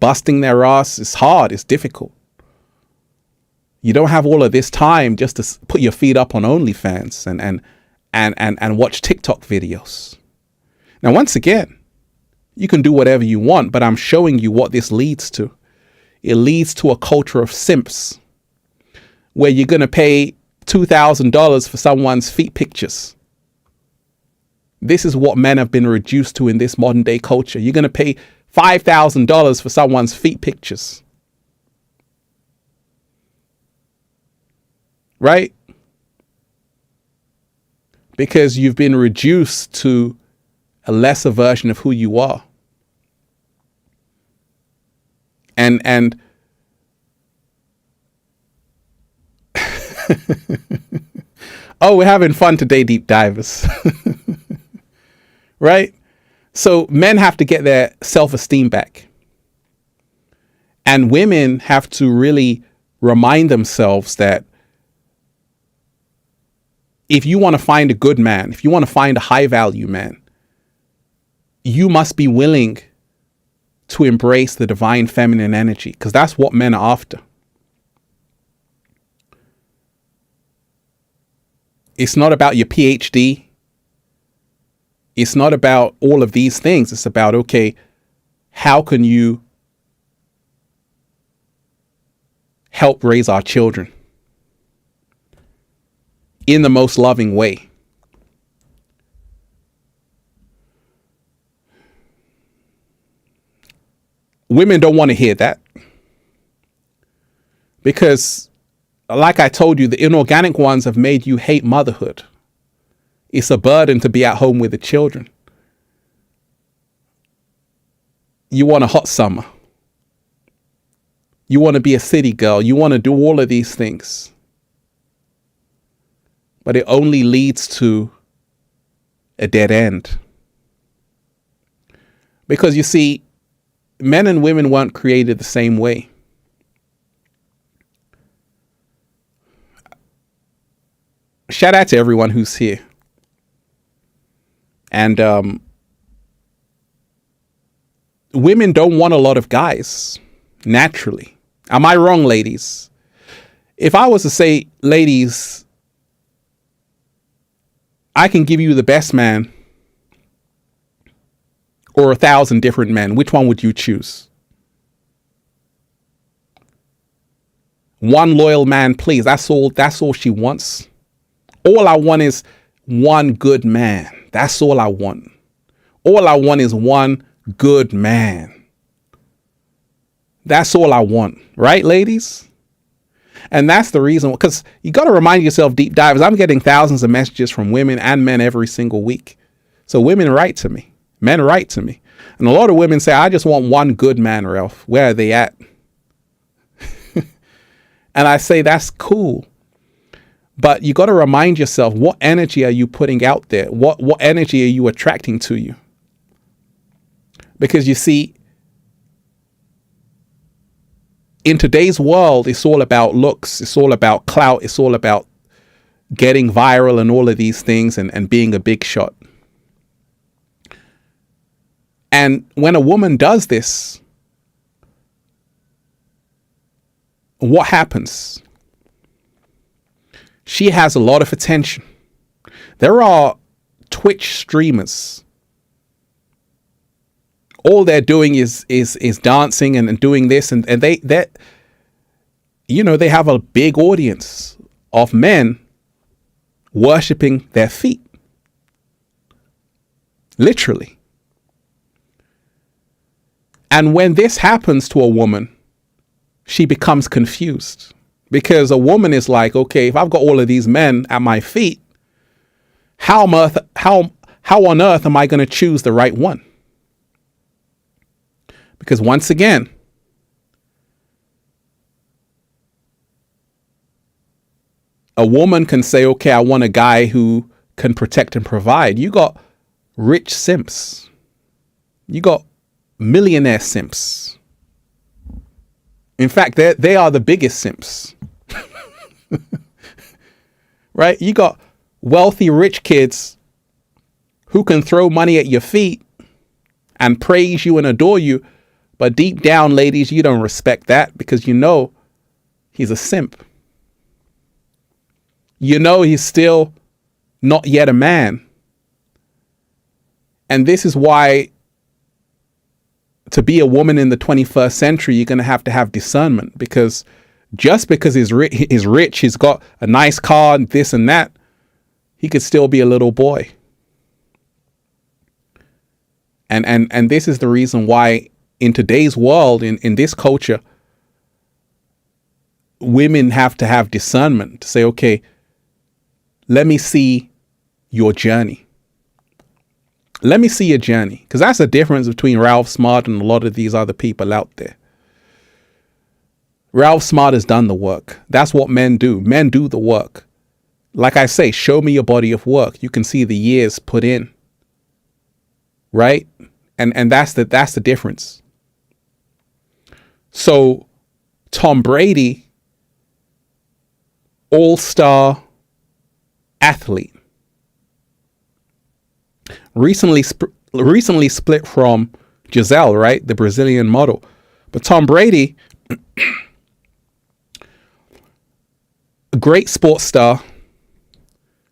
busting their ass. It's hard. It's difficult. You don't have all of this time just to put your feet up on OnlyFans and watch TikTok videos. Now, once again, you can do whatever you want, but I'm showing you what this leads to. It leads to a culture of simps where you're going to pay $2,000 for someone's feet pictures. This is what men have been reduced to in this modern day culture. You're going to pay $5,000 for someone's feet pictures. Right? Because you've been reduced to a lesser version of who you are. And oh, we're having fun today, deep divers. Right? So men have to get their self-esteem back. And women have to really remind themselves that if you want to find a good man, if you want to find a high value man, you must be willing to embrace the divine feminine energy, because that's what men are after. It's not about your PhD. It's not about all of these things. It's about, okay, how can you help raise our children in the most loving way? Women don't want to hear that because, like I told you, the inorganic ones have made you hate motherhood. It's a burden to be at home with the children. You want a hot summer. You want to be a city girl. You want to do all of these things. But it only leads to a dead end. Because you see, men and women weren't created the same way. Shout out to everyone who's here. And women don't want a lot of guys naturally. Am I wrong, ladies? If I was to say, ladies, I can give you the best man or 1,000 different men, which one would you choose? One loyal man, please. That's all she wants. All I want is one good man. That's all I want. All I want is one good man. That's all I want. Right, ladies? And that's the reason, because you got to remind yourself, deep divers, I'm getting thousands of messages from women and men every single week. So women write to me. Men write to me. And a lot of women say, I just want one good man, Ralph. Where are they at? And I say, that's cool. But you got to remind yourself, what energy are you putting out there? What energy are you attracting to you? Because you see, in today's world, it's all about looks. It's all about clout. It's all about getting viral and all of these things and being a big shot. And when a woman does this, what happens? She has a lot of attention. There are Twitch streamers. All they're doing is dancing and doing this, and they have a big audience of men worshipping their feet. Literally. And when this happens to a woman, she becomes confused, because a woman is like, okay, if I've got all of these men at my feet, how on earth am I going to choose the right one? Because once again, a woman can say, okay, I want a guy who can protect and provide. You got rich simps. You got millionaire simps. In fact, they are the biggest simps. Right? You got wealthy, rich kids who can throw money at your feet and praise you and adore you. But deep down, ladies, you don't respect that, because you know he's a simp. You know he's still not yet a man. And this is why, to be a woman in the 21st century, you're going to have discernment, because just because he's rich, he's got a nice car and this and that, he could still be a little boy. And this is the reason why in today's world, in this culture, women have to have discernment to say, okay, let me see your journey. Let me see your journey. Because that's the difference between Ralph Smart and a lot of these other people out there. Ralph Smart has done the work. That's what men do. Men do the work. Like I say, show me your body of work. You can see the years put in. Right? And that's the difference. So Tom Brady, all-star athlete, recently split from Giselle, right? The Brazilian model. But Tom Brady, a great sports star,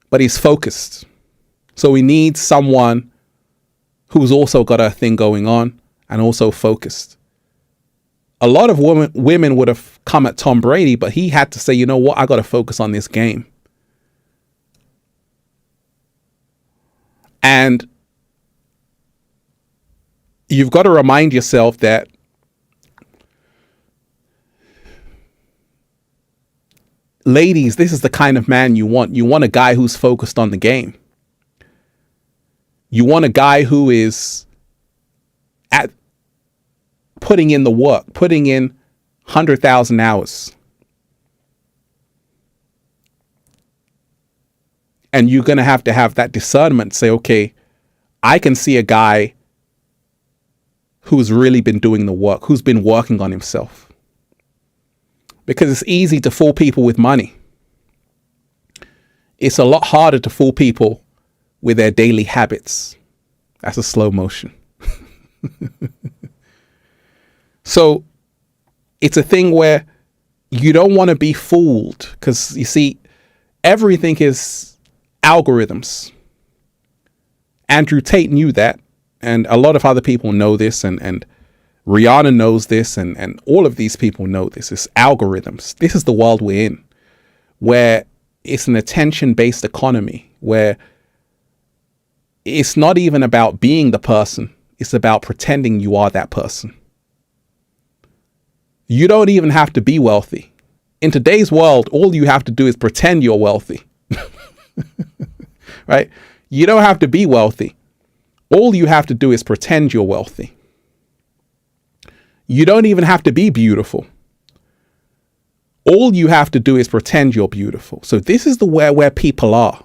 but he's focused. So he needs someone who's also got a thing going on and also focused. A lot of women would have come at Tom Brady, but he had to say, you know what? I got to focus on this game. And you've got to remind yourself that ladies, this is the kind of man you want. You want a guy who's focused on the game. You want a guy who is putting in the work, putting in 100,000 hours. And you're going to have that discernment. Say, okay, I can see a guy who's really been doing the work, who's been working on himself. Because it's easy to fool people with money. It's a lot harder to fool people with their daily habits. That's a slow motion. So it's a thing where you don't want to be fooled, because you see, everything is algorithms. Andrew Tate knew that, and a lot of other people know this, and Rihanna knows this, and all of these people know this. It's algorithms. This is the world we're in, where it's an attention-based economy, where it's not even about being the person. It's about pretending you are that person. You don't even have to be wealthy. In today's world, all you have to do is pretend you're wealthy. Right? You don't have to be wealthy. All you have to do is pretend you're wealthy. You don't even have to be beautiful. All you have to do is pretend you're beautiful. So this is the where people are.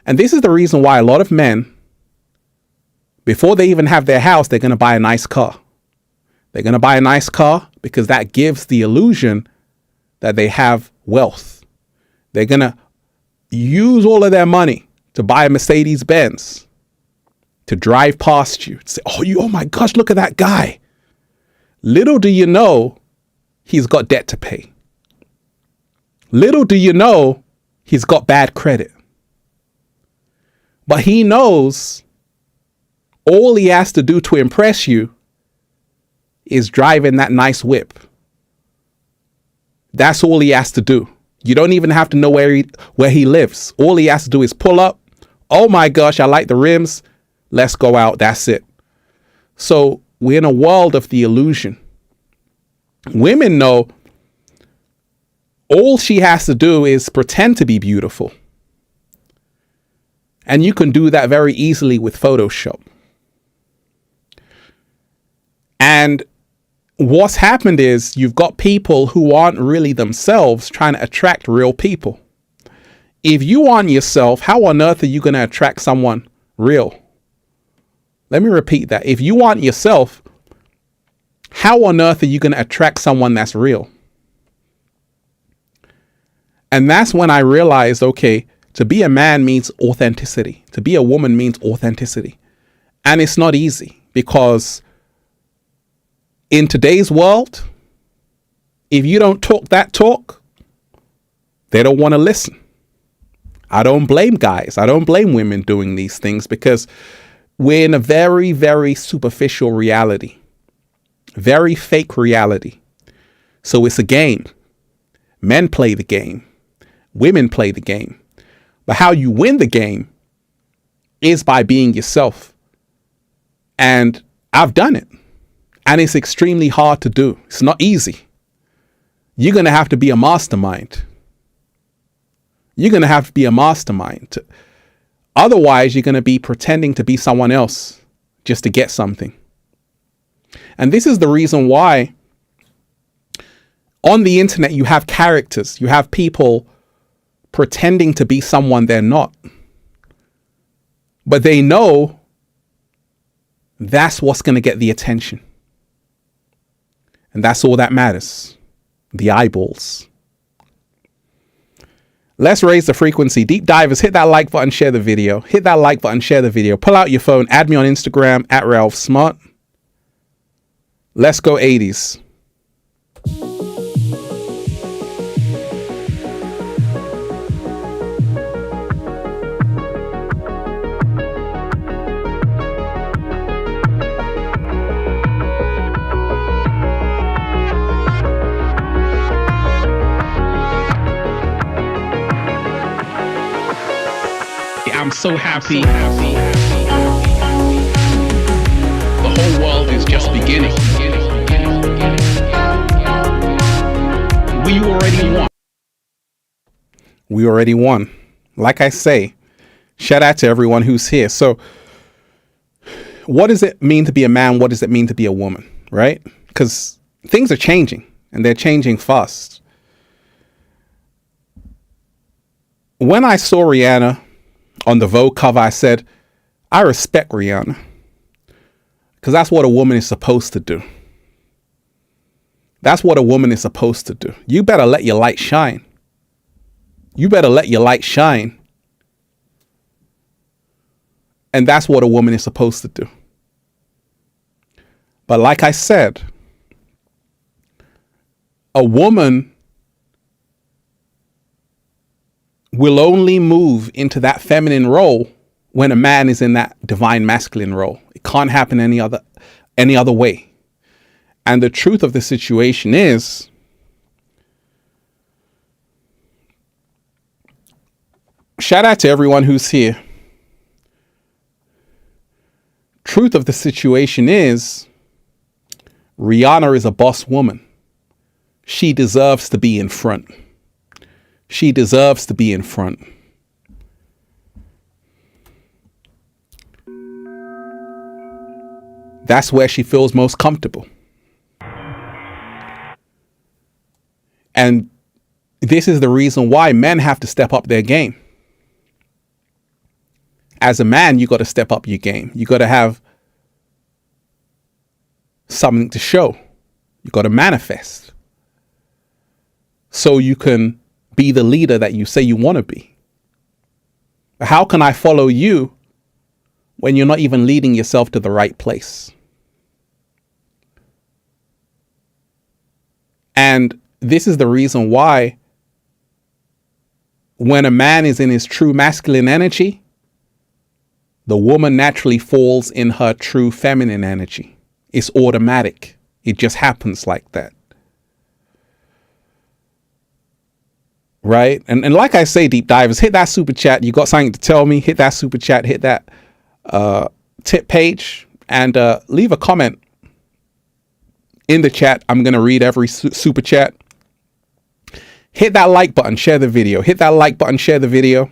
And this is the reason why a lot of men, before they even have their house, they're going to buy a nice car. They're going to buy a nice car because that gives the illusion that they have wealth. They're going to use all of their money to buy a Mercedes Benz, to drive past you, to say, oh my gosh, look at that guy. Little do you know, he's got debt to pay. Little do you know, he's got bad credit. But he knows all he has to do to impress you is drive in that nice whip. That's all he has to do. You don't even have to know where he lives. All he has to do is pull up. Oh my gosh, I like the rims. Let's go out. That's it. So we're in a world of the illusion. Women know all she has to do is pretend to be beautiful. And you can do that very easily with Photoshop. And what's happened is you've got people who aren't really themselves trying to attract real people. If you aren't yourself, how on earth are you going to attract someone real? Let me repeat that. If you aren't yourself, how on earth are you going to attract someone that's real? And that's when I realized, okay, to be a man means authenticity. To be a woman means authenticity. And it's not easy, because in today's world, if you don't talk that talk, they don't want to listen. I don't blame guys. I don't blame women doing these things, because we're in a very, very superficial reality, very fake reality. So it's a game. Men play the game. Women play the game. But how you win the game is by being yourself. And I've done it. And it's extremely hard to do. It's not easy. You're going to have to be a mastermind. You're going to have to be a mastermind. Otherwise, you're going to be pretending to be someone else just to get something. And this is the reason why on the internet you have characters. You have people pretending to be someone they're not. But they know that's what's going to get the attention. And that's all that matters. The eyeballs. Let's raise the frequency. Deep divers, hit that like button, share the video. Hit that like button, share the video. Pull out your phone, add me on Instagram at Ralph Smart. Let's go 80s. I'm so happy. The whole world is just beginning. We already won. We already won. Like I say, shout out to everyone who's here. So what does it mean to be a man? What does it mean to be a woman? Right? Because things are changing, and they're changing fast. When I saw Rihanna on the Vogue cover, I said, I respect Rihanna, because that's what a woman is supposed to do. That's what a woman is supposed to do. You better let your light shine. You better let your light shine. And that's what a woman is supposed to do. But like I said, a woman will only move into that feminine role when a man is in that divine masculine role. It can't happen any other way. And the truth of the situation is, shout out to everyone who's here. Truth of the situation is, Rihanna is a boss woman. She deserves to be in front. She deserves to be in front. That's where she feels most comfortable. And this is the reason why men have to step up their game. As a man, you got to step up your game. You got to have something to show. You got to manifest. So you can be the leader that you say you want to be. How can I follow you when you're not even leading yourself to the right place? And this is the reason why when a man is in his true masculine energy, the woman naturally falls in her true feminine energy. It's automatic. It just happens like that. Right? And like I say, deep divers, hit that super chat. You got something to tell me, hit that super chat, hit that tip page, and leave a comment in the chat. I'm going to read every super chat. Hit that like button, share the video. Hit that like button, share the video.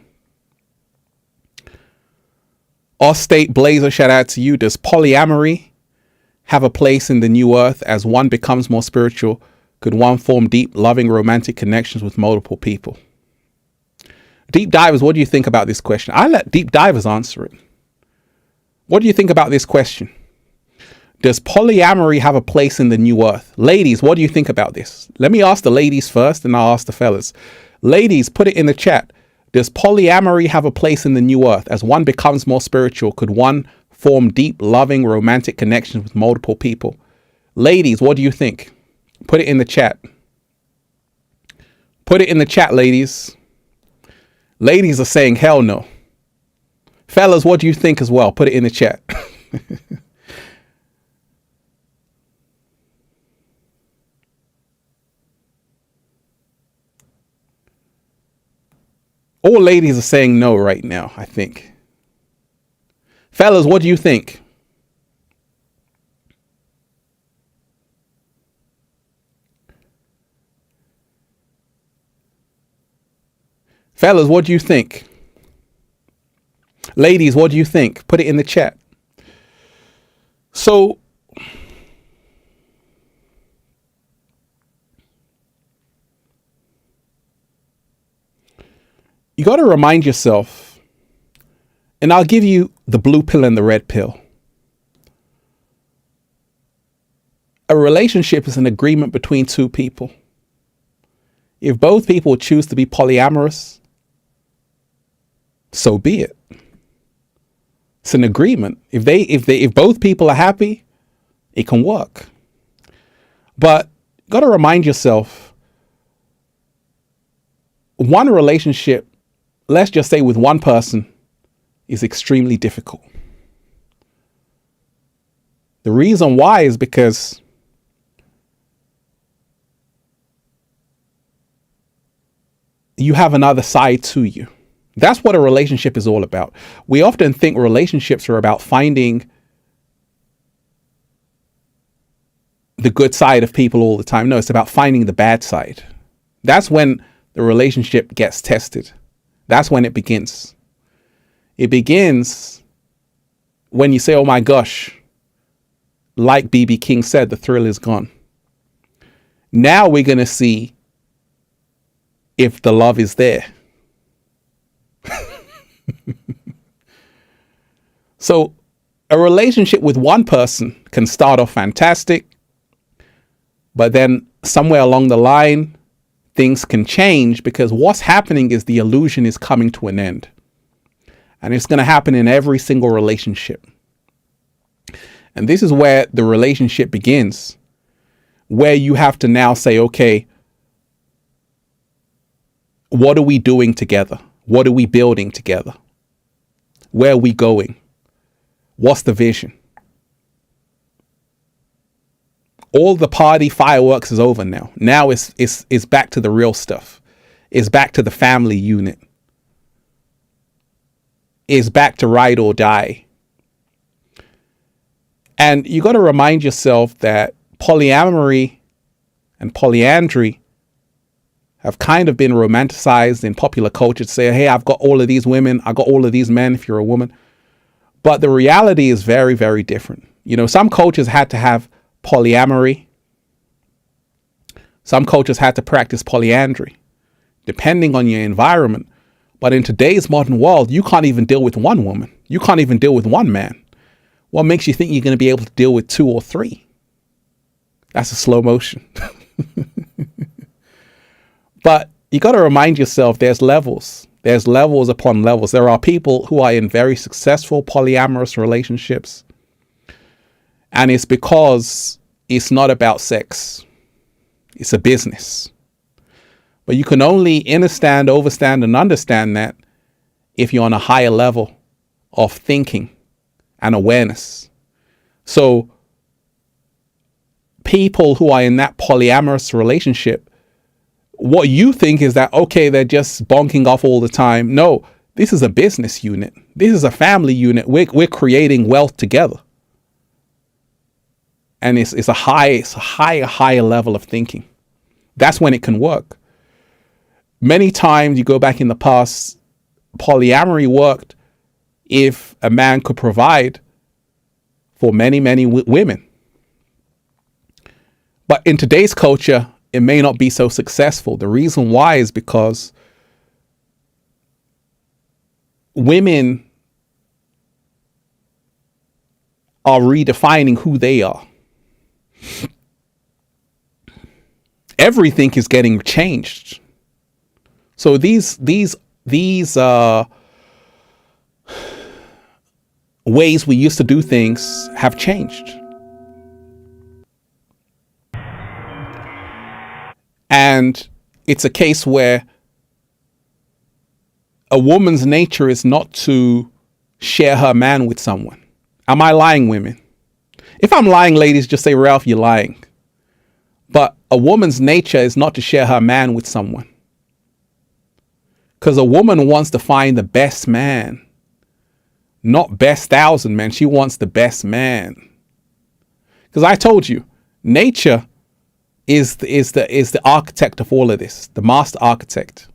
State Blazer, shout out to you. Does polyamory have a place in the new earth? As one becomes more spiritual, could one form deep, loving, romantic connections with multiple people? Deep divers, what do you think about this question? I let deep divers answer it. What do you think about this question? Does polyamory have a place in the new earth? Ladies, what do you think about this? Let me ask the ladies first, and I'll ask the fellas. Ladies, put it in the chat. Does polyamory have a place in the new earth? As one becomes more spiritual, could one form deep, loving, romantic connections with multiple people? Ladies, what do you think? Put it in the chat. Put it in the chat, ladies. Ladies are saying hell no. Fellas, what do you think as well? Put it in the chat. All ladies are saying no right now, I think. Fellas, what do you think? Fellas, what do you think? Ladies, what do you think? Put it in the chat. So, you got to remind yourself, and I'll give you the blue pill and the red pill. A relationship is an agreement between two people. If both people choose to be polyamorous, so be it. It's an agreement. If both people are happy, it can work. But you got to remind yourself, one relationship, let's just say with one person, is extremely difficult. The reason why is because you have another side to you. That's what a relationship is all about. We often think relationships are about finding the good side of people all the time. No, it's about finding the bad side. That's when the relationship gets tested. That's when it begins. It begins when you say, oh my gosh, like B.B. King said, the thrill is gone. Now we're going to see if the love is there. So a relationship with one person can start off fantastic, but then somewhere along the line, things can change, because what's happening is the illusion is coming to an end. And it's going to happen in every single relationship. And this is where the relationship begins, where you have to now say, okay, What are we doing together? What are we building together? Where are we going? What's the vision? All the party fireworks is over now. Now it's back to the real stuff. It's back to the family unit. It's back to ride or die. And you got to remind yourself that polyamory and polyandry have kind of been romanticized in popular culture to say, hey, I've got all of these women, I got all of these men if you're a woman. But the reality is very, very different. You know, some cultures had to have polyamory. Some cultures had to practice polyandry, depending on your environment. But in today's modern world, you can't even deal with one woman. You can't even deal with one man. What makes you think you're going to be able to deal with 2 or 3? That's a slow motion. But you got to remind yourself there's levels. There's levels upon levels. There are people who are in very successful polyamorous relationships. And it's because it's not about sex. It's a business. But you can only understand, overstand, and understand that if you're on a higher level of thinking and awareness. So people who are in that polyamorous relationship, what you think is that, okay, they're just bonking off all the time. No, this is a business unit. This is a family unit. We're creating wealth together. And it's a higher level of thinking. That's when it can work. Many times you go back in the past, polyamory worked if a man could provide for many, many women. But in today's culture, it may not be so successful. The reason why is because women are redefining who they are. Everything is getting changed. So these ways we used to do things have changed. And it's a case where a woman's nature is not to share her man with someone. Am I lying, women? If I'm lying, ladies, just say, Ralph, you're lying. But a woman's nature is not to share her man with someone. Because a woman wants to find the best man, not best 1,000 men. She wants the best man. Because I told you, nature is the architect of all of this, the master architect.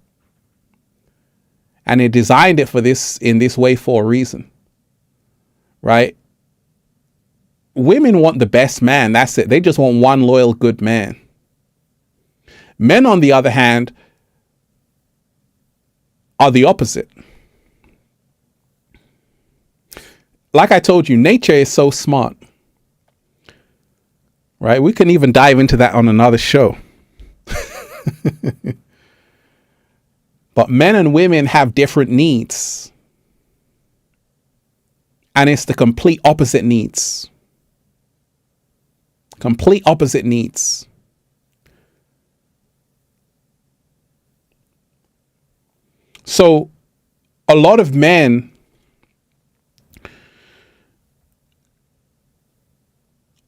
And it designed it for this in this way for a reason. Right? Women want the best man. That's it. They just want one loyal, good man. Men, on the other hand, are the opposite. Like I told you, nature is so smart. Right? We can even dive into that on another show. But men and women have different needs. And it's the complete opposite needs. Complete opposite needs. So a lot of men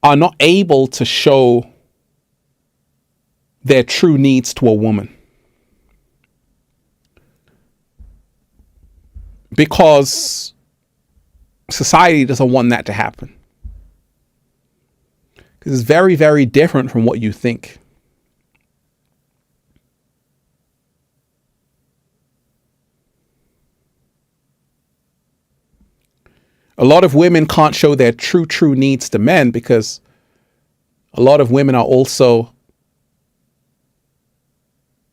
are not able to show their true needs to a woman. Because society doesn't want that to happen. Because it's very, very different from what you think. A lot of women can't show their true needs to men because a lot of women are also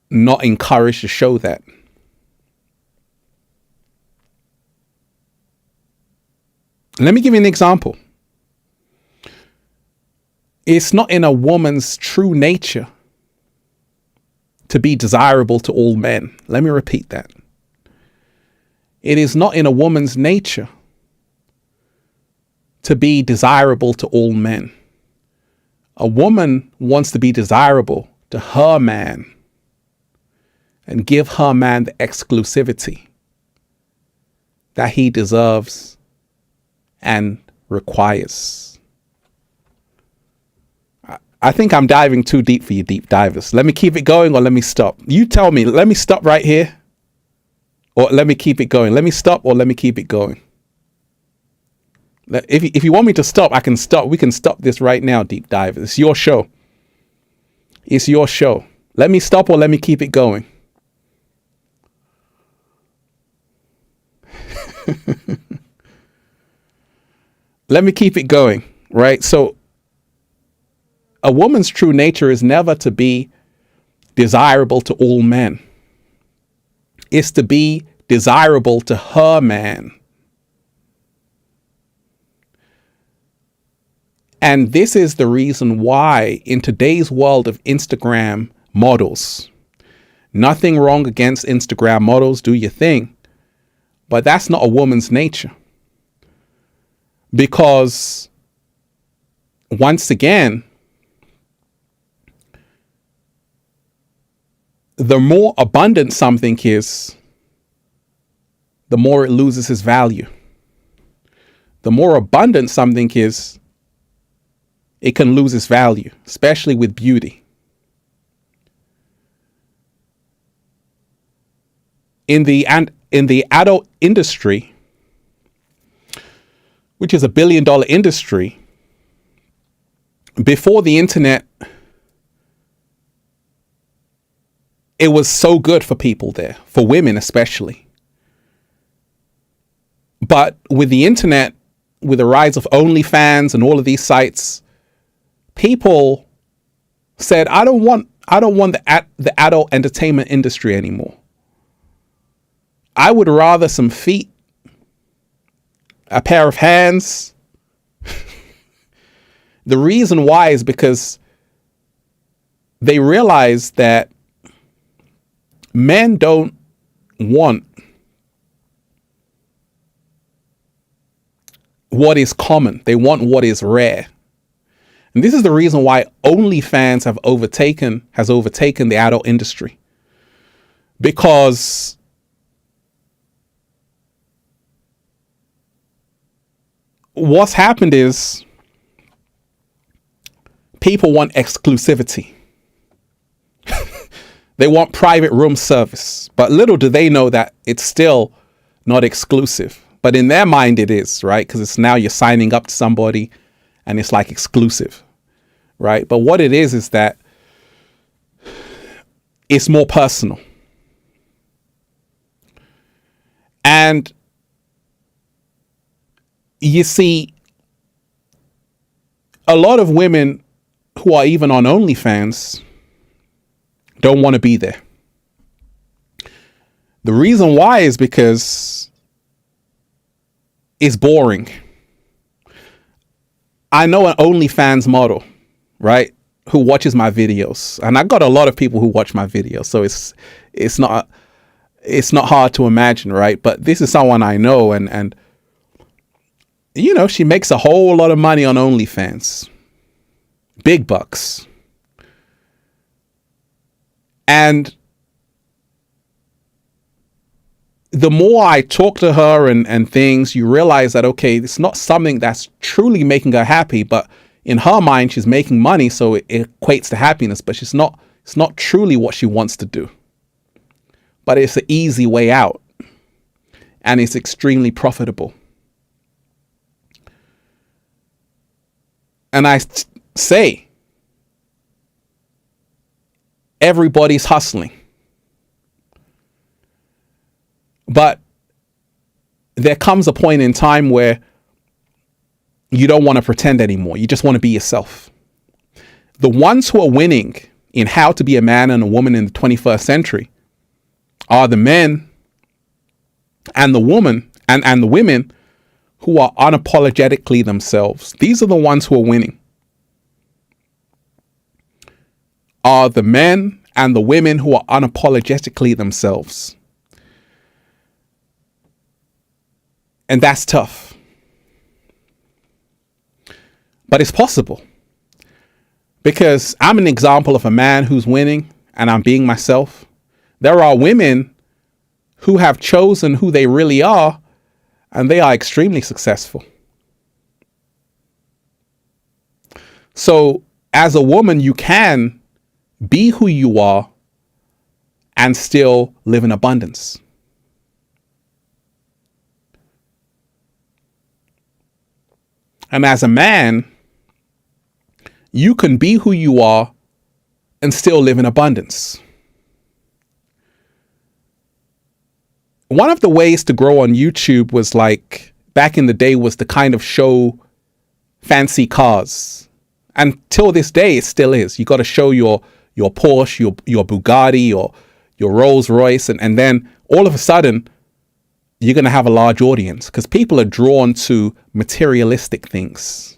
not encouraged to show that. Let me give you an example. It's not in a woman's true nature to be desirable to all men. Let me repeat that. It is not in a woman's nature to be desirable to all men. A woman wants to be desirable to her man. and give her man the exclusivity that he deserves and requires. I think I'm diving too deep for you deep divers. Let me keep it going or let me stop. You tell me, let me stop right here or let me keep it going. Let me stop or let me keep it going. If you want me to stop, I can stop. We can stop this right now, deep divers. It's your show. It's your show. Let me stop or let me keep it going. Let me keep it going, right? So a woman's true nature is never to be desirable to all men. It's to be desirable to her man. And this is the reason why in today's world of Instagram models, nothing wrong against Instagram models, do your thing, but that's not a woman's nature. Because once again, the more abundant something is, the more it loses its value. The more abundant something is, it can lose its value, especially with beauty. In the adult industry, which is $1 billion industry, before the internet, it was so good for people there, for women especially. But with the internet, with the rise of OnlyFans and all of these sites, people said, I don't want the adult entertainment industry anymore. I would rather some feet, a pair of hands. The reason why is because they realize that men don't want what is common. They want what is rare. And this is the reason why OnlyFans has overtaken the adult industry. Because what's happened is people want exclusivity. They want private room service, but little do they know that it's still not exclusive. But in their mind it is, right? Because it's now you're signing up to somebody and it's like exclusive, right? But what it is that it's more personal. And you see, a lot of women who are even on OnlyFans don't want to be there. The reason why is because it's boring. I know an OnlyFans model, right, who watches my videos, and I got a lot of people who watch my videos, so it's not hard to imagine, right? But this is someone I know, and you know, she makes a whole lot of money on OnlyFans, big bucks. And the more I talk to her and things, you realize that, okay, it's not something that's truly making her happy, but in her mind, she's making money, so it equates to happiness, but it's not truly what she wants to do. But it's an easy way out, and it's extremely profitable. And I say, everybody's hustling. But there comes a point in time where you don't want to pretend anymore. You just want to be yourself. The ones who are winning in how to be a man and a woman in the 21st century are the men and the woman and the women who are unapologetically themselves. These are the ones who are winning. Are the men and the women who are unapologetically themselves. And that's tough. But it's possible. Because I'm an example of a man who's winning and I'm being myself. There are women who have chosen who they really are, and they are extremely successful. So as a woman, you can be who you are and still live in abundance. And as a man, you can be who you are and still live in abundance. One of the ways to grow on YouTube was like, back in the day, was to kind of show fancy cars. And till this day, it still is. You got to show your Porsche, your Bugatti, your Rolls Royce. And then all of a sudden, you're going to have a large audience because people are drawn to materialistic things,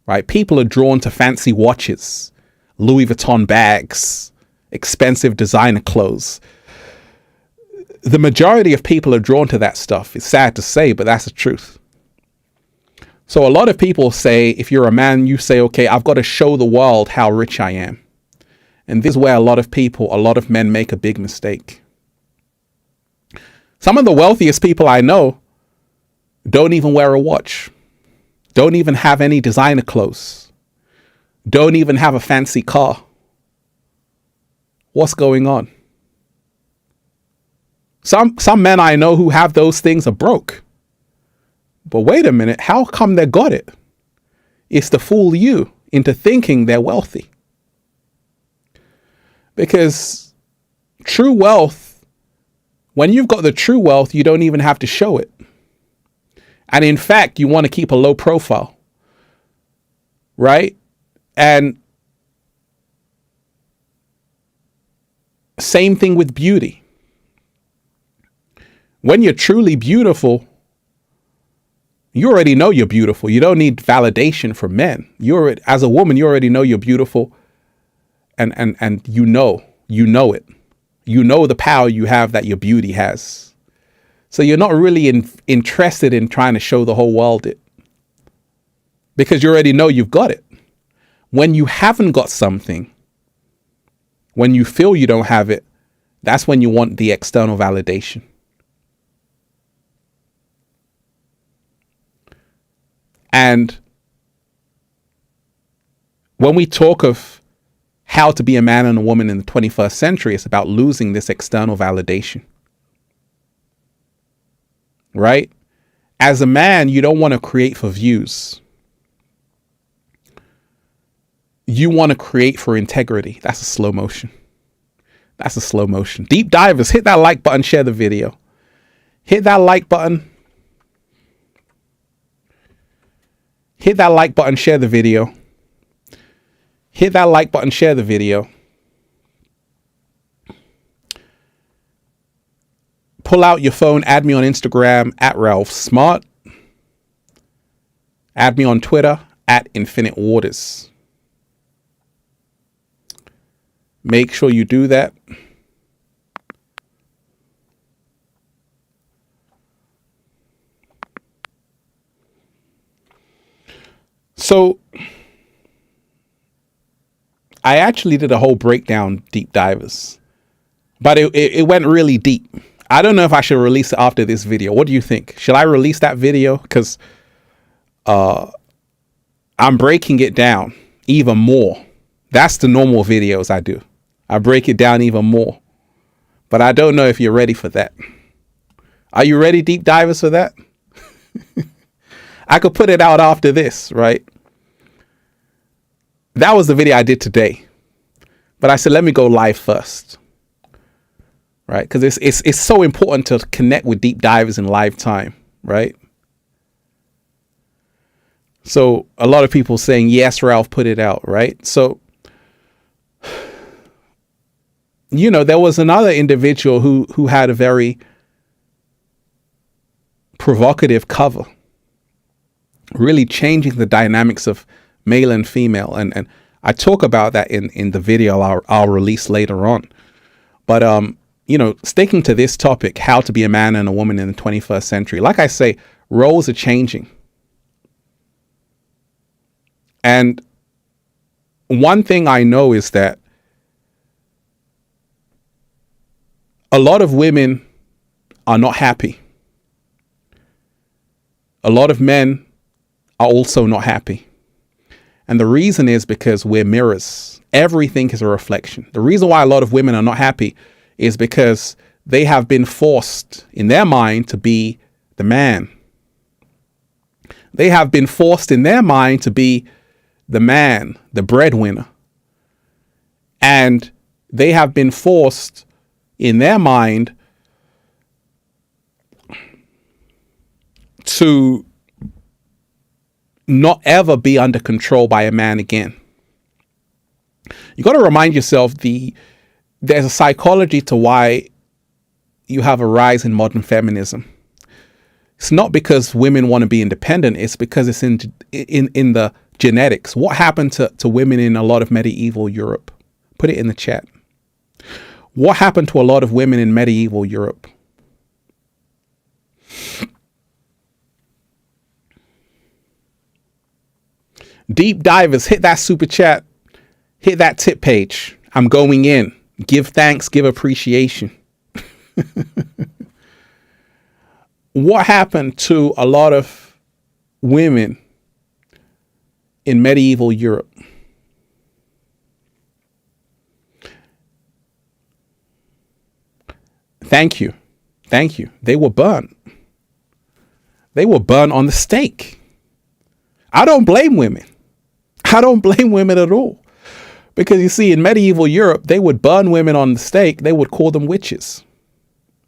right? People are drawn to fancy watches, Louis Vuitton bags, expensive designer clothes. The majority of people are drawn to that stuff. It's sad to say, but that's the truth. So a lot of people say, if you're a man, you say, okay, I've got to show the world how rich I am. And this is where a lot of men make a big mistake. Some of the wealthiest people I know don't even wear a watch, don't even have any designer clothes, don't even have a fancy car. What's going on? Some men I know who have those things are broke. But wait a minute, how come they got it? It's to fool you into thinking they're wealthy. Because true wealth, when you've got the true wealth, you don't even have to show it. And in fact, you want to keep a low profile, right? And same thing with beauty. When you're truly beautiful, you already know you're beautiful. You don't need validation from men. As a woman, you already know you're beautiful, and you know it. You know the power you have that your beauty has. So you're not really interested in trying to show the whole world it, because you already know you've got it. When you haven't got something, when you feel you don't have it, that's when you want the external validation. And when we talk of how to be a man and a woman in the 21st century, it's about losing this external validation, right? As a man, you don't want to create for views. You want to create for integrity. That's a slow motion. That's a slow motion. Deep divers, hit that like button, share the video. Hit that like button. Hit that like button, share the video. Hit that like button, share the video. Pull out your phone, add me on Instagram at Ralph Smart. Add me on Twitter at Infinite Waters. Make sure you do that. So I actually did a whole breakdown, deep divers, but it went really deep. I don't know if I should release it after this video. What do you think? Should I release that video? Because I'm breaking it down even more. That's the normal videos I do. I break it down even more. But I don't know if you're ready for that. Are you ready, deep divers, for that? I could put it out after this, right? That was the video I did today. But I said, let me go live first. Right? Because it's so important to connect with deep divers in live time, right? So a lot of people saying, yes, Ralph, put it out, right? So, you know, there was another individual who had a very provocative cover, really changing the dynamics of male and female. And I talk about that in the video I'll release later on. But, you know, sticking to this topic, how to be a man and a woman in the 21st century. Like I say, roles are changing. And one thing I know is that a lot of women are not happy. A lot of men are also not happy. And the reason is because we're mirrors. Everything is a reflection. The reason why a lot of women are not happy is because they have been forced in their mind to be the man. They have been forced in their mind to be the man, the breadwinner. And they have been forced in their mind to not ever be under control by a man again. You got to remind yourself there's a psychology to why you have a rise in modern feminism. It's not because women want to be independent. It's because it's in the genetics. What happened to women in a lot of medieval Europe? Put it in the chat. What happened to a lot of women in medieval Europe? Deep divers, hit that super chat. Hit that tip page. I'm going in. Give thanks, give appreciation. What happened to a lot of women in medieval Europe? Thank you. Thank you. They were burnt. They were burnt on the stake. I don't blame women. I don't blame women at all. Because you see, in medieval Europe, they would burn women on the stake. They would call them witches.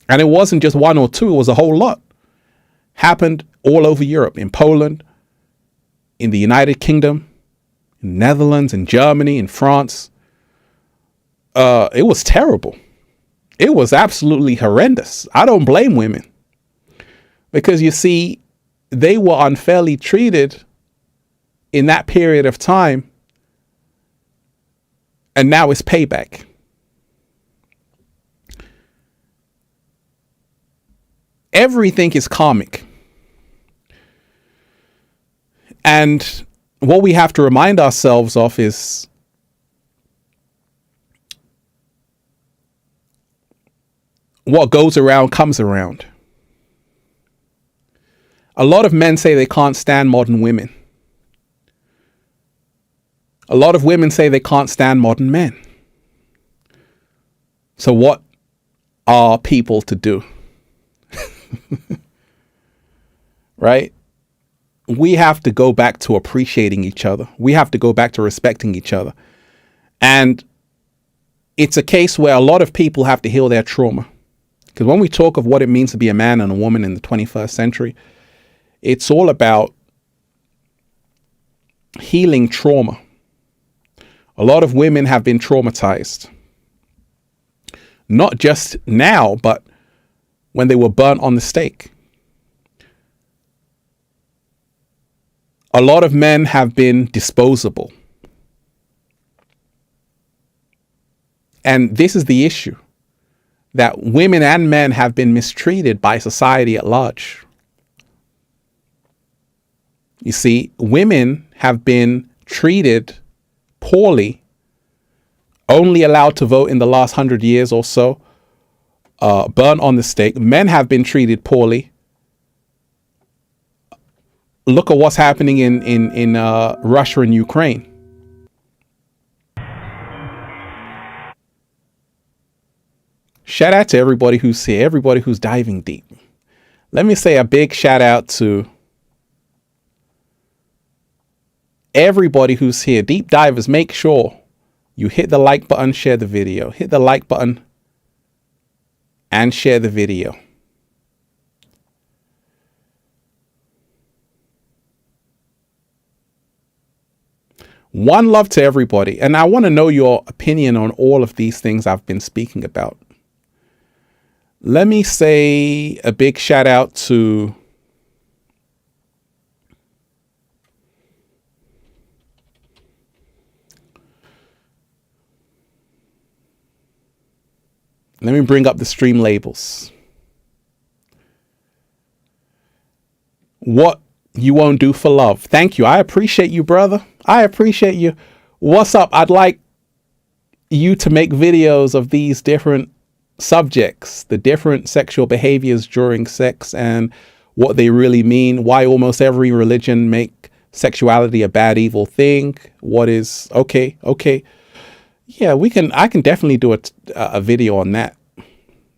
And it wasn't just one or two. It was a whole lot. Happened all over Europe, in Poland, in the United Kingdom, in Netherlands, in Germany, in France. It was terrible. It was absolutely horrendous. I don't blame women. Because you see, they were unfairly treated in that period of time. And now it's payback. Everything is karmic. And what we have to remind ourselves of is what goes around comes around. A lot of men say they can't stand modern women. A lot of women say they can't stand modern men. So what are people to do? Right? We have to go back to appreciating each other. We have to go back to respecting each other. And it's a case where a lot of people have to heal their trauma. Because when we talk of what it means to be a man and a woman in the 21st century, it's all about healing trauma. A lot of women have been traumatized. Not just now, but when they were burnt on the stake. A lot of men have been disposable. And this is the issue, that women and men have been mistreated by society at large. You see, women have been treated poorly, only allowed to vote in the last 100 years or so, burnt on the stake. Men have been treated poorly. Look at what's happening in Russia and Ukraine. Shout out to everybody who's here, everybody who's diving deep. Let me say a big shout out to everybody who's here. Deep divers, make sure you hit the like button, share the video. Hit the like button and share the video. One love to everybody. And I want to know your opinion on all of these things I've been speaking about. Let me say a big shout out to let me bring up the stream labels. What you won't do for love. Thank you. I appreciate you, brother. I appreciate you. What's up? I'd like you to make videos of these different subjects, the different sexual behaviors during sex and what they really mean, why almost every religion make sexuality a bad, evil thing. What is okay. Yeah, I can definitely do a video on that.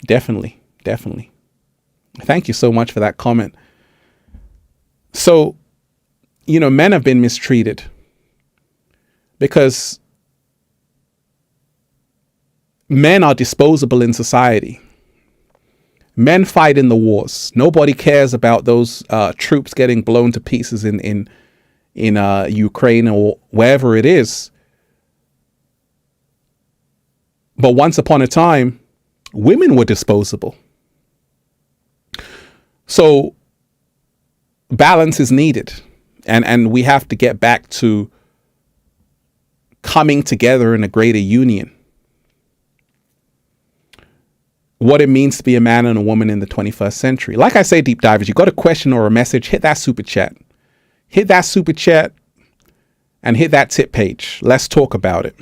Definitely. Thank you so much for that comment. So, men have been mistreated because men are disposable in society. Men fight in the wars. Nobody cares about those troops getting blown to pieces in Ukraine or wherever it is. But once upon a time, women were disposable. So balance is needed. And we have to get back to coming together in a greater union. What it means to be a man and a woman in the 21st century. Like I say, deep divers, you got a question or a message, hit that super chat. Hit that super chat and hit that tip page. Let's talk about it.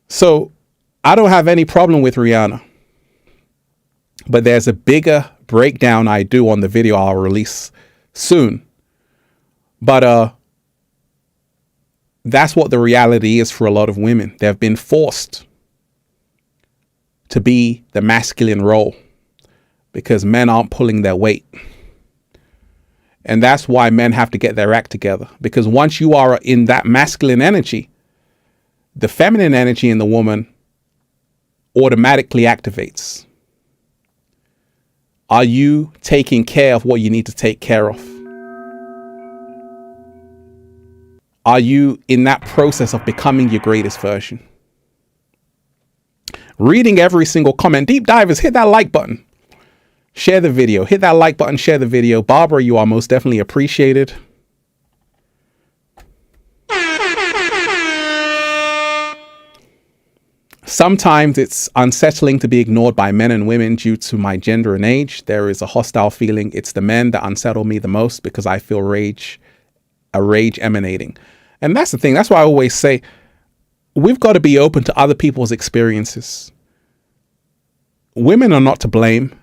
So I don't have any problem with Rihanna, but there's a bigger breakdown I do on the video I'll release soon. But that's what the reality is for a lot of women. They've been forced to be the masculine role because men aren't pulling their weight. And that's why men have to get their act together, because once you are in that masculine energy, the feminine energy in the woman automatically activates. Are you taking care of what you need to take care of? Are you in that process of becoming your greatest version? Reading every single comment. Deep divers, hit that like button. Share the video. Hit that like button, share the video. Barbara, you are most definitely appreciated. Sometimes it's unsettling to be ignored by men and women due to my gender and age. There is a hostile feeling. It's the men that unsettle me the most because I feel a rage emanating. And that's the thing. That's why I always say we've got to be open to other people's experiences. Women are not to blame.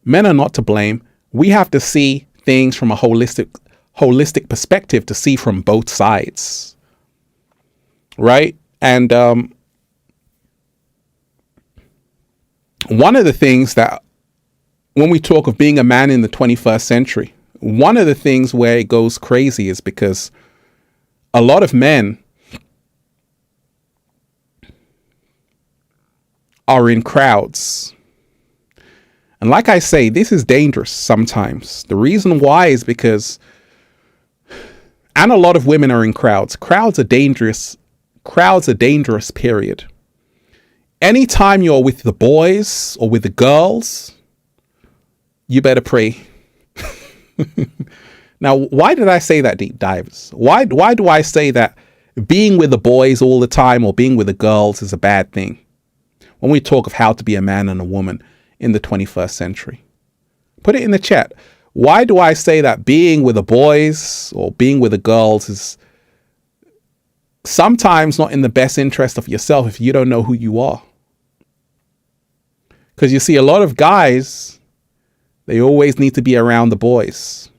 Men are not to blame. We have to see things from a holistic perspective to see from both sides. Right? And one of the things that when we talk of being a man in the 21st century, one of the things where it goes crazy is because a lot of men are in crowds. And like I say, this is dangerous sometimes. The reason why is because, and a lot of women are in crowds. Crowds are dangerous, period. Anytime you're with the boys or with the girls, you better pray. Now, why did I say that, deep divers? Why do I say that being with the boys all the time or being with the girls is a bad thing when we talk of how to be a man and a woman in the 21st century? Put it in the chat. Why do I say that being with the boys or being with the girls is sometimes not in the best interest of yourself if you don't know who you are? Because you see, a lot of guys, they always need to be around the boys.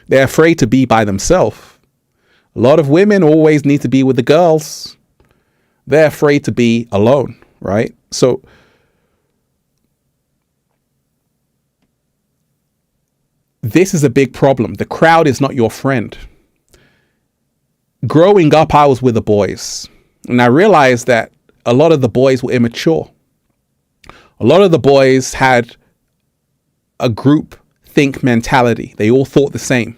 They're afraid to be by themselves. A lot of women always need to be with the girls. They're afraid to be alone, right? So this is a big problem. The crowd is not your friend. Growing up, I was with the boys, and I realized that a lot of the boys were immature. A lot of the boys had a group think mentality. They all thought the same.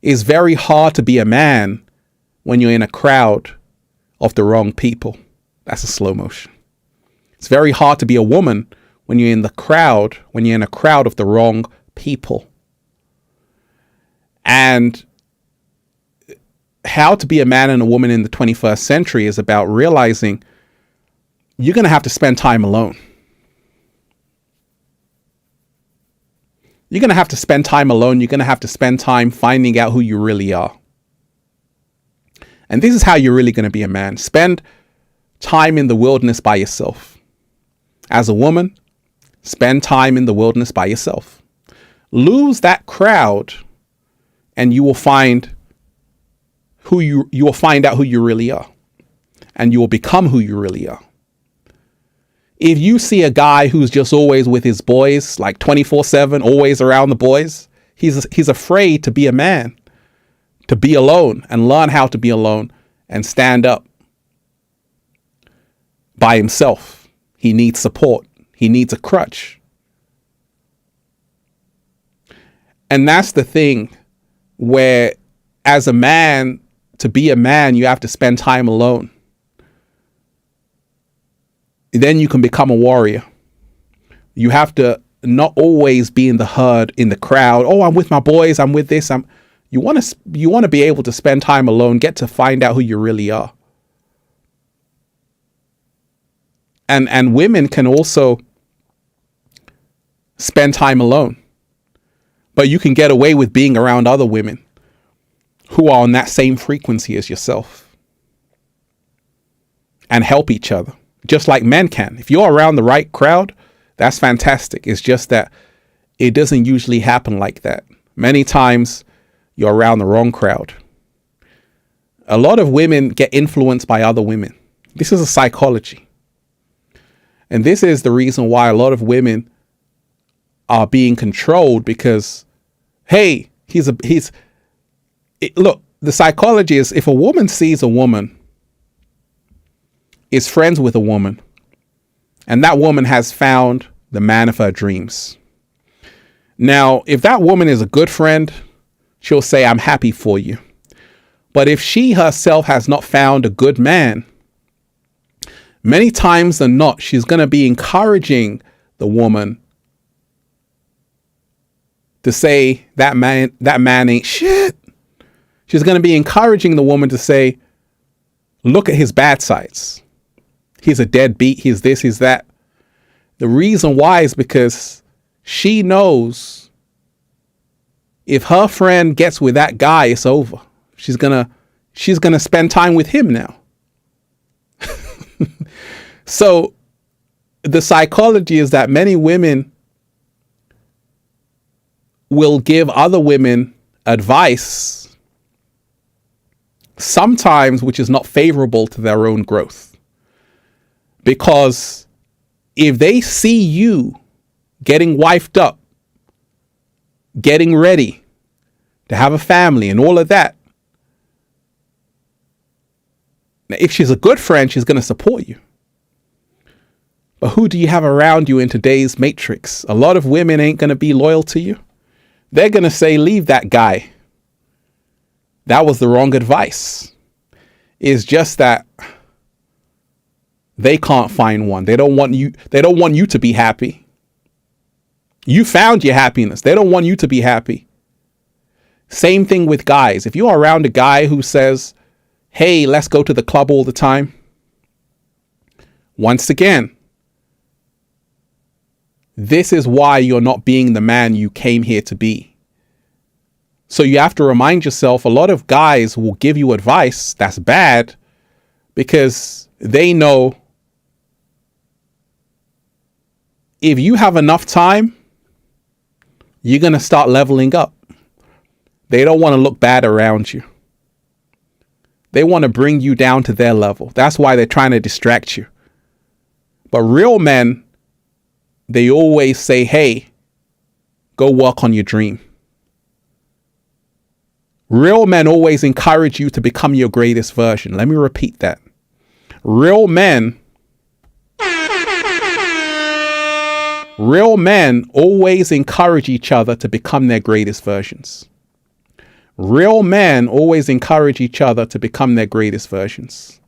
It's very hard to be a man when you're in a crowd of the wrong people. That's a slow motion. It's very hard to be a woman when you're in a crowd of the wrong people. And how to be a man and a woman in the 21st century is about realizing you're going to have to spend time alone. You're going to have to spend time alone. You're going to have to spend time finding out who you really are. And this is how you're really going to be a man. Spend time in the wilderness by yourself. As a woman, spend time in the wilderness by yourself. Lose that crowd, and you will find you will find out who you really are, and you will become who you really are. If you see a guy who's just always with his boys, like 24/7, always around the boys, he's afraid to be a man, to be alone and learn how to be alone and stand up by himself. He needs support. He needs a crutch. And that's the thing, where as a man, to be a man, you have to spend time alone. Then you can become a warrior. You have to not always be in the herd, in the crowd. Oh, I'm with my boys. I'm with this. You want to be able to spend time alone, get to find out who you really are. And women can also spend time alone. But you can get away with being around other women who are on that same frequency as yourself and help each other, just like men can. If you're around the right crowd, that's fantastic. It's just that it doesn't usually happen like that. Many times you're around the wrong crowd. A lot of women get influenced by other women. This is a psychology. And this is the reason why a lot of women are being controlled, because, hey, look, the psychology is, if a woman sees a woman, is friends with a woman, and that woman has found the man of her dreams. Now, if that woman is a good friend, she'll say, I'm happy for you. But if she herself has not found a good man, many times than not, she's going to be encouraging the woman to say that man ain't shit. She's going to be encouraging the woman to say, look at his bad sides. He's a deadbeat. He's this, he's that. The reason why is because she knows if her friend gets with that guy, it's over. She's gonna spend time with him now. So the psychology is that many women will give other women advice, sometimes which is not favorable to their own growth. Because if they see you getting wifed up, getting ready to have a family and all of that, now, if she's a good friend, she's going to support you. But who do you have around you in today's matrix? A lot of women ain't going to be loyal to you. They're going to say, leave that guy. That was the wrong advice. It's just that they can't find one. They don't want you to be happy. You found your happiness. They don't want you to be happy. Same thing with guys. If you're around a guy who says, hey, let's go to the club all the time, once again, this is why you're not being the man you came here to be. So you have to remind yourself, a lot of guys will give you advice that's bad because they know if you have enough time, you're going to start leveling up. They don't want to look bad around you. They want to bring you down to their level. That's why they're trying to distract you. But real men, they always say, hey, go work on your dream. Real men always encourage you to become your greatest version. Let me repeat that. Real men always encourage each other to become their greatest versions. Real men always encourage each other to become their greatest versions.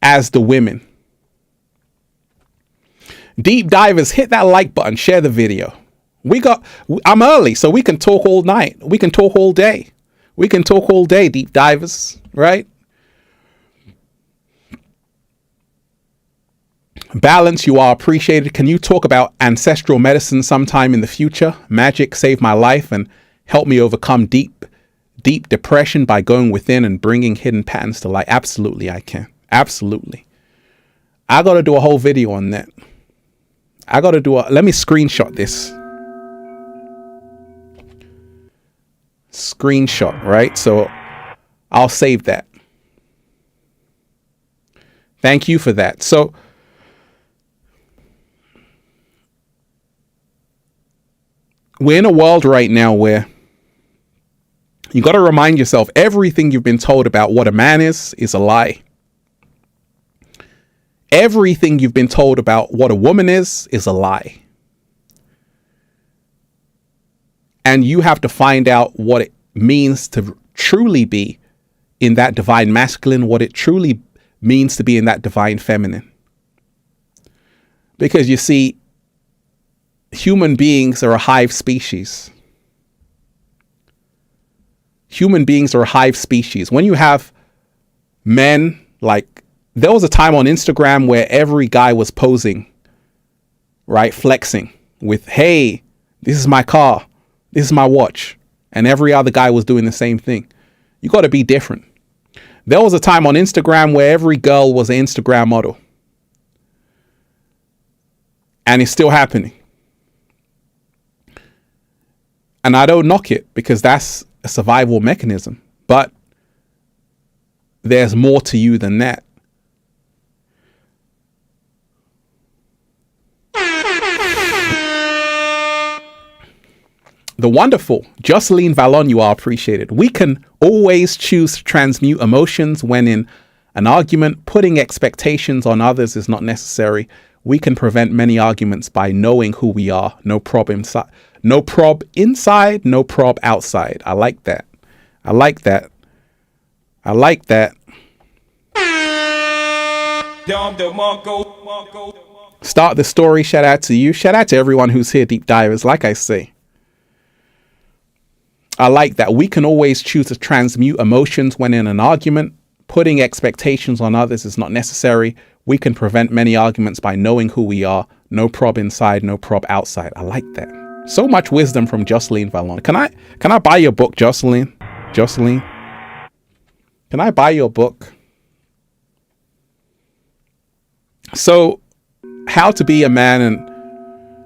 As the women. Deep divers, hit that like button, share the video. I'm early, so we can talk all night. We can talk all day. We can talk all day, deep divers, right? Balance, you are appreciated. Can you talk about ancestral medicine sometime in the future? Magic saved my life and helped me overcome deep deep depression by going within and bringing hidden patterns to light? Absolutely, I can. Absolutely. I got to do a whole video on that. Let me screenshot this. Screenshot, right? So I'll save that. Thank you for that. So we're in a world right now where you got to remind yourself everything you've been told about what a man is a lie. Everything you've been told about what a woman is a lie. And you have to find out what it means to truly be in that divine masculine, what it truly means to be in that divine feminine. Because you see, human beings are a hive species. Human beings are a hive species. When you have men, like, there was a time on Instagram where every guy was posing, right? Flexing with, hey, this is my car. This is my watch. And every other guy was doing the same thing. You got to be different. There was a time on Instagram where every girl was an Instagram model. And it's still happening. And I don't knock it because that's a survival mechanism. But there's more to you than that. The wonderful Jocelyn Vallon, you are appreciated. We can always choose to transmute emotions when in an argument. Putting expectations on others is not necessary. We can prevent many arguments by knowing who we are. No prob inside, no prob inside, no prob outside. I like that. I like that. I like that. Start the story. Shout out to you. Shout out to everyone who's here, deep divers. Like I say, I like that. We can always choose to transmute emotions when in an argument. Putting expectations on others is not necessary. We can prevent many arguments by knowing who we are. No prob inside, no prob outside. I like that. So much wisdom from Jocelyn Vallon. Can I buy your book, Jocelyn? Jocelyn? Can I buy your book? So, how to be a man and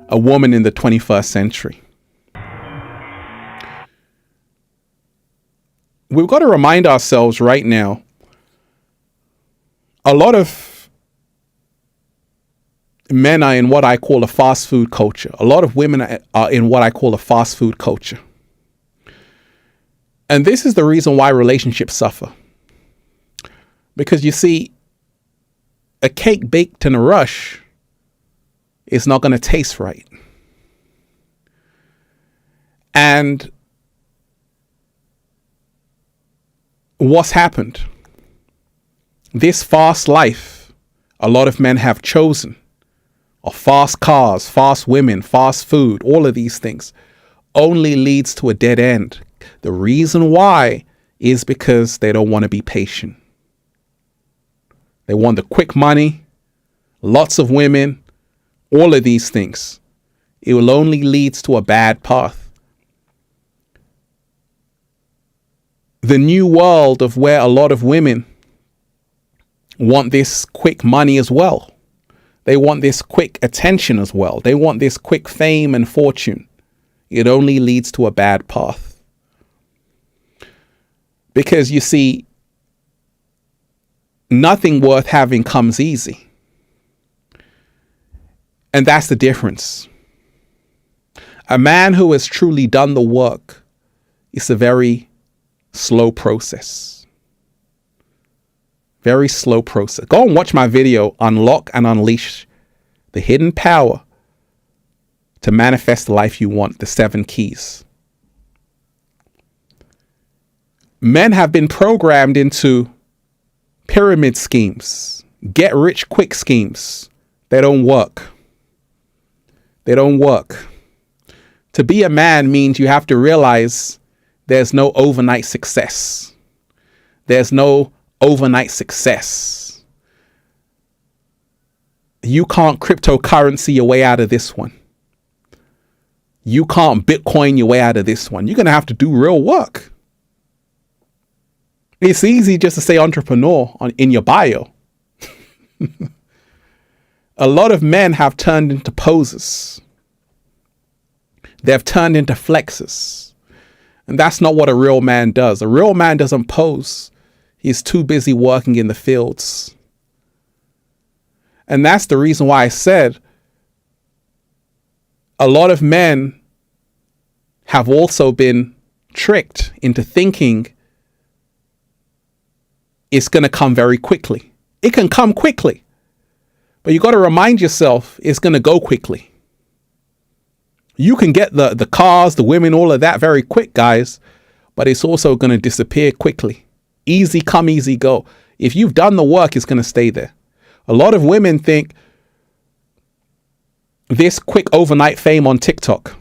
a woman in the 21st century. We've got to remind ourselves right now, a lot of men are in what I call a fast food culture. A lot of women are in what I call a fast food culture. And this is the reason why relationships suffer. Because you see, a cake baked in a rush is not going to taste right. And what's happened? This fast life a lot of men have chosen, of fast cars, fast women, fast food, all of these things, only leads to a dead end. The reason why is because they don't want to be patient. They want the quick money, lots of women, all of these things. It will only lead to a bad path. The new world of where a lot of women want this quick money as well. They want this quick attention as well. They want this quick fame and fortune. It only leads to a bad path. Because you see, nothing worth having comes easy. And that's the difference. A man who has truly done the work is a very slow process. Very slow process. Go and watch my video, Unlock and Unleash the Hidden Power to Manifest the Life You Want, the 7 Keys. Men have been programmed into pyramid schemes, get rich quick schemes. They don't work. They don't work. To be a man means you have to realize there's no overnight success. There's no overnight success. You can't cryptocurrency your way out of this one. You can't Bitcoin your way out of this one. You're going to have to do real work. It's easy just to say entrepreneur in your bio. A lot of men have turned into posers. They've turned into flexers. And that's not what a real man does. A real man doesn't pose. He's too busy working in the fields. And that's the reason why I said a lot of men have also been tricked into thinking it's going to come very quickly. It can come quickly, but you got to remind yourself it's going to go quickly. You can get the cars, the women, all of that very quick, guys, but it's also going to disappear quickly. Easy come, easy go. If you've done the work, it's going to stay there. A lot of women think this quick overnight fame on TikTok,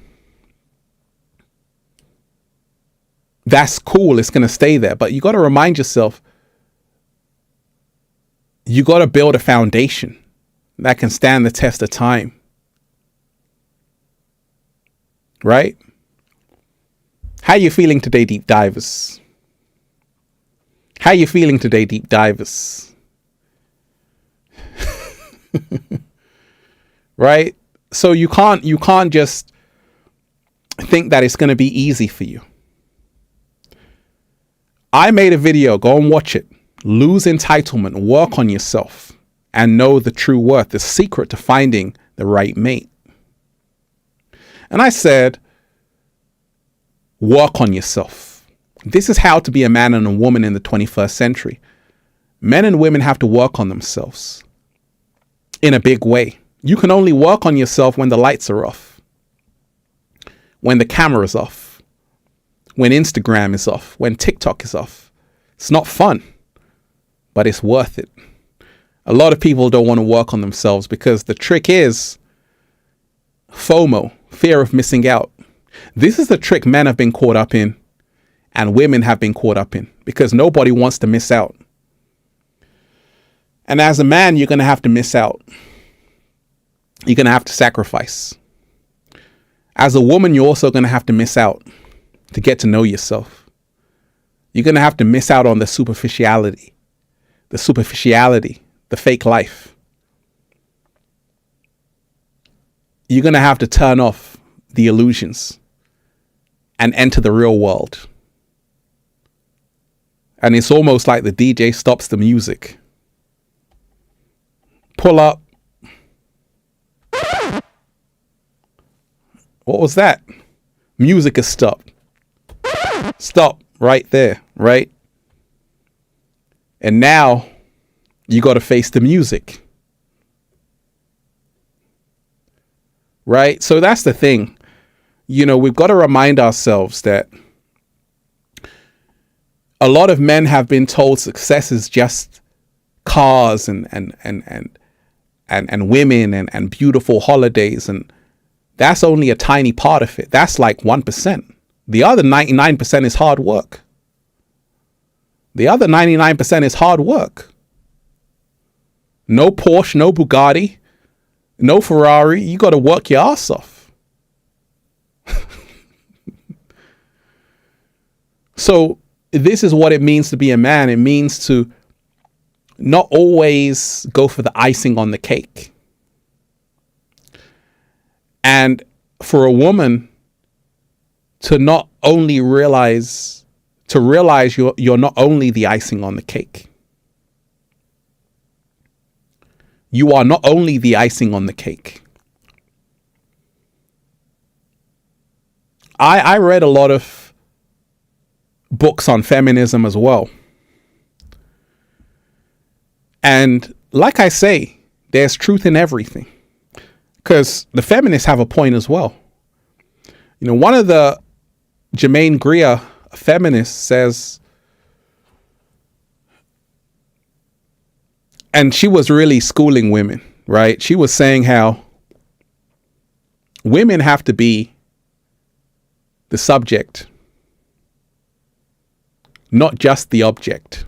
that's cool, it's going to stay there. But you got to remind yourself, you got to build a foundation that can stand the test of time. Right? How you feeling today, deep divers? How you feeling today, deep divers? Right? So you can't just think that it's going to be easy for you. I made a video, go and watch it. Lose entitlement, work on yourself, and know the true worth, the secret to finding the right mate. And I said, work on yourself. This is how to be a man and a woman in the 21st century. Men and women have to work on themselves in a big way. You can only work on yourself when the lights are off, when the camera's off, when Instagram is off, when TikTok is off. It's not fun, but it's worth it. A lot of people don't want to work on themselves because the trick is FOMO, fear of missing out. This is the trick men have been caught up in and women have been caught up in because nobody wants to miss out. And as a man, you're going to have to miss out. You're going to have to sacrifice. As a woman, you're also going to have to miss out to get to know yourself. You're going to have to miss out on the superficiality, the fake life. You're going to have to turn off the illusions and enter the real world. And it's almost like the DJ stops the music. Pull up. What was that? Music has stopped. Stop right there, right? And now you got to face the music. Right? So that's the thing. You know, we've got to remind ourselves that a lot of men have been told success is just cars and women and beautiful holidays, and that's only a tiny part of it. That's like 1%. The other 99% is hard work. The other 99% is hard work. No Porsche, no Bugatti, no Ferrari. You got to work your ass off. So this is what it means to be a man. It means to not always go for the icing on the cake. And for a woman to not only realize you're not only the icing on the cake. You are not only the icing on the cake. I read a lot of books on feminism as well. And like I say, there's truth in everything. Because the feminists have a point as well. You know, one of the Germaine Greer feminists says, and she was really schooling women, right? She was saying how women have to be the subject, not just the object.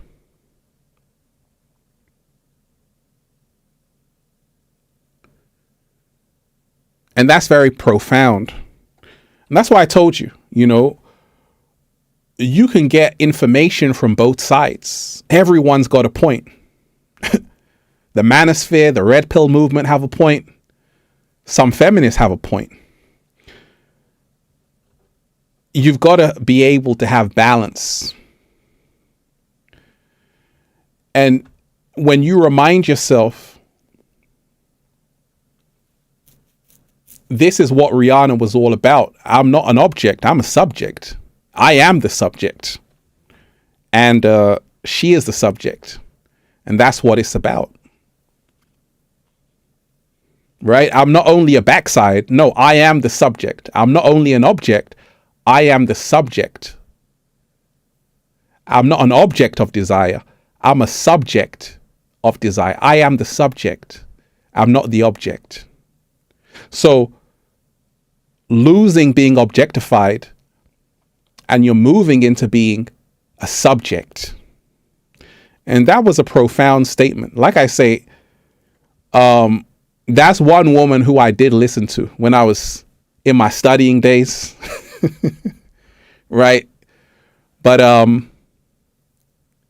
And that's very profound. And that's why I told you, you know, you can get information from both sides. Everyone's got a point. The manosphere, the red pill movement have a point. Some feminists have a point. You've got to be able to have balance. And when you remind yourself, this is what Rihanna was all about. I'm not an object, I'm a subject. I am the subject. And she is the subject. And that's what it's about. Right? I'm not only a backside. No, I am the subject. I'm not only an object. I am the subject. I'm not an object of desire. I'm a subject of desire. I am the subject. I'm not the object. So losing being objectified and you're moving into being a subject. And that was a profound statement. Like I say, that's one woman who I did listen to when I was in my studying days. Right. But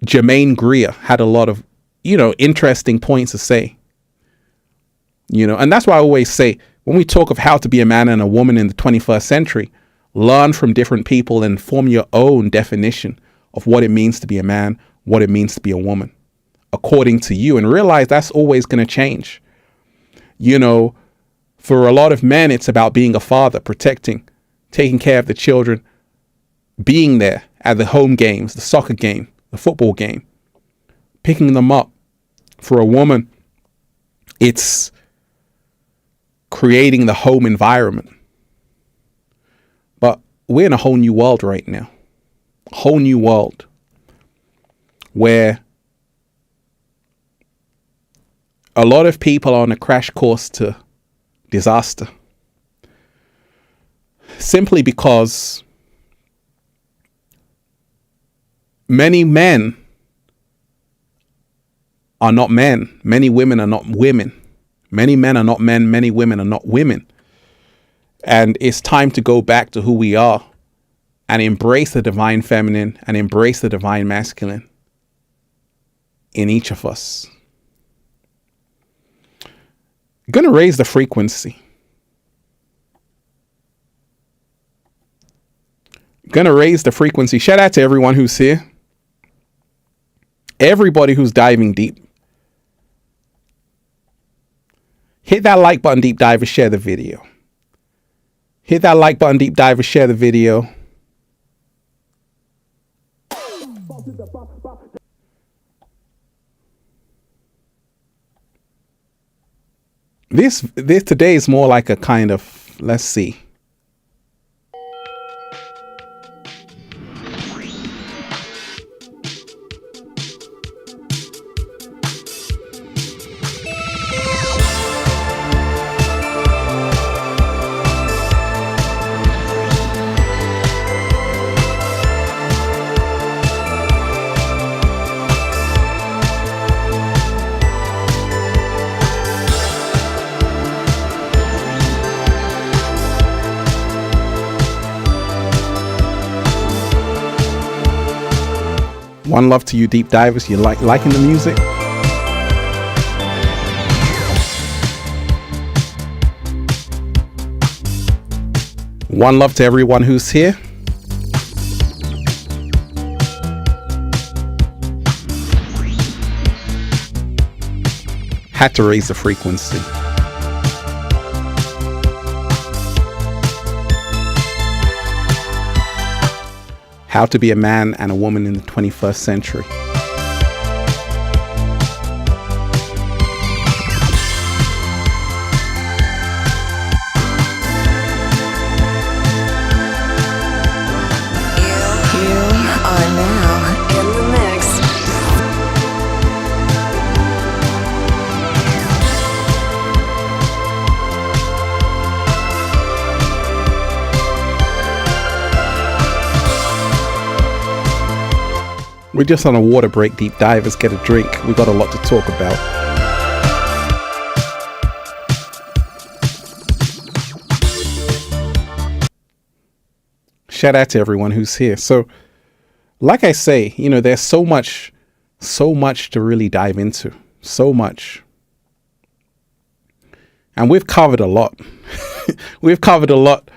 Jermaine Greer had a lot of, interesting points to say. And that's why I always say, when we talk of how to be a man and a woman in the 21st century, learn from different people and form your own definition of what it means to be a man, what it means to be a woman, according to you, and realize that's always going to change. For a lot of men, it's about being a father, protecting, taking care of the children, being there at the home games, the soccer game, the football game, picking them up. For a woman, it's creating the home environment. But we're in a whole new world right now. A whole new world where a lot of people are on a crash course to disaster. Simply because many men are not men. Many women are not women. Many men are not men. Many women are not women. And it's time to go back to who we are and embrace the divine feminine and embrace the divine masculine in each of us. Going to raise the frequency. Going to raise the frequency. Shout out to everyone who's here. Everybody who's diving deep. Hit that like button, deep divers, share the video. Hit that like button, deep divers, share the video. This today is more like a kind of, let's see. One love to you, deep divers. You liking the music? One love to everyone who's here. Had to raise the frequency. How to be a man and a woman in the 21st century. You are now in the mix. We're just on a water break, deep divers. Get a drink. We've got a lot to talk about. Shout out to everyone who's here. So like I say, there's so much to really dive into, so much. And we've covered a lot. We've covered a lot,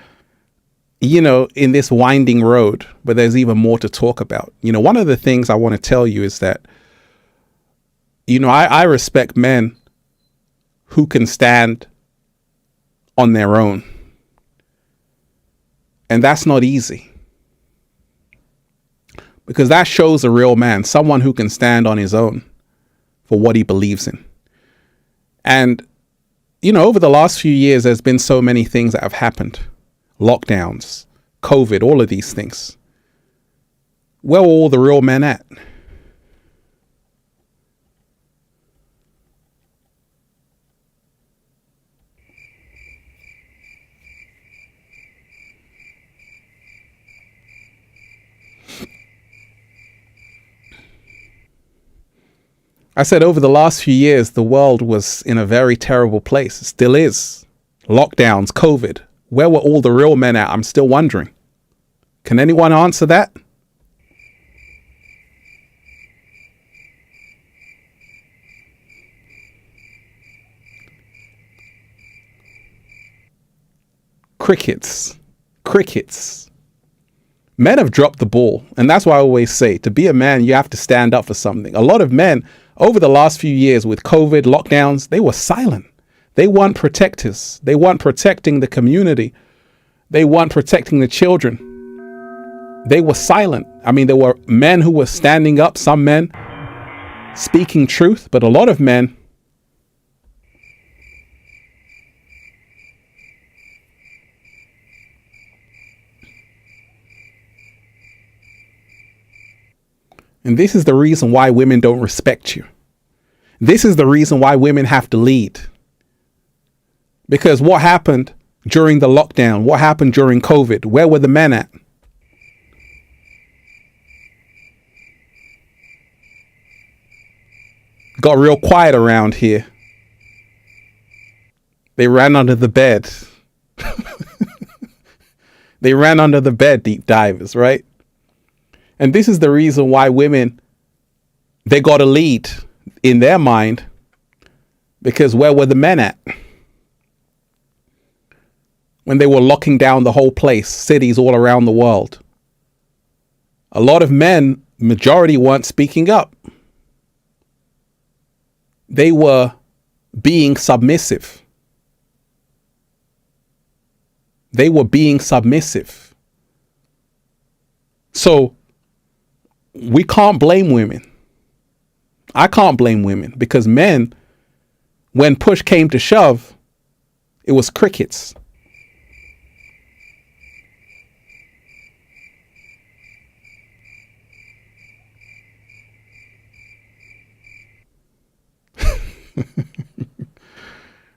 in this winding road, but there's even more to talk about. One of the things I want to tell you is that, I respect men who can stand on their own. And that's not easy. Because that shows a real man, someone who can stand on his own for what he believes in. And, over the last few years, there's been so many things that have happened. Lockdowns, COVID, all of these things. Where were all the real men at? I said over the last few years, the world was in a very terrible place. It still is. Lockdowns, COVID. Where were all the real men at? I'm still wondering. Can anyone answer that? Crickets. Men have dropped the ball. And that's why I always say, to be a man, you have to stand up for something. A lot of men over the last few years with COVID, lockdowns, they were silent. They weren't protectors. They weren't protecting the community. They weren't protecting the children. They were silent. I mean, there were men who were standing up, some men speaking truth, but a lot of men and this is the reason why women don't respect you. This is the reason why women have to lead. Because what happened during the lockdown? What happened during COVID? Where were the men at? Got real quiet around here. They ran under the bed. They ran under the bed, deep divers, right? And this is the reason why women, they got to lead in their mind, because where were the men at? When they were locking down the whole place, cities all around the world. A lot of men, majority, weren't speaking up. They were being submissive. They were being submissive. So we can't blame women. I can't blame women, because men, when push came to shove, it was crickets.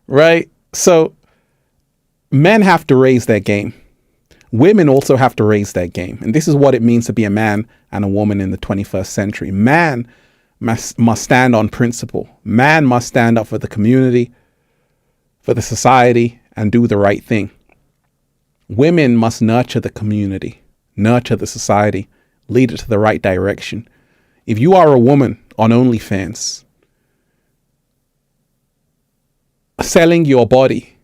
Right? So men have to raise their game. Women also have to raise their game. And this is what it means to be a man and a woman in the 21st century. Man must stand on principle. Man must stand up for the community, for the society, and do the right thing. Women must nurture the community, nurture the society, lead it to the right direction. If you are a woman on OnlyFans, selling your body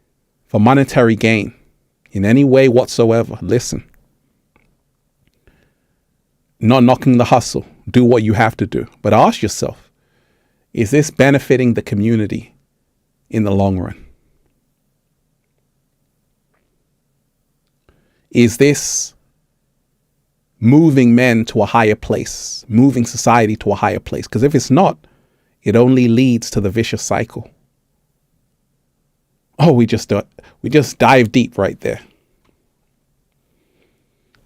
for monetary gain in any way whatsoever, listen. Not knocking the hustle. Do what you have to do. But ask yourself, is this benefiting the community in the long run? Is this moving men to a higher place, moving society to a higher place? Because if it's not, it only leads to the vicious cycle. Oh, we just dive deep right there.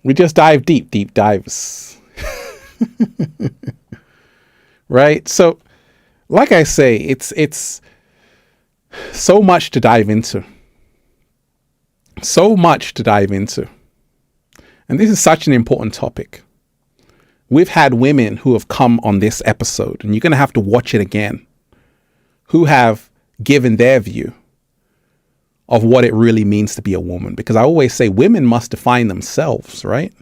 We just dive deep, deep divers. Right? So, like I say, it's so much to dive into. So much to dive into. And this is such an important topic. We've had women who have come on this episode, and you're going to have to watch it again, who have given their view of what it really means to be a woman. Because I always say women must define themselves, right?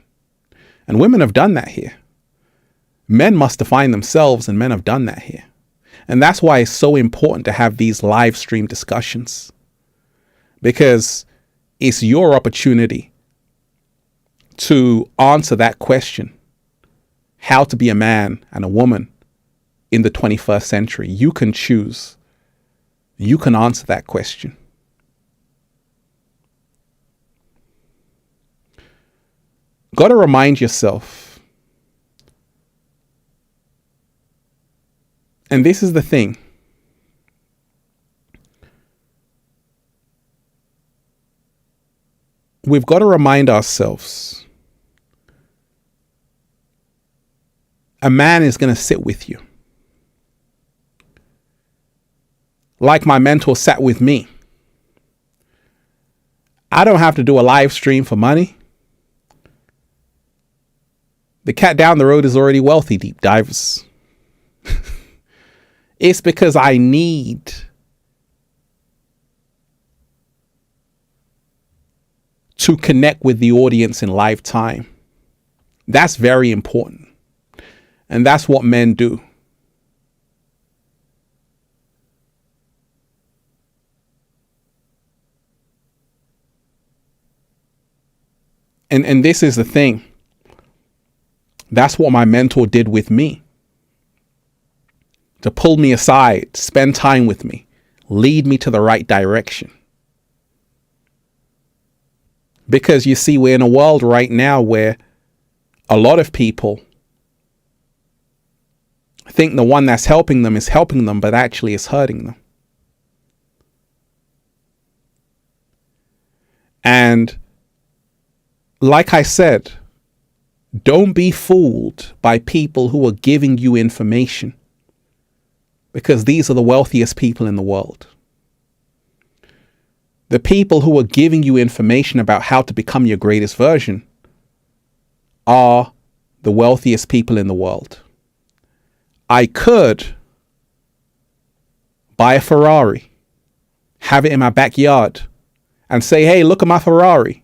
And women have done that here. Men must define themselves, and men have done that here. And that's why it's so important to have these live stream discussions, because it's your opportunity to answer that question, how to be a man and a woman in the 21st century. You can choose. You can answer that question. Got to remind yourself, and this is the thing, we've got to remind ourselves, a man is going to sit with you. Like my mentor sat with me. I don't have to do a live stream for money. The cat down the road is already wealthy, deep divers. It's because I need to connect with the audience in live time. That's very important. And that's what men do. And this is the thing. That's what my mentor did with me. To pull me aside, spend time with me, lead me to the right direction. Because you see, we're in a world right now where a lot of people think the one that's helping them is helping them, but actually is hurting them. And like I said, don't be fooled by people who are giving you information, because these are the wealthiest people in the world. The people who are giving you information about how to become your greatest version are the wealthiest people in the world. I could buy a Ferrari, have it in my backyard, and say, hey, look at my Ferrari.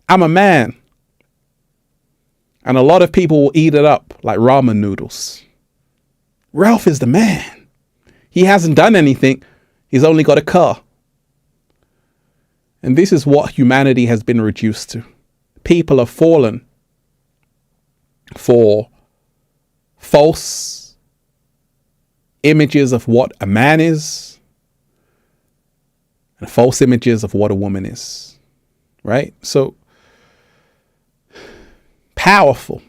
I'm a man. And a lot of people will eat it up like ramen noodles. Ralph is the man. He hasn't done anything. He's only got a car. And this is what humanity has been reduced to. People have fallen for false images of what a man is and false images of what a woman is. Right? So, powerful.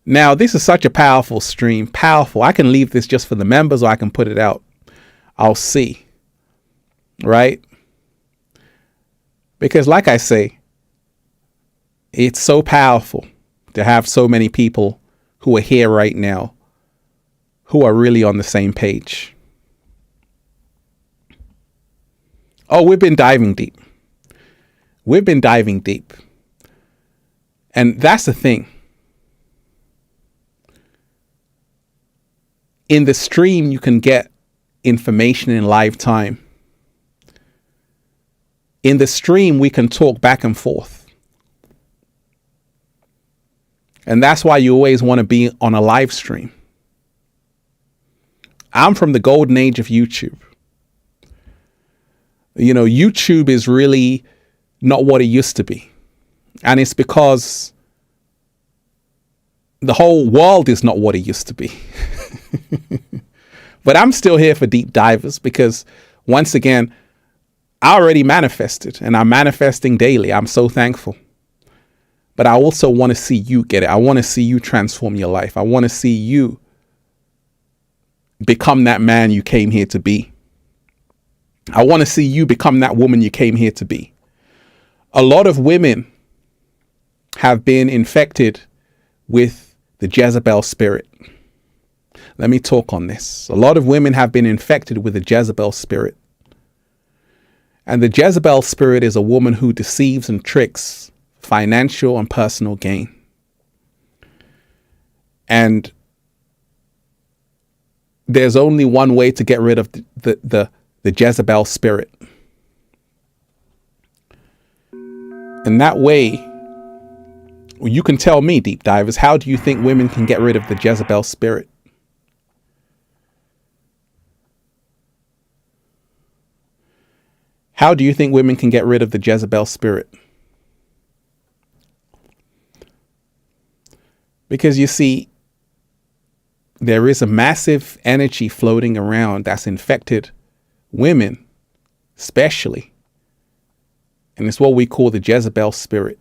Now, this is such a powerful stream. Powerful. I can leave this just for the members, or I can put it out. I'll see. Right? Because like I say, it's so powerful to have so many people who are here right now who are really on the same page. Oh, we've been diving deep. And that's the thing. In the stream, you can get information in live time. In the stream, we can talk back and forth. And that's why you always want to be on a live stream. I'm from the golden age of YouTube. You know, YouTube is really not what it used to be. And it's because the whole world is not what it used to be. But I'm still here for deep divers because, once again, I already manifested and I'm manifesting daily. I'm so thankful. But I also want to see you get it. I want to see you transform your life. I want to see you become that man you came here to be. I want to see you become that woman you came here to be. A lot of women have been infected with the Jezebel spirit. Let me talk on this. A lot of women have been infected with the Jezebel spirit. And the Jezebel spirit is a woman who deceives and tricks financial and personal gain. And there's only one way to get rid of the Jezebel spirit. And that way You can tell me, deep divers, how do you think women can get rid of the Jezebel spirit? How do you think women can get rid of the Jezebel spirit? Because you see, there is a massive energy floating around that's infected women, especially. And it's what we call the Jezebel spirit.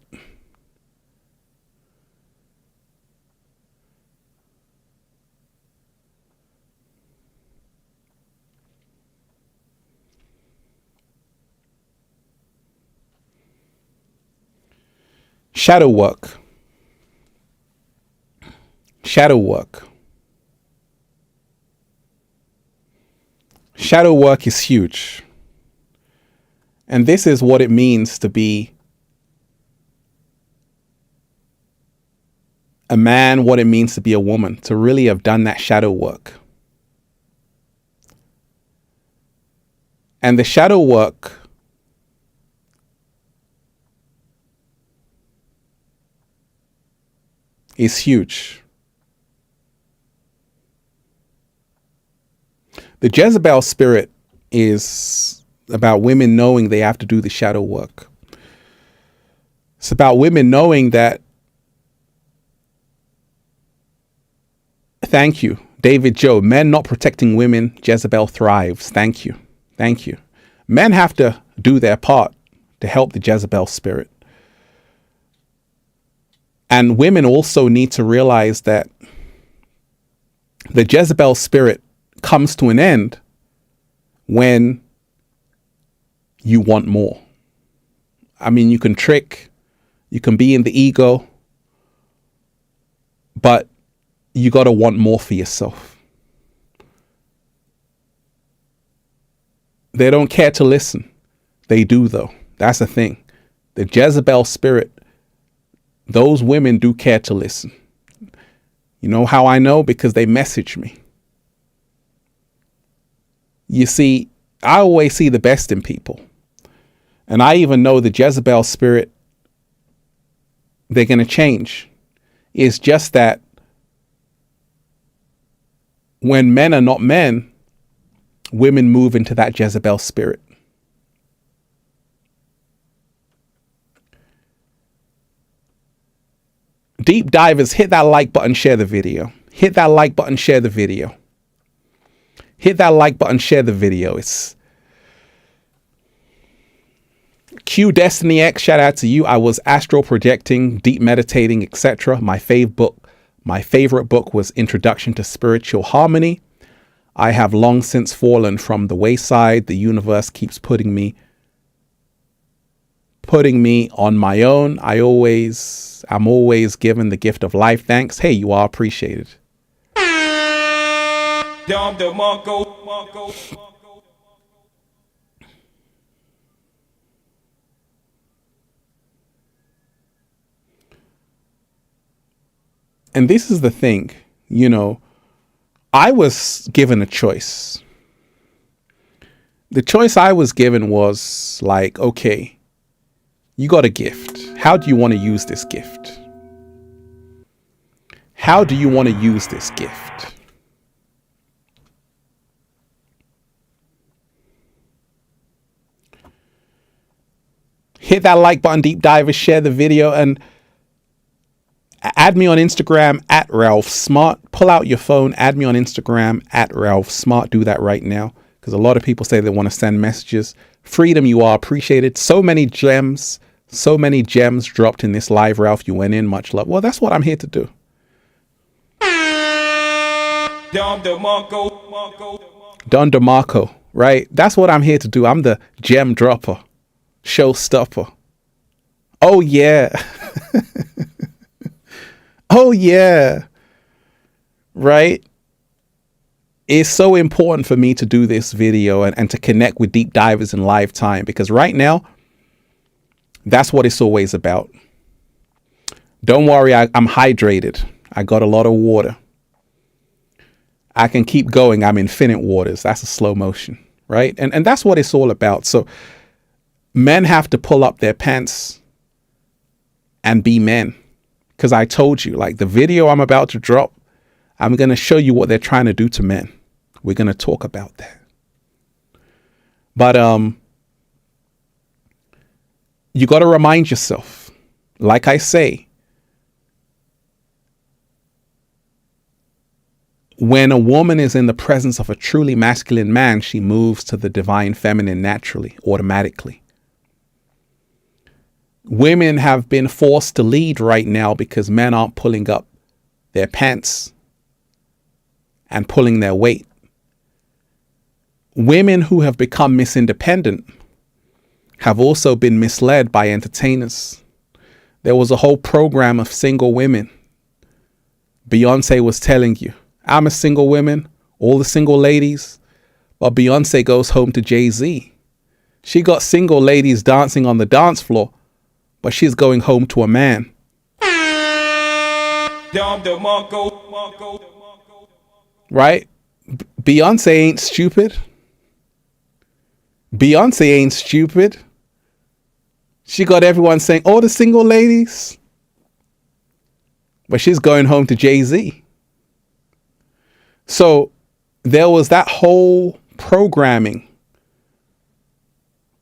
Shadow work. Shadow work. Shadow work is huge. And this is what it means to be a man, what it means to be a woman, to really have done that shadow work. And the shadow work is huge. The Jezebel spirit is about women knowing they have to do the shadow work. It's about women knowing that, thank you, David Joe, men not protecting women, Jezebel thrives. Thank you. Thank you. Men have to do their part to help the Jezebel spirit. And women also need to realize that the Jezebel spirit comes to an end when you want more. I mean, you can trick, you can be in the ego, but you got to want more for yourself. They don't care to listen. They do, though. That's the thing. The Jezebel spirit, those women do care to listen. You know how I know? Because they message me. You see, I always see the best in people. And I even know the Jezebel spirit, they're going to change. It's just that when men are not men, women move into that Jezebel spirit. Deep divers, hit that like button, share the video. Hit that like button, share the video. Hit that like button, share the video. It's Q Destiny X, shout out to you. I was astral projecting, deep meditating, etc. My favorite book was Introduction to Spiritual Harmony. I have long since fallen from the wayside. The universe keeps putting me on my own. I'm always given the gift of life. Thanks. Hey, you are appreciated. And this is the thing, I was given a choice. The choice I was given was like, okay, you got a gift. How do you want to use this gift? How do you want to use this gift? Hit that like button, deep divers, share the video, and add me on Instagram at Ralph Smart. Pull out your phone, add me on Instagram at Ralph Smart. Do that right now, because a lot of people say they want to send messages. Freedom, you are appreciated. So many gems dropped in this live, Ralph. You went in, much love. Well, that's what I'm here to do. Don DeMarco, right? That's what I'm here to do. I'm the gem dropper, showstopper. Oh, yeah. Oh, yeah. Right? It's so important for me to do this video and to connect with deep divers in live time, because right now, that's what it's always about. Don't worry, I'm hydrated. I got a lot of water. I can keep going. I'm infinite waters. That's a slow motion, right? And that's what it's all about. So men have to pull up their pants and be men. Because I told you, like, the video I'm about to drop, I'm going to show you what they're trying to do to men. We're going to talk about that. But you got to remind yourself, like I say, when a woman is in the presence of a truly masculine man, she moves to the divine feminine naturally, automatically. Women have been forced to lead right now because men aren't pulling up their pants and pulling their weight. Women who have become Miss Independent have also been misled by entertainers. There was a whole program of single women. Beyonce was telling you, I'm a single woman, all the single ladies. But Beyonce goes home to Jay-Z. She got single ladies dancing on the dance floor, but she's going home to a man. Right? Beyonce ain't stupid. Beyonce ain't stupid. She got everyone saying, oh, the single ladies. But she's going home to Jay-Z. So there was that whole programming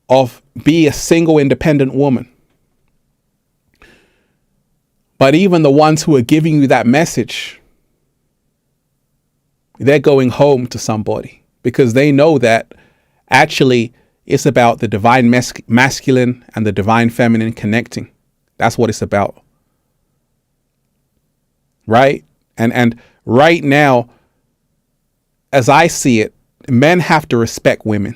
of be a single independent woman. But even the ones who are giving you that message, they're going home to somebody because they know that actually it's about the divine masculine and the divine feminine connecting. That's what it's about. Right? And right now, as I see it, men have to respect women.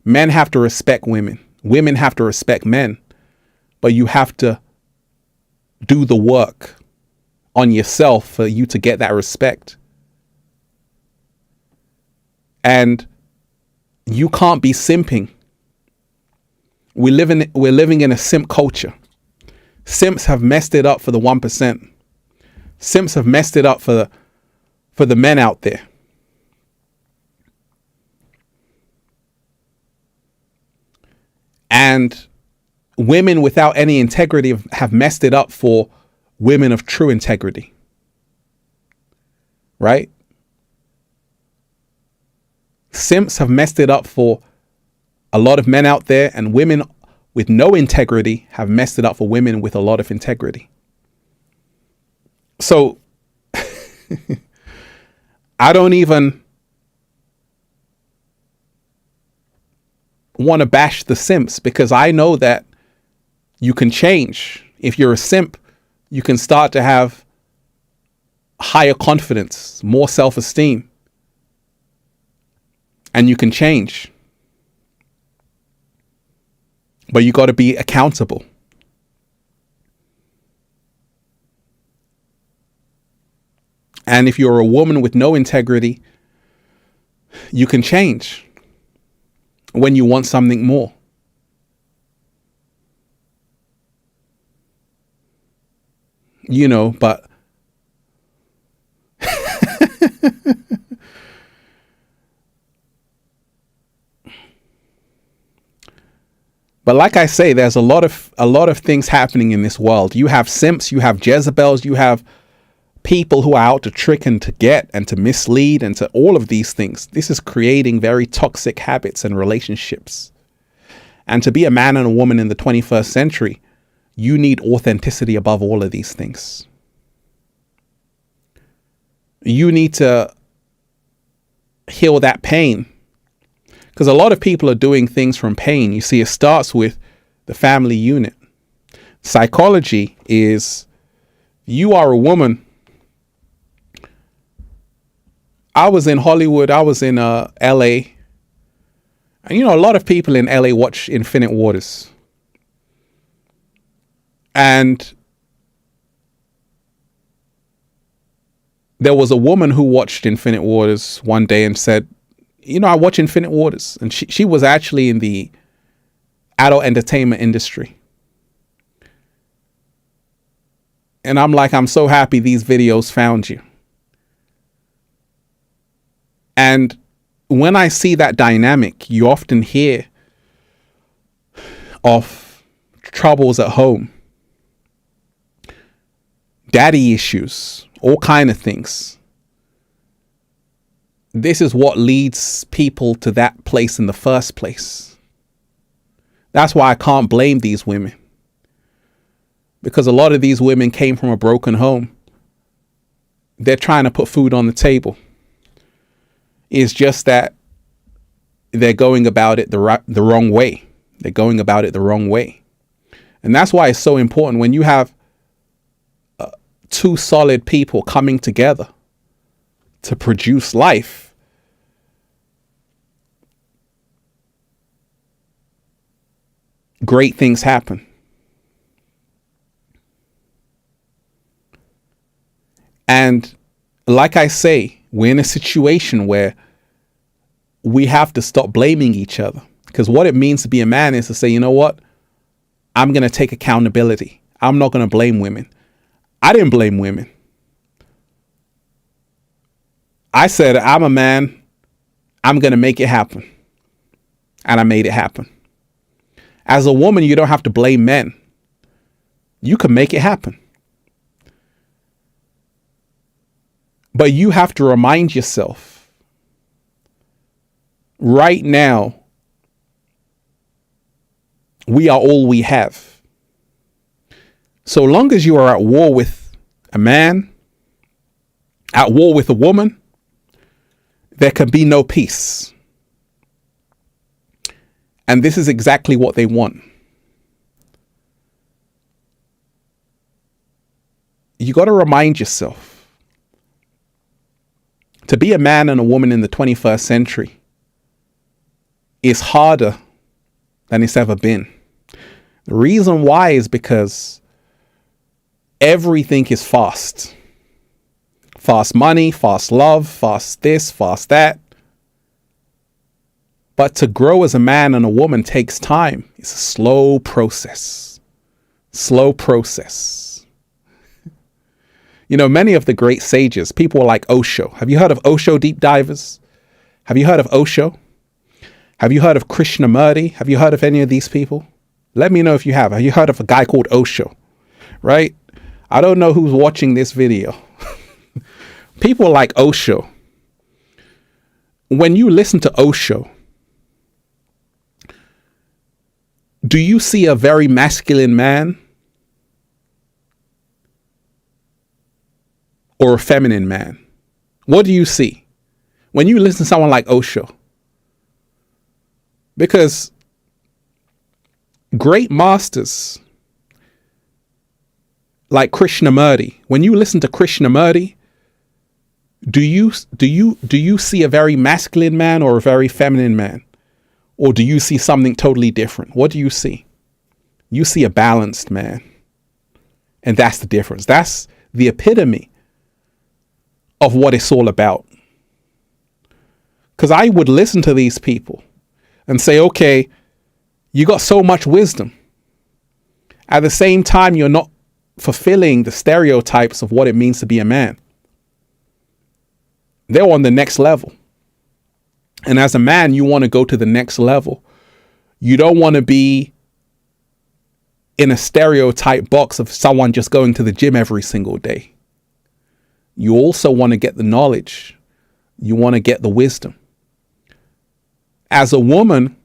Men have to respect women. Women have to respect men. But you have to do the work on yourself for you to get that respect. And you can't be simping. We're living in a simp culture. Simps have messed it up for the 1%. Simps have messed it up for the men out there. And women without any integrity have messed it up for women of true integrity. Right? Simps have messed it up for a lot of men out there, and women with no integrity have messed it up for women with a lot of integrity. So I don't even want to bash the simps because I know that you can change. If you're a simp, you can start to have higher confidence, more self-esteem, and you can change. But you got to be accountable. And if you're a woman with no integrity, you can change when you want something more. You know, but but like I say, there's a lot of things happening in this world. You have simps, you have Jezebels, you have people who are out to trick and to get and to mislead and to all of these things. This is creating very toxic habits and relationships. And to be a man and a woman in the 21st century, you need authenticity above all of these things. You need to heal that pain. Because a lot of people are doing things from pain. You see, it starts with the family unit. Psychology is, you are a woman. I was in Hollywood. I was in LA. And you know, a lot of people in LA watch Infinite Waters. And there was a woman who watched Infinite Waters one day and said, you know, I watch Infinite Waters. And she was actually in the adult entertainment industry. And I'm like, I'm so happy these videos found you. And when I see that dynamic, you often hear of troubles at home. daddy issues, all kind of things. This is what leads people to that place in the first place. That's why I can't blame these women. Because a lot of these women came from a broken home. They're trying to put food on the table. It's just that they're going about it the wrong way. They're going about it the wrong way. And that's why it's so important when you have two solid people coming together to produce life. Great things happen. And like I say, we're in a situation where we have to stop blaming each other. Because what it means to be a man is to say, you know what? I'm going to take accountability. I'm not going to blame women. I didn't blame women. I said, I'm a man. I'm going to make it happen. And I made it happen. As a woman, you don't have to blame men. You can make it happen. But you have to remind yourself right now, we are all we have. So long as you are at war with a man, at war with a woman, there can be no peace. And this is exactly what they want. You got to remind yourself, to be a man and a woman in the 21st century is harder than it's ever been. The reason why is because everything is fast. Fast money, fast love, fast this, fast that. But to grow as a man and a woman takes time. It's a slow process. Slow process. You know, many of the great sages, people like Osho. Have you heard of Osho deep divers? Have you heard of Osho? Have you heard of Krishnamurti? Have you heard of any of these people? Let me know if you have. Have you heard of a guy called Osho? Right? I don't know who's watching this video. People like Osho. When you listen to Osho, do you see a very masculine man or a feminine man? What do you see when you listen to someone like Osho? Because great masters like Krishnamurti, when you listen to Krishnamurti, do you see a very masculine man or a very feminine man? Or do you see something totally different? What do you see? You see a balanced man. And that's the difference. That's the epitome of what it's all about. Because I would listen to these people and say, okay, you got so much wisdom. At the same time, you're not fulfilling the stereotypes of what it means to be a man. They're on the next level. And as a man, you want to go to the next level. You don't want to be in a stereotype box of someone just going to the gym every single day. You also want to get the knowledge. You want to get the wisdom. As a woman,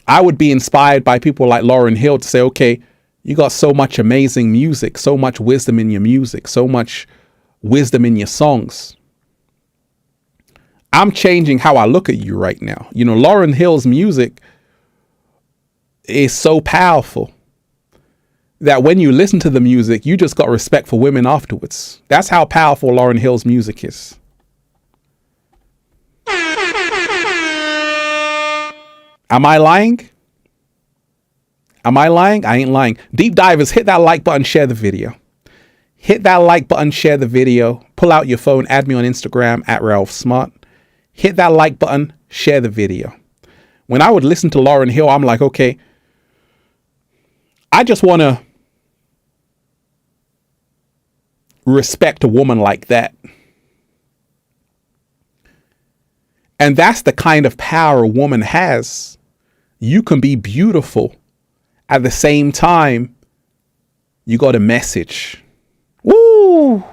I would be inspired by people like Lauryn Hill to say, okay, you got so much amazing music, so much wisdom in your music, so much wisdom in your songs. I'm changing how I look at you right now. You know, Lauryn Hill's music is so powerful that when you listen to the music, you just got respect for women afterwards. That's how powerful Lauryn Hill's music is. Am I lying? Am I lying? I ain't lying. Deep divers, hit that like button, share the video. Hit that like button, share the video. Pull out your phone, add me on Instagram at Ralph Smart. Hit that like button, share the video. When I would listen to Lauryn Hill, I'm like, okay, I just want to respect a woman like that. And that's the kind of power a woman has. You can be beautiful at the same time You got a message. Woo!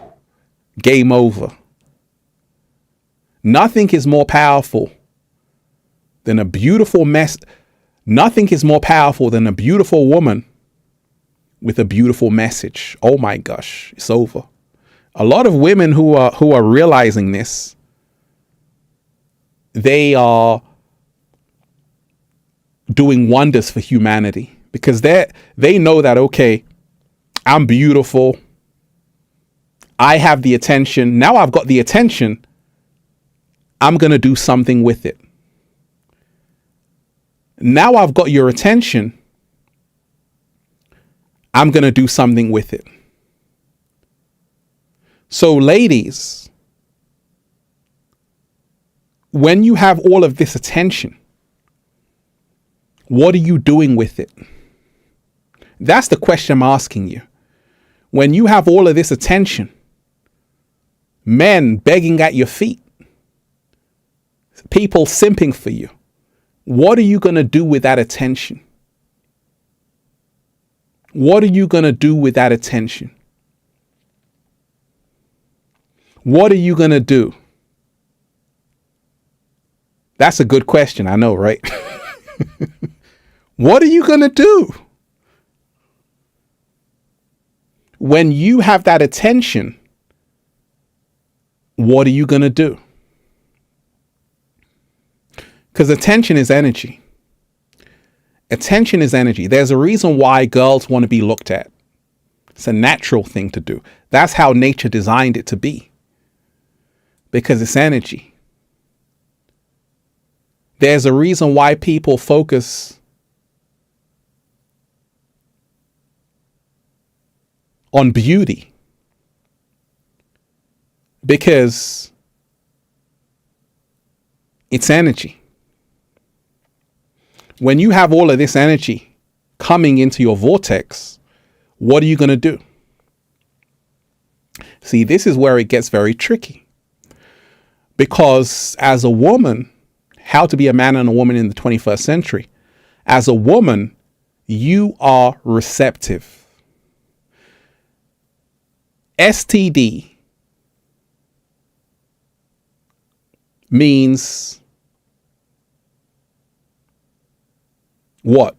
Game over. Nothing is more powerful than a beautiful Nothing is more powerful than a beautiful woman with a beautiful message. Oh my gosh, it's over. A lot of women who are realizing this, they are doing wonders for humanity because they know that, okay, I'm beautiful. I have the attention. Now I've got the attention. I'm going to do something with it. Now I've got your attention. I'm going to do something with it. So ladies, when you have all of this attention, what are you doing with it? That's the question I'm asking you. When you have all of this attention, men begging at your feet, people simping for you, what are you going to do with that attention? What are you going to do with that attention? What are you going to do? That's a good question. I know, right? What are you going to do? When you have that attention, what are you going to do? Because attention is energy. Attention is energy. There's a reason why girls want to be looked at. It's a natural thing to do. That's how nature designed it to be. Because it's energy. There's a reason why people focus on beauty. Because it's energy. When you have all of this energy coming into your vortex, what are you going to do? See, this is where it gets very tricky. Because as a woman, how to be a man and a woman in the 21st century, as a woman, you are receptive. STD means what?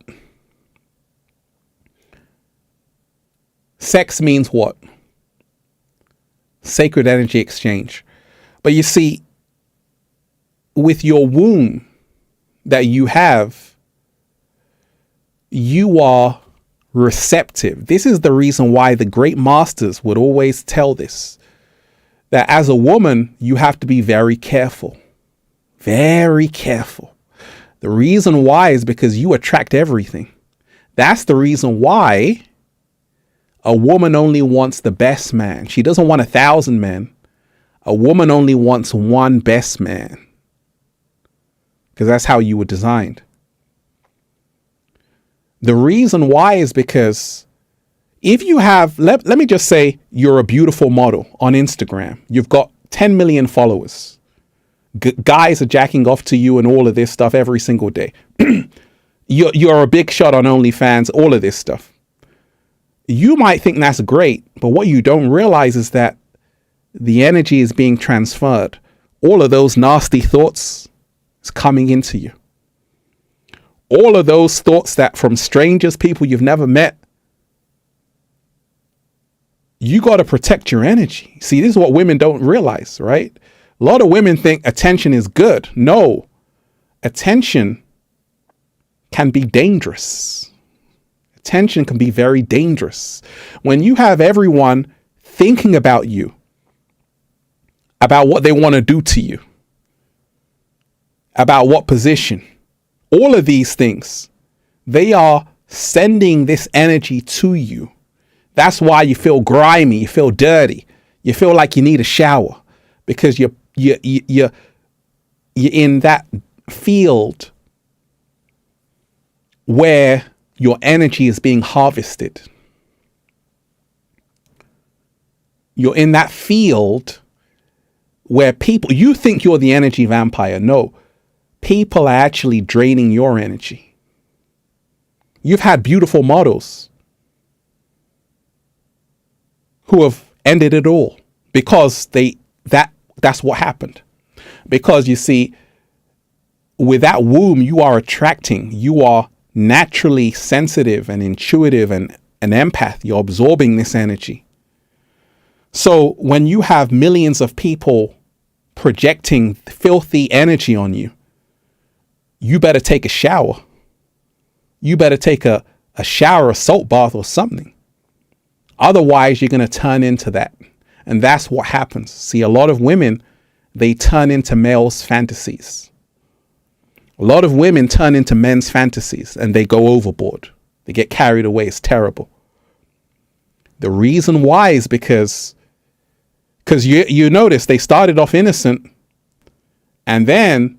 Sex means what? Sacred energy exchange. But you see, with your womb that you have, you are receptive. This is the reason why the great masters would always tell this, that as a woman, you have to be very careful. Very careful. The reason why is because you attract everything. That's the reason why a woman only wants the best man. She doesn't want 1,000 men. A woman only wants one best man. Because that's how you were designed. The reason why is because if you have, let me just say you're a beautiful model on Instagram. You've got 10 million followers. Guys are jacking off to you and all of this stuff every single day. You're a big shot on OnlyFans, all of this stuff. You might think that's great, but what you don't realize is that the energy is being transferred. All of those nasty thoughts is coming into you. All of those thoughts that from strangers, people you've never met, you got to protect your energy. See, this is what women don't realize, right? A lot of women think attention is good. No, attention can be dangerous. Attention can be very dangerous. When you have everyone thinking about you, about what they want to do to you, about what position, all of these things, they are sending this energy to you. That's why you feel grimy, you feel dirty, you feel like you need a shower, because you're in that field where your energy is being harvested. You're in that field where people, you think you're the energy vampire. No, people are actually draining your energy. You've had beautiful models. who have ended it all because that's what happened. Because you see, with that womb, you are attracting, you are naturally sensitive and intuitive and an empath. You're absorbing this energy. So when you have millions of people projecting filthy energy on you, you better take a shower. You better take a shower, a salt bath or something. Otherwise, you're going to turn into that. And that's what happens. See, a lot of women, they turn into males' fantasies. A lot of women turn into men's fantasies and they go overboard. They get carried away. It's terrible. The reason why is because you notice they started off innocent and then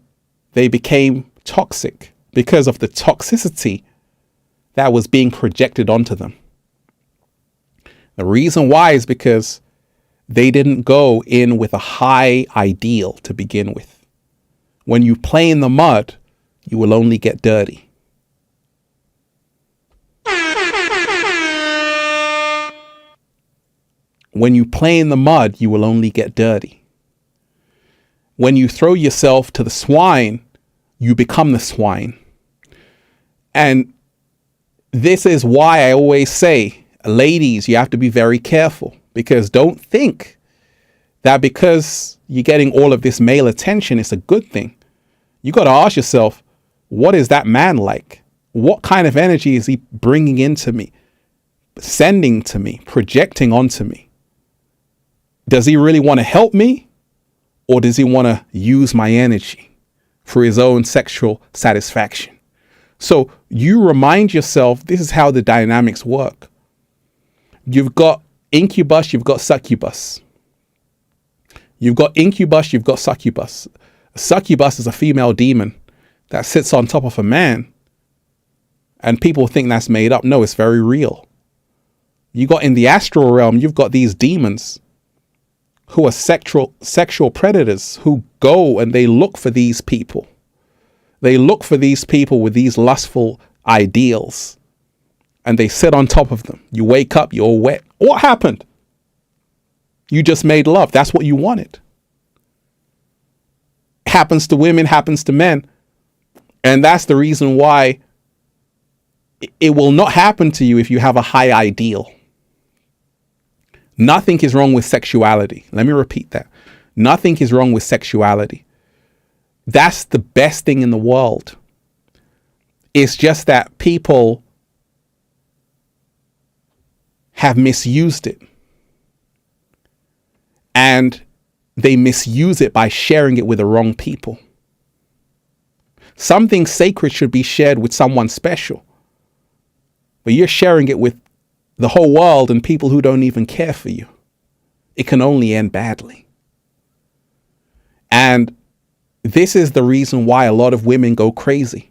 they became toxic because of the toxicity that was being projected onto them. The reason why is because they didn't go in with a high ideal to begin with. When you play in the mud, you will only get dirty. When you play in the mud, you will only get dirty. When you throw yourself to the swine, you become the swine. And this is why I always say, ladies, you have to be very careful, because don't think that because you're getting all of this male attention, it's a good thing. You got to ask yourself, what is that man like? What kind of energy is he bringing into me, sending to me, projecting onto me? Does he really want to help me, or does he want to use my energy for his own sexual satisfaction? So you remind yourself, this is how the dynamics work. You've got incubus, you've got succubus. You've got incubus, you've got succubus. A succubus is a female demon that sits on top of a man. And people think that's made up. No, it's very real. You got in the astral realm, you've got these demons who are sexual predators who go and they look for these people. They look for these people with these lustful ideals and they sit on top of them. You wake up, you're all wet. What happened? You just made love. That's what you wanted. Happens to women, happens to men. And that's the reason why it will not happen to you if you have a high ideal. Nothing is wrong with sexuality. Let me repeat that. Nothing is wrong with sexuality. That's the best thing in the world. It's just that people have misused it. And they misuse it by sharing it with the wrong people. Something sacred should be shared with someone special. But you're sharing it with the whole world and people who don't even care for you. It can only end badly. And this is the reason why a lot of women go crazy.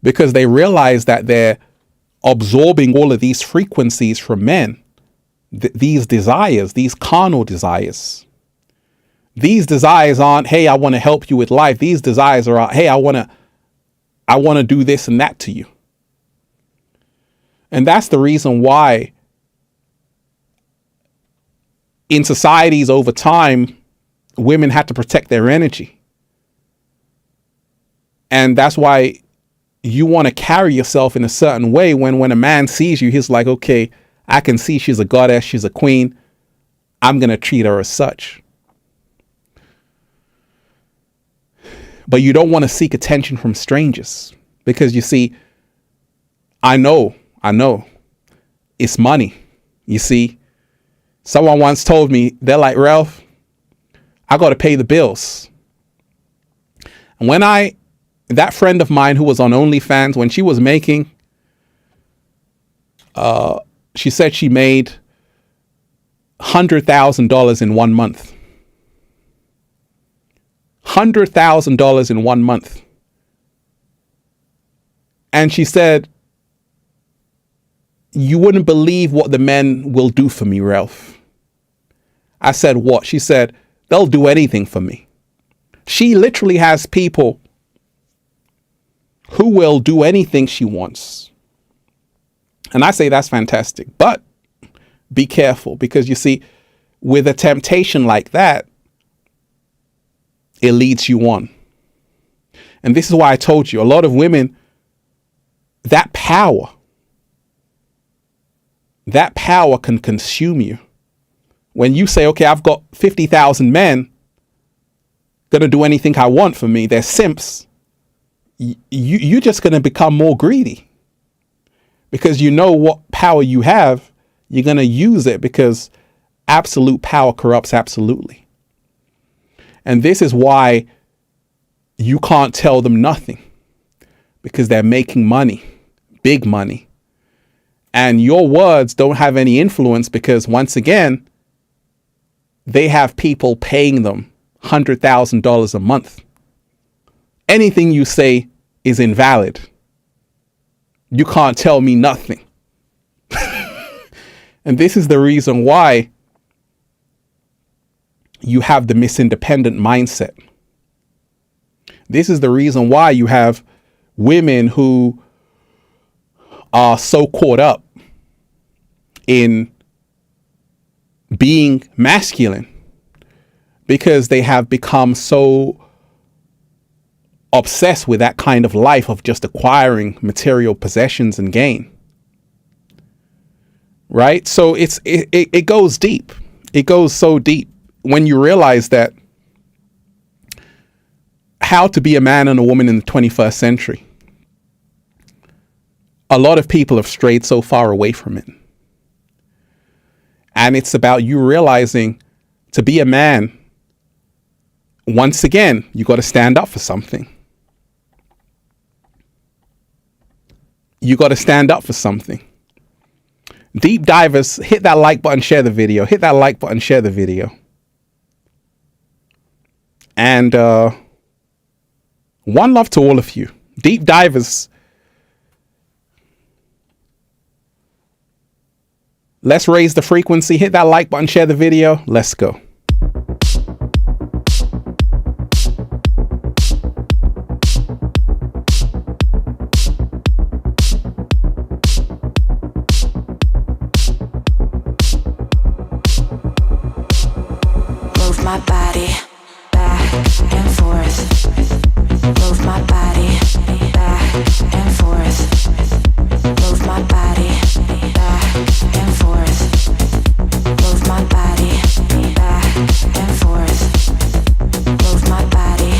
Because they realize that they're absorbing all of these frequencies from men. These desires, these carnal desires. These desires aren't, hey, I want to help you with life. These desires are, hey, I want to do this and that to you. And that's the reason why in societies over time, women had to protect their energy. And that's why you want to carry yourself in a certain way when a man sees you, he's like, okay, I can see she's a goddess, she's a queen. I'm going to treat her as such. But you don't want to seek attention from strangers because you see, I know, it's money. You see, someone once told me, they're like, Ralph, I got to pay the bills. And when that friend of mine who was on OnlyFans, when she was making, she said she made $100,000 in 1 month. $100,000 in 1 month. And she said, you wouldn't believe what the men will do for me, Ralph. I said, what? She said, they'll do anything for me. She literally has people who will do anything she wants. And I say that's fantastic. But be careful, because you see, with a temptation like that, it leads you on. And this is why I told you, a lot of women, that power can consume you. When you say, okay, I've got 50,000 men going to do anything I want for me, they're simps, you're just going to become more greedy, because you know what power you have. You're going to use it, because absolute power corrupts absolutely. And this is why you can't tell them nothing, because they're making money, big money. And your words don't have any influence, because once again, they have people paying them $100,000 a month. Anything you say is invalid. You can't tell me nothing. And this is the reason why you have the Miss Independent mindset. This is the reason why you have women who are so caught up in being masculine, because they have become so obsessed with that kind of life of just acquiring material possessions and gain. Right? So it goes deep. It goes so deep when you realize that how to be a man and a woman in the 21st century. A lot of people have strayed so far away from it. And it's about you realizing, to be a man, once again, you got to stand up for something. You got to stand up for something. Deep divers, hit that like button, share the video. Hit that like button, share the video. And one love to all of you. Deep divers, let's raise the frequency. Hit that like button, share the video. Let's go. Move my body back and forth. Move my body back and forth. Move my body back and forth. Move my body back and forth. Move my body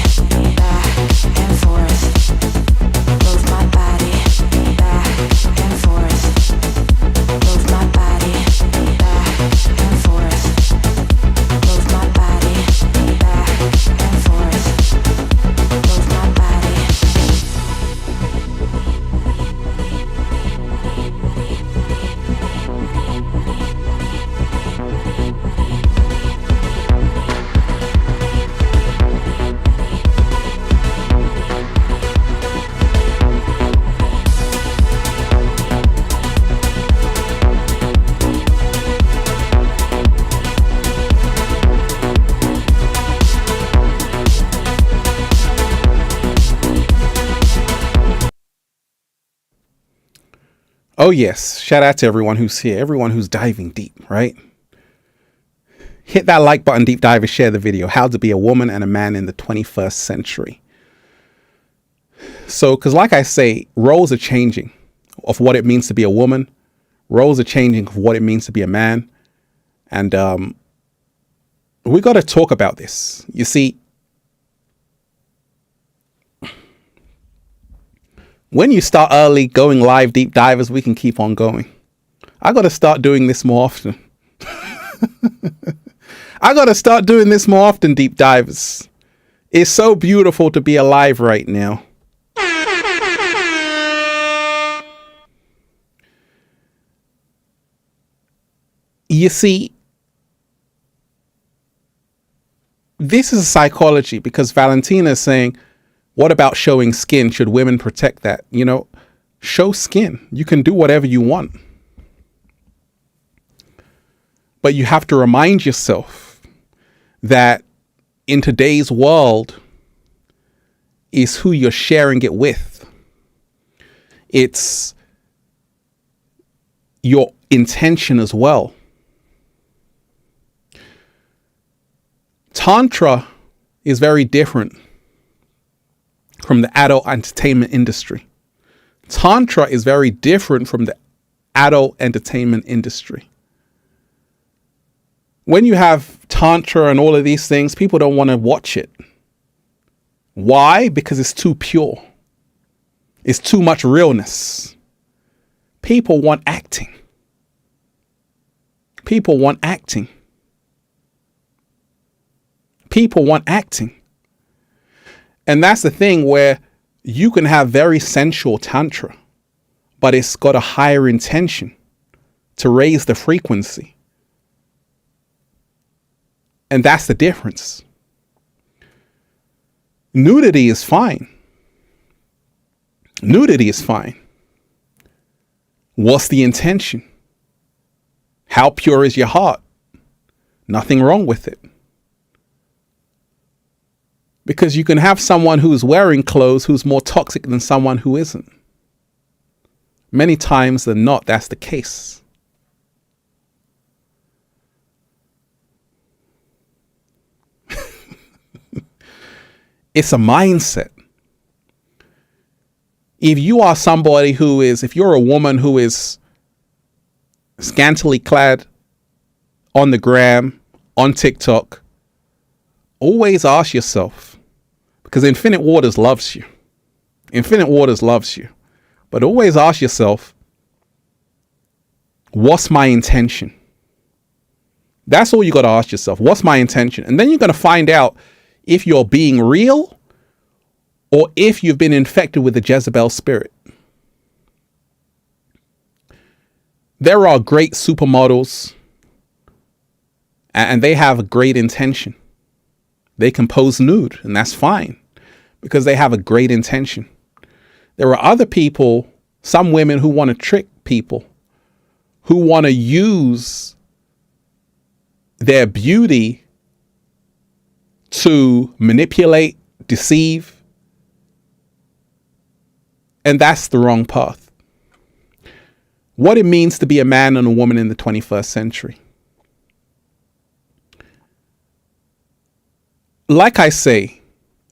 back and forth. Move my body back and forth. Move my body back and forth. Move my body back and forth. Move my body. Oh yes, shout out to everyone who's here, everyone who's diving deep, right? Hit that like button, deep divers, share the video. How to be a woman and a man in the 21st century. So, because like I say, roles are changing of what it means to be a woman. Roles are changing of what it means to be a man. And we got to talk about this. You see, when you start early, going live, deep divers, we can keep on going. I got to start doing this more often. I got to start doing this more often, deep divers. It's so beautiful to be alive right now. You see, this is psychology, because Valentina is saying, what about showing skin? Should women protect that? You know, show skin. You can do whatever you want. But you have to remind yourself that in today's world is who you're sharing it with. It's your intention as well. Tantra is very different from the adult entertainment industry. Tantra is very different from the adult entertainment industry. When you have Tantra and all of these things, people don't want to watch it. Why? Because it's too pure. It's too much realness. People want acting. People want acting. People want acting. And that's the thing where you can have very sensual Tantra, but it's got a higher intention to raise the frequency. And that's the difference. Nudity is fine. Nudity is fine. What's the intention? How pure is your heart? Nothing wrong with it. Because you can have someone who's wearing clothes who's more toxic than someone who isn't. Many times than not, that's the case. It's a mindset. If you are somebody if you're a woman who is scantily clad on the gram, on TikTok, always ask yourself, because Infinite Waters loves you. Infinite Waters loves you. But always ask yourself, what's my intention? That's all you got to ask yourself. What's my intention? And then you're going to find out if you're being real or if you've been infected with the Jezebel spirit. There are great supermodels and they have a great intention. They can pose nude, and that's fine because they have a great intention. There are other people, some women who want to trick people, who want to use their beauty to manipulate, deceive, and that's the wrong path. What it means to be a man and a woman in the 21st century. Like I say,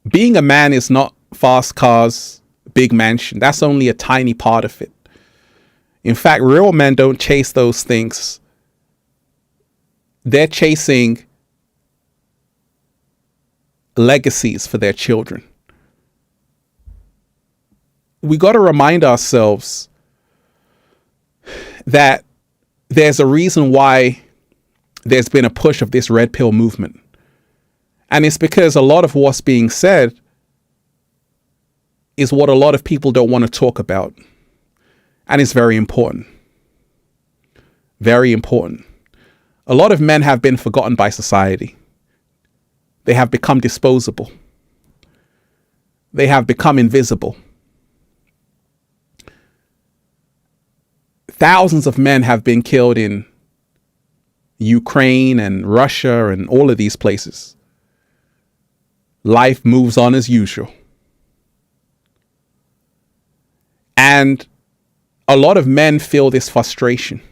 being a man is not fast cars, big mansion. That's only a tiny part of it. In fact, real men don't chase those things. They're chasing legacies for their children. We got to remind ourselves that there's a reason why there's been a push of this red pill movement. And it's because a lot of what's being said is what a lot of people don't want to talk about. And it's very important. Very important. A lot of men have been forgotten by society. They have become disposable. They have become invisible. Thousands of men have been killed in Ukraine and Russia and all of these places. Life moves on as usual. And a lot of men feel this frustration.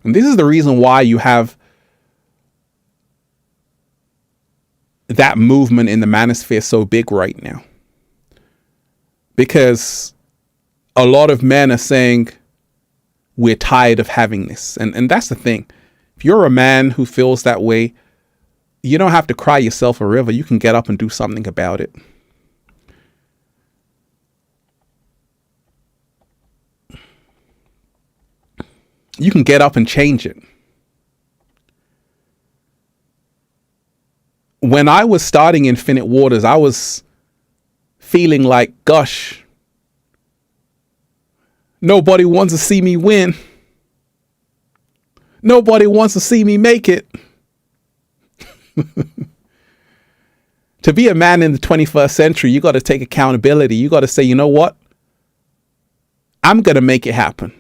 And this is the reason why you have that movement in the manosphere so big right now. Because a lot of men are saying, we're tired of having this. And that's the thing. If you're a man who feels that way, you don't have to cry yourself a river. You can get up and do something about it. You can get up and change it. When I was starting Infinite Waters, I was feeling like, gosh, nobody wants to see me win. Nobody wants to see me make it. To be a man in the 21st century, you got to take accountability. You got to say, you know what? I'm going to make it happen.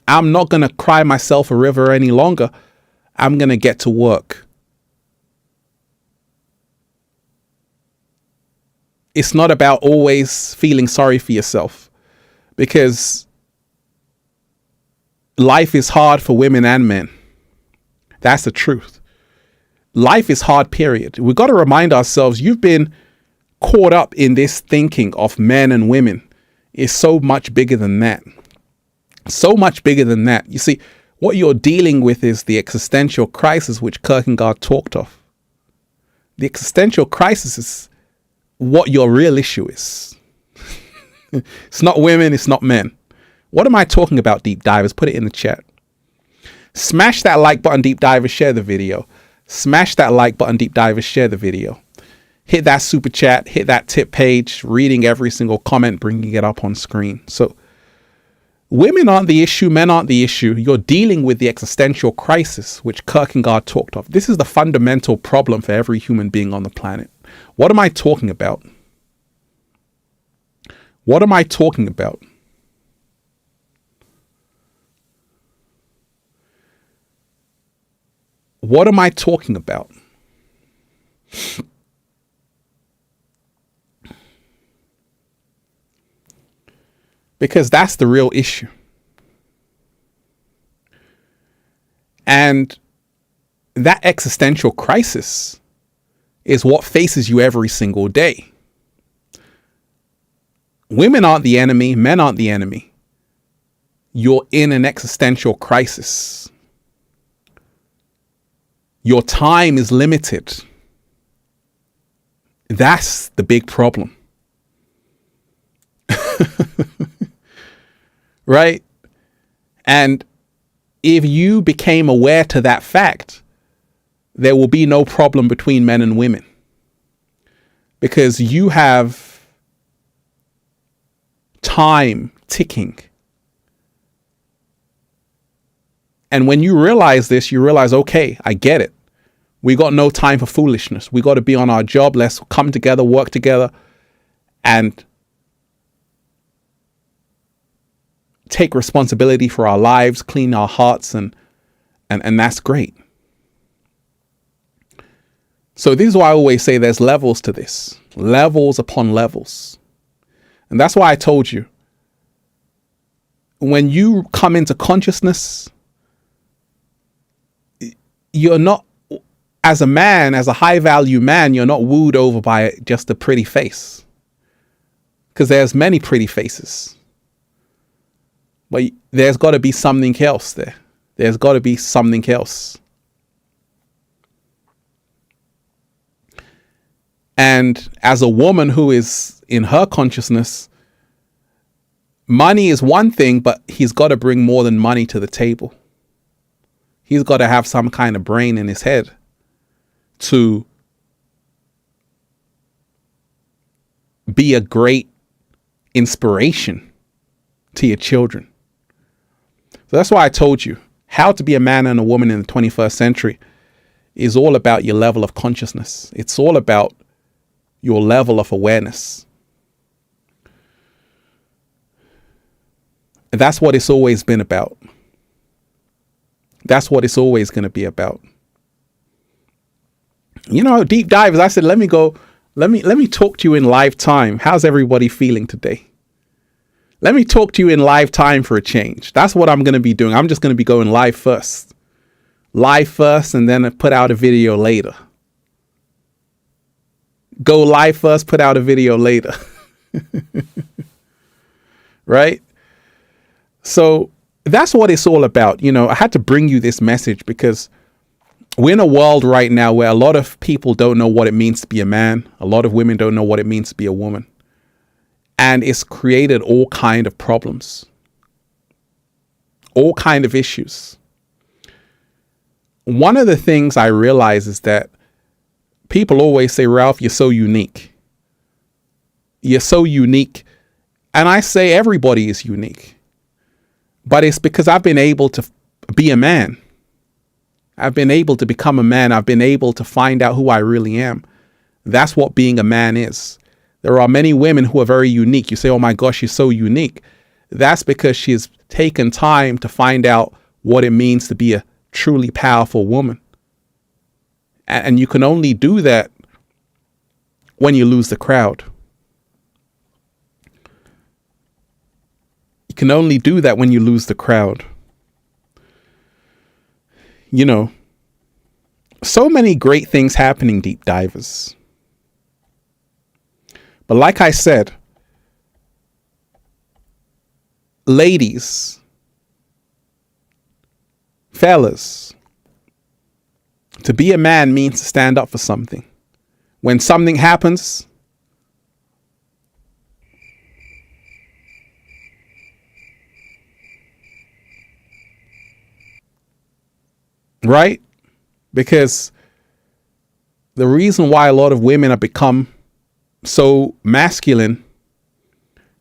I'm not going to cry myself a river any longer. I'm going to get to work. It's not about always feeling sorry for yourself, because life is hard for women and men. That's the truth. life is hard, period. We've got to remind ourselves, you've been caught up in this thinking of men and women. It's so much bigger than that. So much bigger than that. You see, what you're dealing with is the existential crisis which Kierkegaard talked of. The existential crisis is what your real issue is. It's not women, it's not men. What am I talking about, deep divers? Put it in the chat. Smash that like button, deep divers, share the video. Smash that like button, deep divers, share the video. Hit that super chat, hit that tip page, reading every single comment, bringing it up on screen. So women aren't the issue, men aren't the issue. You're dealing with the existential crisis, which Kierkegaard talked of. This is the fundamental problem for every human being on the planet. What am I talking about? What am I talking about? What am I talking about? Because that's the real issue. And that existential crisis is what faces you every single day. Women aren't the enemy. Men aren't the enemy. You're in an existential crisis. Your time is limited. That's the big problem. Right? And if you became aware to that fact, there will be no problem between men and women. Because you have time ticking. And when you realize this, you realize, okay, I get it. We got no time for foolishness. We got to be on our job. Let's come together, work together, and take responsibility for our lives, clean our hearts, and that's great. So this is why I always say there's levels to this. Levels upon levels. And that's why I told you, when you come into consciousness, you're not, as a man, as a high value man, you're not wooed over by just a pretty face. Because there's many pretty faces. But there's got to be something else there. There's got to be something else. And as a woman who is in her consciousness, money is one thing, but he's got to bring more than money to the table. He's got to have some kind of brain in his head to be a great inspiration to your children. So that's why I told you, how to be a man and a woman in the 21st century is all about your level of consciousness. It's all about your level of awareness. And that's what it's always been about. That's what it's always going to be about. You know, deep divers, I said, let me talk to you in live time. How's everybody feeling today? Let me talk to you in live time for a change. That's what I'm going to be doing. I'm just going to be going live first. Live first, and then put out a video later. Go live first, put out a video later. Right? So that's what it's all about. You know, I had to bring you this message because we're in a world right now where a lot of people don't know what it means to be a man. A lot of women don't know what it means to be a woman. And it's created all kind of problems, all kind of issues. One of the things I realize is that people always say, Ralph, you're so unique. You're so unique. And I say everybody is unique. But it's because I've been able to be a man. I've been able to become a man. I've been able to find out who I really am. That's what being a man is. There are many women who are very unique. You say, oh my gosh, she's so unique. That's because she's taken time to find out what it means to be a truly powerful woman. And you can only do that when you lose the crowd. You can only do that when you lose the crowd. You know, So many great things happening, deep divers. But like I said, ladies, fellas, to be a man means to stand up for something. When something happens, right? Because the reason why a lot of women have become so masculine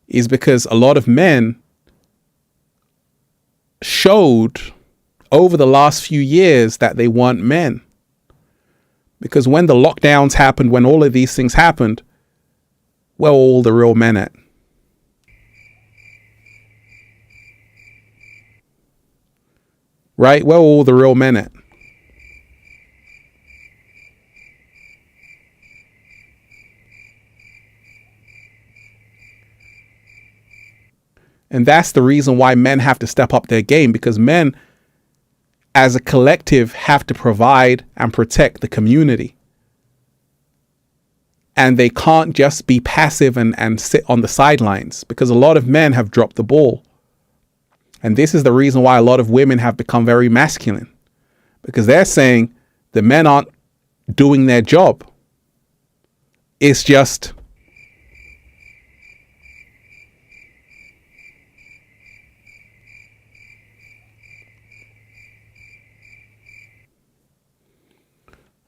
is because a lot of men showed over the last few years that they weren't men. Because when the lockdowns happened, when all of these things happened, where were all the real men at? Right? Where were all the real men at? And that's the reason why men have to step up their game, because men as a collective have to provide and protect the community. And they can't just be passive and sit on the sidelines, because a lot of men have dropped the ball. And this is the reason why a lot of women have become very masculine, because they're saying the men aren't doing their job. It's just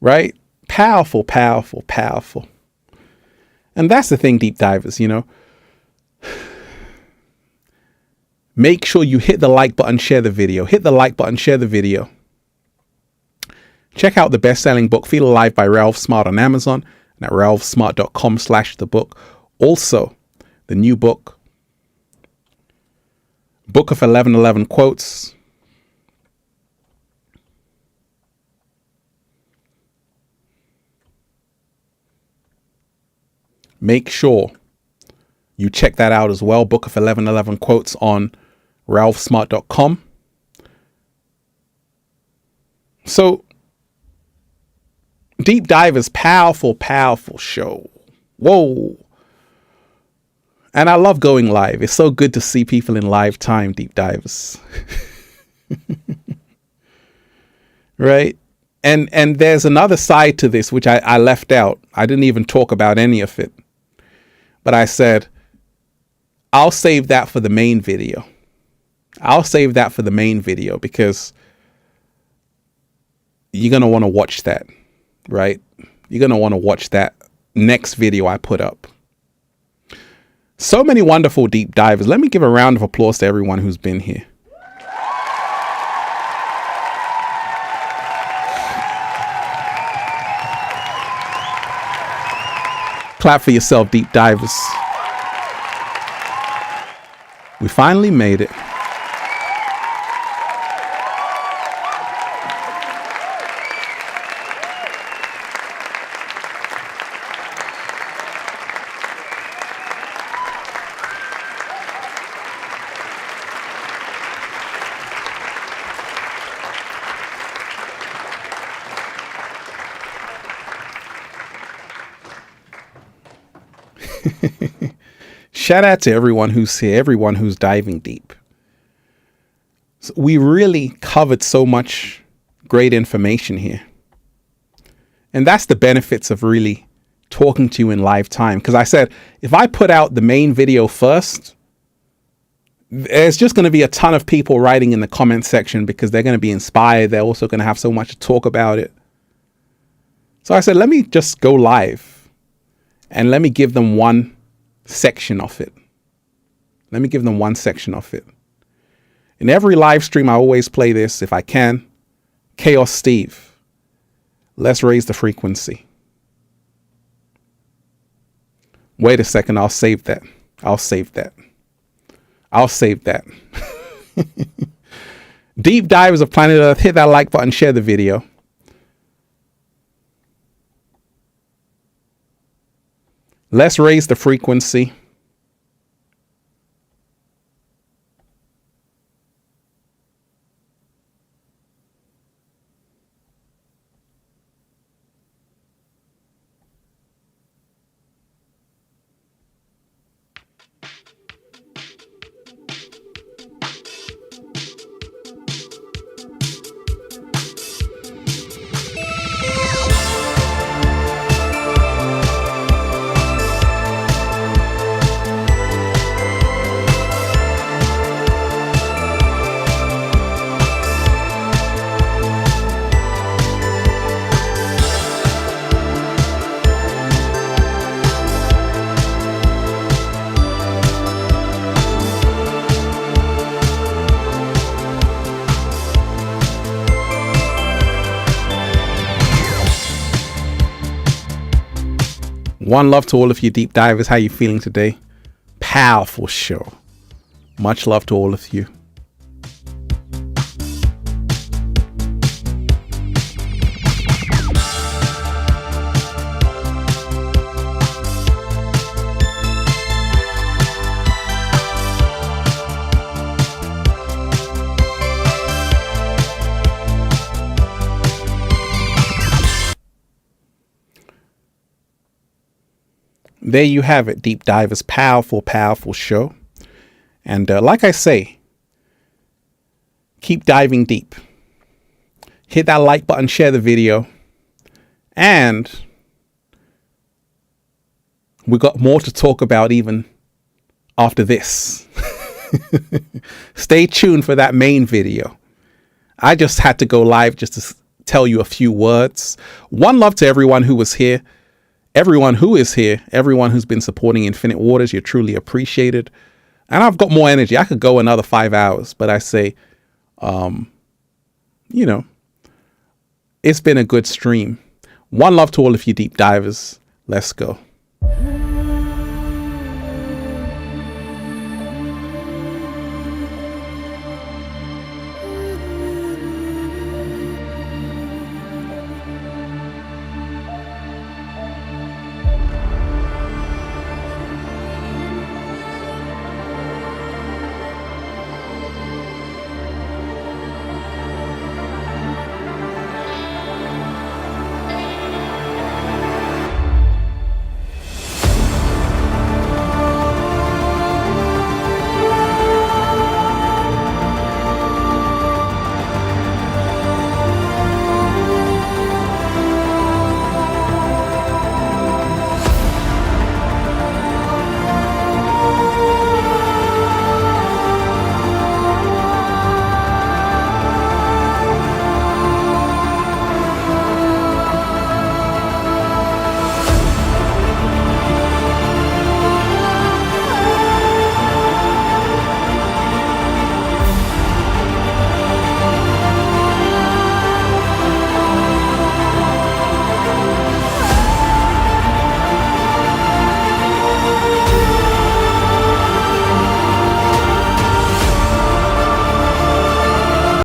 right? Powerful, powerful, powerful. And that's the thing, deep divers, you know. Make sure you hit the like button, share the video. Hit the like button, share the video. Check out the best-selling book, Feel Alive by Ralph Smart on Amazon and at ralphsmart.com/the book. Also, the new book, Book of 1111 Quotes. Make sure you check that out as well. Book of 1111 Quotes on ralphsmart.com. So, Deep Divers, powerful, powerful show. Whoa. And I love going live. It's so good to see people in live time, Deep Divers. Right? And there's another side to this, which I left out. I didn't even talk about any of it. But I said, I'll save that for the main video. I'll save that for the main video because you're going to want to watch that, right? You're going to want to watch that next video I put up. So many wonderful deep divers. Let me give a round of applause to everyone who's been here. Clap for yourself, deep divers. We finally made it. Shout out to everyone who's here, everyone who's diving deep. So we really covered so much great information here. And that's the benefits of really talking to you in live time. Because I said, if I put out the main video first, there's just going to be a ton of people writing in the comment section because they're going to be inspired. They're also going to have so much to talk about it. So I said, let me just go live and let me give them one section of it. Let me give them one section of it. In every live stream, I always play this if I can. Chaos Steve. Let's raise the frequency. Wait a second. I'll save that. I'll save that. I'll save that. Deep divers of planet Earth, hit that like button, share the video. Let's raise the frequency. One love to all of you deep divers. How you feeling today? Powerful show. Much love to all of you. There you have it, deep divers. Powerful, powerful show. And like I say, keep diving deep. Hit that like button, share the video. And we got more to talk about even after this. Stay tuned for that main video. I just had to go live just to tell you a few words. One love to everyone who was here. Everyone who is here, everyone who's been supporting Infinite Waters, you're truly appreciated. And I've got more energy. I could go another 5 hours, but I say, you know, it's been a good stream. One love to all of you deep divers. Let's go.